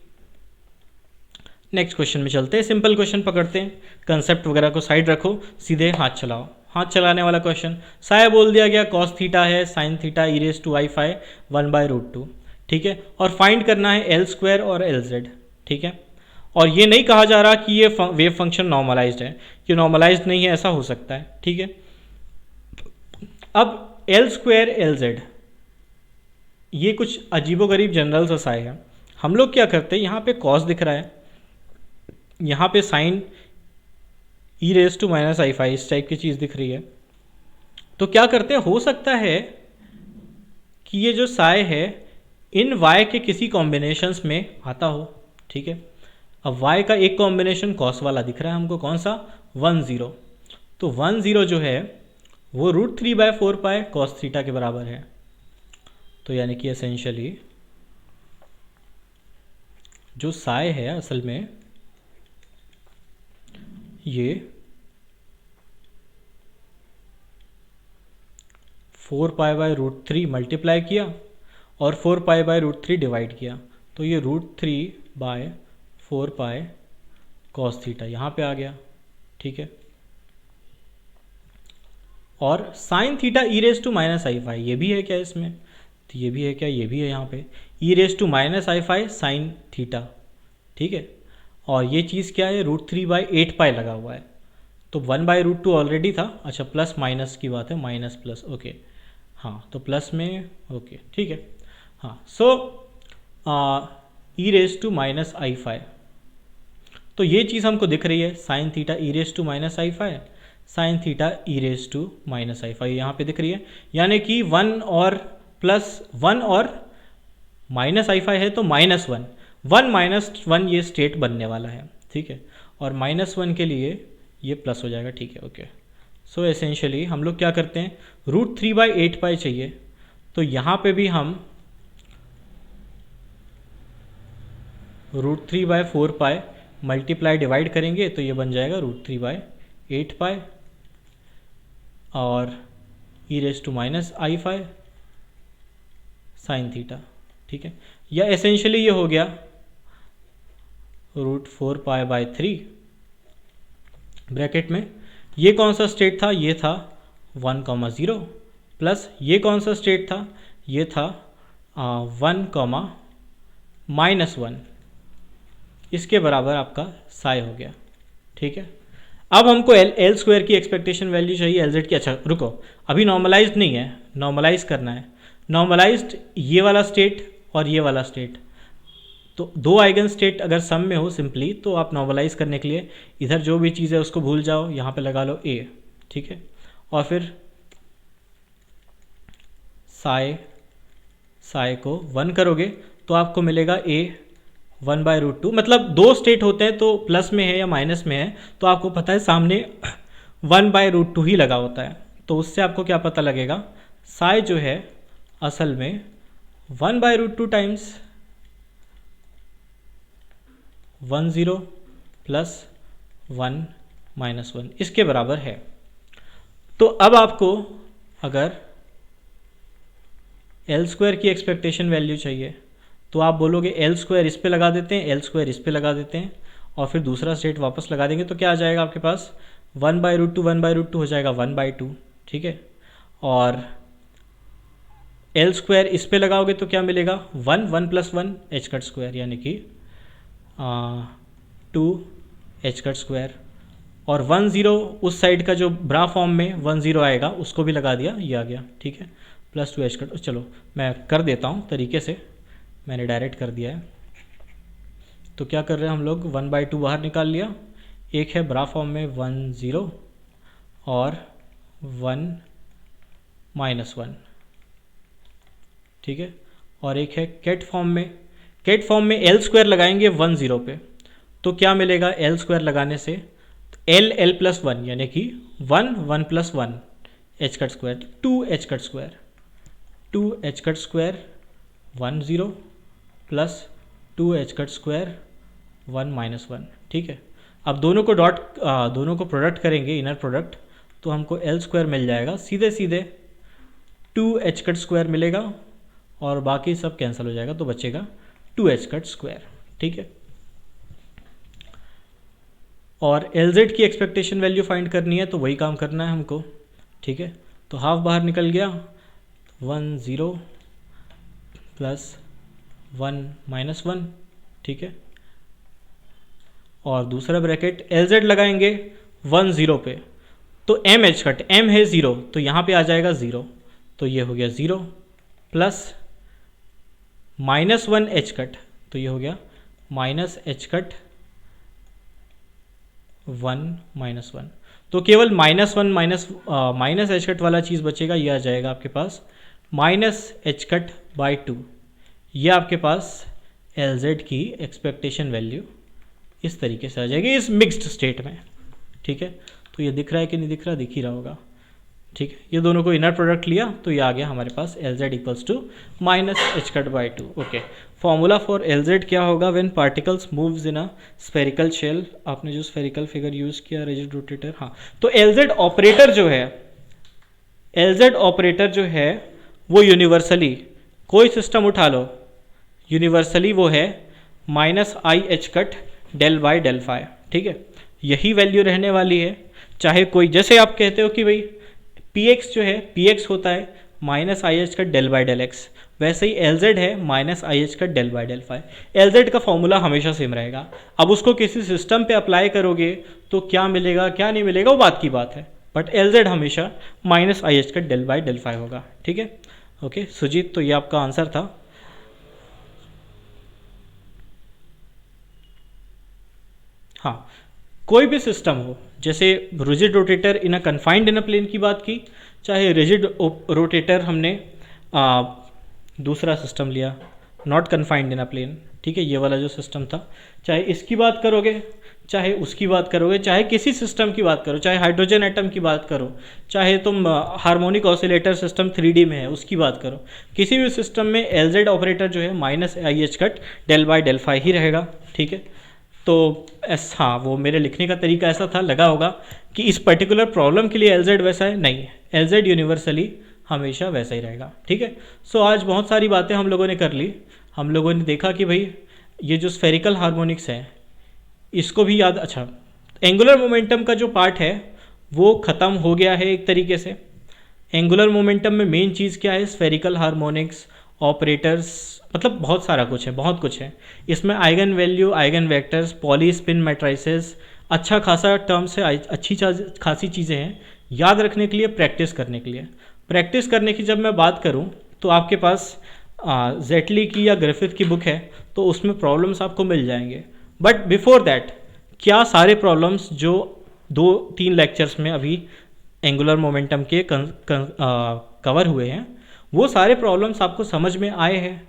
नेक्स्ट क्वेश्चन में चलते हैं, सिंपल क्वेश्चन पकड़ते हैं, कंसेप्ट वगैरह को साइड रखो, सीधे हाथ चलाओ। हाथ चलाने वाला क्वेश्चन, साया बोल दिया गया कॉस थीटा है, sine theta E raise to I phi 1/√2, ठीक है। और फाइंड करना है एल स्क्वायर और एल जेड, ठीक है। और ये नहीं कहा जा रहा कि ये वेव फंक्शन नॉर्मलाइज्ड है, ये नॉर्मलाइज्ड नहीं है, ऐसा हो सकता है, ठीक है। अब एल स्क्वायर एल जेड ये कुछ अजीबोगरीब जनरल सा साय है। हम लोग क्या करते हैं, यहाँ पे कॉस दिख रहा है, यहाँ पे sine E raise to minus I phi इस टाइप की चीज़ दिख रही है, तो क्या करते हैं, हो सकता है कि ये जो साय है इन y के किसी कॉम्बिनेशंस में आता हो, ठीक है। अब y का एक कॉम्बिनेशन कॉस वाला दिख रहा है हमको, कौन सा, 1/0, तो 1/0 जो है वो √3/4 पाई कॉस थीटा के बराबर है। तो यानी कि एसेंशियली जो साय है असल में ये 4 पाई/√3 मल्टीप्लाई किया और 4 पाई/√3 डिवाइड किया, तो ये √3/4 पाई कॉस थीटा यहाँ पे आ गया, ठीक है। और sine theta E raise to minus I phi ये भी है क्या इसमें, तो ये भी है क्या, ये भी है यहाँ पे e raise to minus I phi sine theta, ठीक है। और ये चीज़ क्या है, √3/8 पाई लगा हुआ है, तो 1/√2 ऑलरेडी था, अच्छा प्लस माइनस की बात है, माइनस प्लस, ओके, हाँ तो प्लस में, ओके ठीक है, हाँ। So e raise to minus I phi, तो ये चीज़ हमको दिख रही है, sine theta E raise to minus I phi, sine theta E raise to minus I phi यहाँ पे दिख रही है, यानी कि 1 और +1 और माइनस आई फाई है तो -1, 1 ये स्टेट बनने वाला है, ठीक है। और -1 के लिए ये प्लस हो जाएगा, ठीक है, ओके। सो एसेंशियली हम लोग क्या करते हैं, √3/8 पाई चाहिए, तो यहाँ पे भी हम √3/4 पाई मल्टीप्लाई डिवाइड करेंगे, तो ये बन जाएगा √3/8 पाई और e raise to minus I phi sine theta, ठीक है। या एसेंशियली ये हो गया √4 पाई/3 ब्रैकेट में, ये कौन सा स्टेट था, ये था 1,0 प्लस ये कौन सा स्टेट था, ये था 1,-1, इसके बराबर आपका साई हो गया, ठीक है। अब हमको एल स्क्वायर की एक्सपेक्टेशन वैल्यू चाहिए, एल जेड की, अच्छा रुको, अभी नॉर्मलाइज्ड नहीं है, नॉर्मलाइज करना है। नॉर्मलाइज्ड ये वाला स्टेट और ये वाला स्टेट, तो दो आइगन स्टेट अगर सम में हो सिंपली, तो आप नॉर्मलाइज करने के लिए इधर जो भी चीज़ है उसको भूल जाओ, यहाँ पे लगा लो ए, ठीक है। और फिर साई को 1 करोगे तो आपको मिलेगा ए 1/√2, मतलब दो स्टेट होते हैं तो प्लस में है या माइनस में है, तो आपको पता है सामने 1/√2 ही लगा होता है, तो उससे आपको क्या पता लगेगा, साई जो है असल में 1/√2 टाइम्स 10 प्लस 1 माइनस 1 इसके बराबर है। तो अब आपको अगर एल स्क्वायर की एक्सपेक्टेशन वैल्यू चाहिए, तो आप बोलोगे एल स्क्वायर इस पे लगा देते हैं, एल स्क्वायर इस पे लगा देते हैं, और फिर दूसरा स्टेट वापस लगा देंगे, तो क्या आ जाएगा आपके पास, 1/√2 हो जाएगा 1/2, ठीक है। और एल स्क्वायर इस पे लगाओगे तो क्या मिलेगा, 1 + 1 एच कट स्क्वायर, यानी कि 2 एच कट स्क्वायर, और 10 उस साइड का जो ब्रा फॉर्म में 10 आएगा उसको भी लगा दिया, ये आ गया, ठीक है, +2 एच कट। चलो मैं कर देता हूँ तरीके से, मैंने डायरेक्ट कर दिया है। तो क्या कर रहे हैं हम लोग, 1/2 बाहर निकाल लिया, एक है ब्रा फॉर्म में 10 और 1 - 1, ठीक है। और एक है कैट फॉर्म में एल स्क्वायर लगाएंगे 10 पे, तो क्या मिलेगा एल स्क्वायर लगाने से, एल + 1 यानी कि 1 + 1 H cut square, 2 H cut square, 2 H cut square 10 plus 2 H cut square 1 - 1, ठीक है। अब दोनों को प्रोडक्ट करेंगे, इनर प्रोडक्ट, तो हमको एल स्क्वायर मिल जाएगा, सीधे 2 एच कट स्क्वायर मिलेगा और बाकी सब कैंसिल हो जाएगा, तो बचेगा 2 एच कट स्क्वायर, ठीक है। और LZ की एक्सपेक्टेशन वैल्यू फाइंड करनी है, तो वही काम करना है हमको, ठीक है। तो हाफ बाहर निकल गया, 1 0 प्लस 1 माइनस 1, ठीक है। और दूसरा ब्रैकेट LZ लगाएंगे 1 0 पे, तो M एच कट, M है 0 तो यहाँ पे आ जाएगा 0, तो ये हो गया 0 प्लस -1 एच कट, तो ये हो गया माइनस एच कट 1 -1, तो केवल -1 माइनस एच कट वाला चीज़ बचेगा, ये आ जाएगा आपके पास -h/2। ये आपके पास LZ की एक्सपेक्टेशन वैल्यू इस तरीके से आ जाएगी इस मिक्स्ड स्टेट में, ठीक है। तो ये दिख रहा है कि नहीं दिख रहा, दिख ही रहा होगा, ठीक है। ये दोनों को इनर प्रोडक्ट लिया तो ये आ गया हमारे पास LZ equals to -h/2। Okay, formula for LZ क्या होगा, when particles moves in a spherical shell. आपने जो स्फेरिकल फिगर यूज़ किया, रिजिड रोटेटर, हाँ, तो LZ ऑपरेटर जो है वो यूनिवर्सली, कोई सिस्टम उठा लो, यूनिवर्सली वो है -i/h del/del, ठीक है। यही वैल्यू रहने वाली है, चाहे कोई, जैसे आप कहते हो कि भाई Px जो है, Px होता है -i/h del/del, वैसे ही LZ है -i/h del/del। LZ का फॉर्मूला हमेशा सेम रहेगा। अब उसको किसी सिस्टम पे अप्लाई करोगे तो क्या मिलेगा क्या नहीं मिलेगा वो बात की बात है, बट LZ हमेशा -i/h del/del होगा, ठीक है। ओके सुजीत, तो ये आपका आंसर था। हाँ, कोई भी सिस्टम हो, जैसे rigid rotator in a confined in a plane की बात की, चाहे रिजिड रोटेटर हमने दूसरा सिस्टम लिया not confined in a plane, ठीक है, ये वाला जो सिस्टम था, चाहे इसकी बात करोगे, चाहे उसकी बात करोगे, चाहे किसी सिस्टम की बात करो, चाहे हाइड्रोजन एटम की बात करो, चाहे तुम हार्मोनिक ऑसिलेटर सिस्टम 3D में है उसकी बात करो, किसी भी सिस्टम में LZ ऑपरेटर जो है -i/h del/del ही रहेगा, ठीक है। तो हाँ, वो मेरे लिखने का तरीका ऐसा था, लगा होगा कि इस पर्टिकुलर प्रॉब्लम के लिए LZ वैसा है, नहीं है, LZ यूनिवर्सली हमेशा वैसा ही रहेगा, ठीक है। सो आज बहुत सारी बातें हम लोगों ने कर ली। हम लोगों ने देखा कि भाई ये जो स्फेरिकल हार्मोनिक्स है इसको भी याद, अच्छा, एंगुलर मोमेंटम का जो पार्ट है वो ख़त्म हो गया है एक तरीके से। एंगुलर मोमेंटम में मेन चीज़ क्या है, स्फेरिकल हार्मोनिक्स, ऑपरेटर्स, मतलब बहुत सारा कुछ है, बहुत कुछ है इसमें, eigen value, eigen vectors, poly spin matrices, अच्छा खासा टर्म्स है, अच्छी खासी चीज़ें हैं याद रखने के लिए, प्रैक्टिस करने के लिए। प्रैक्टिस करने की जब मैं बात करूं तो आपके पास जेटली की या ग्रिफिथ की बुक है तो उसमें प्रॉब्लम्स आपको मिल जाएंगे, बट बिफोर दैट क्या सारे प्रॉब्लम्स जो 2-3 लेक्चर्स में अभी एंगुलर मोमेंटम के कवर हुए हैं वो सारे प्रॉब्लम्स आपको समझ में आए हैं?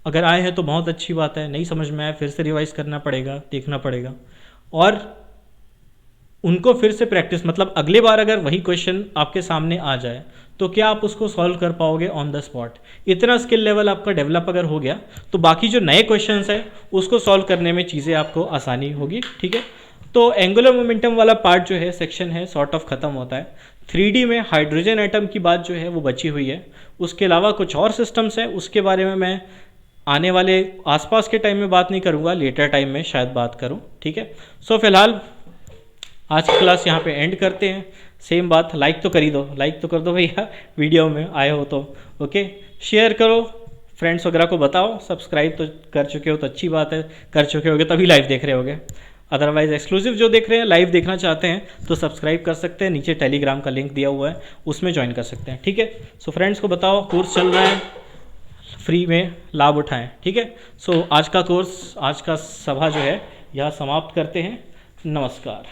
अगर आए हैं तो बहुत अच्छी बात है, नहीं समझ में आए फिर से रिवाइज करना पड़ेगा, देखना पड़ेगा, और उनको फिर से प्रैक्टिस, मतलब अगली बार अगर वही क्वेश्चन आपके सामने आ जाए तो क्या आप उसको सॉल्व कर पाओगे ऑन द स्पॉट। इतना स्किल लेवल आपका डेवलप अगर हो गया तो बाकी जो नए क्वेश्चंस हैं उसको सॉल्व करने में चीज़ें आपको आसानी होगी, ठीक है। तो एंगुलर मोमेंटम वाला पार्ट जो है, सेक्शन है, सॉर्ट ऑफ ख़त्म होता है। 3D में हाइड्रोजन एटम की बात जो है वो बची हुई है, उसके अलावा कुछ और सिस्टम्स हैं उसके बारे में मैं आने वाले आसपास के टाइम में बात नहीं करूँगा, लेटर टाइम में शायद बात करूँ, ठीक है। सो फिलहाल आज की क्लास यहाँ पे एंड करते हैं। सेम बात, लाइक तो कर ही दो, लाइक तो कर दो भैया, वीडियो में आए हो तो, ओके। शेयर करो, फ्रेंड्स वगैरह को बताओ, सब्सक्राइब तो कर चुके हो तो अच्छी बात है, कर चुके होगे तभी लाइव देख रहे होगे, अदरवाइज एक्सक्लूसिव जो देख रहे हैं, लाइव देखना चाहते हैं तो सब्सक्राइब कर सकते हैं, नीचे टेलीग्राम का लिंक दिया हुआ है उसमें ज्वाइन कर सकते हैं, ठीक है। सो फ्रेंड्स को बताओ कोर्स चल रहा है, फ्री में लाभ उठाएं, ठीक है। सो आज का कोर्स, आज का सभा जो है यहाँ समाप्त करते हैं। नमस्कार।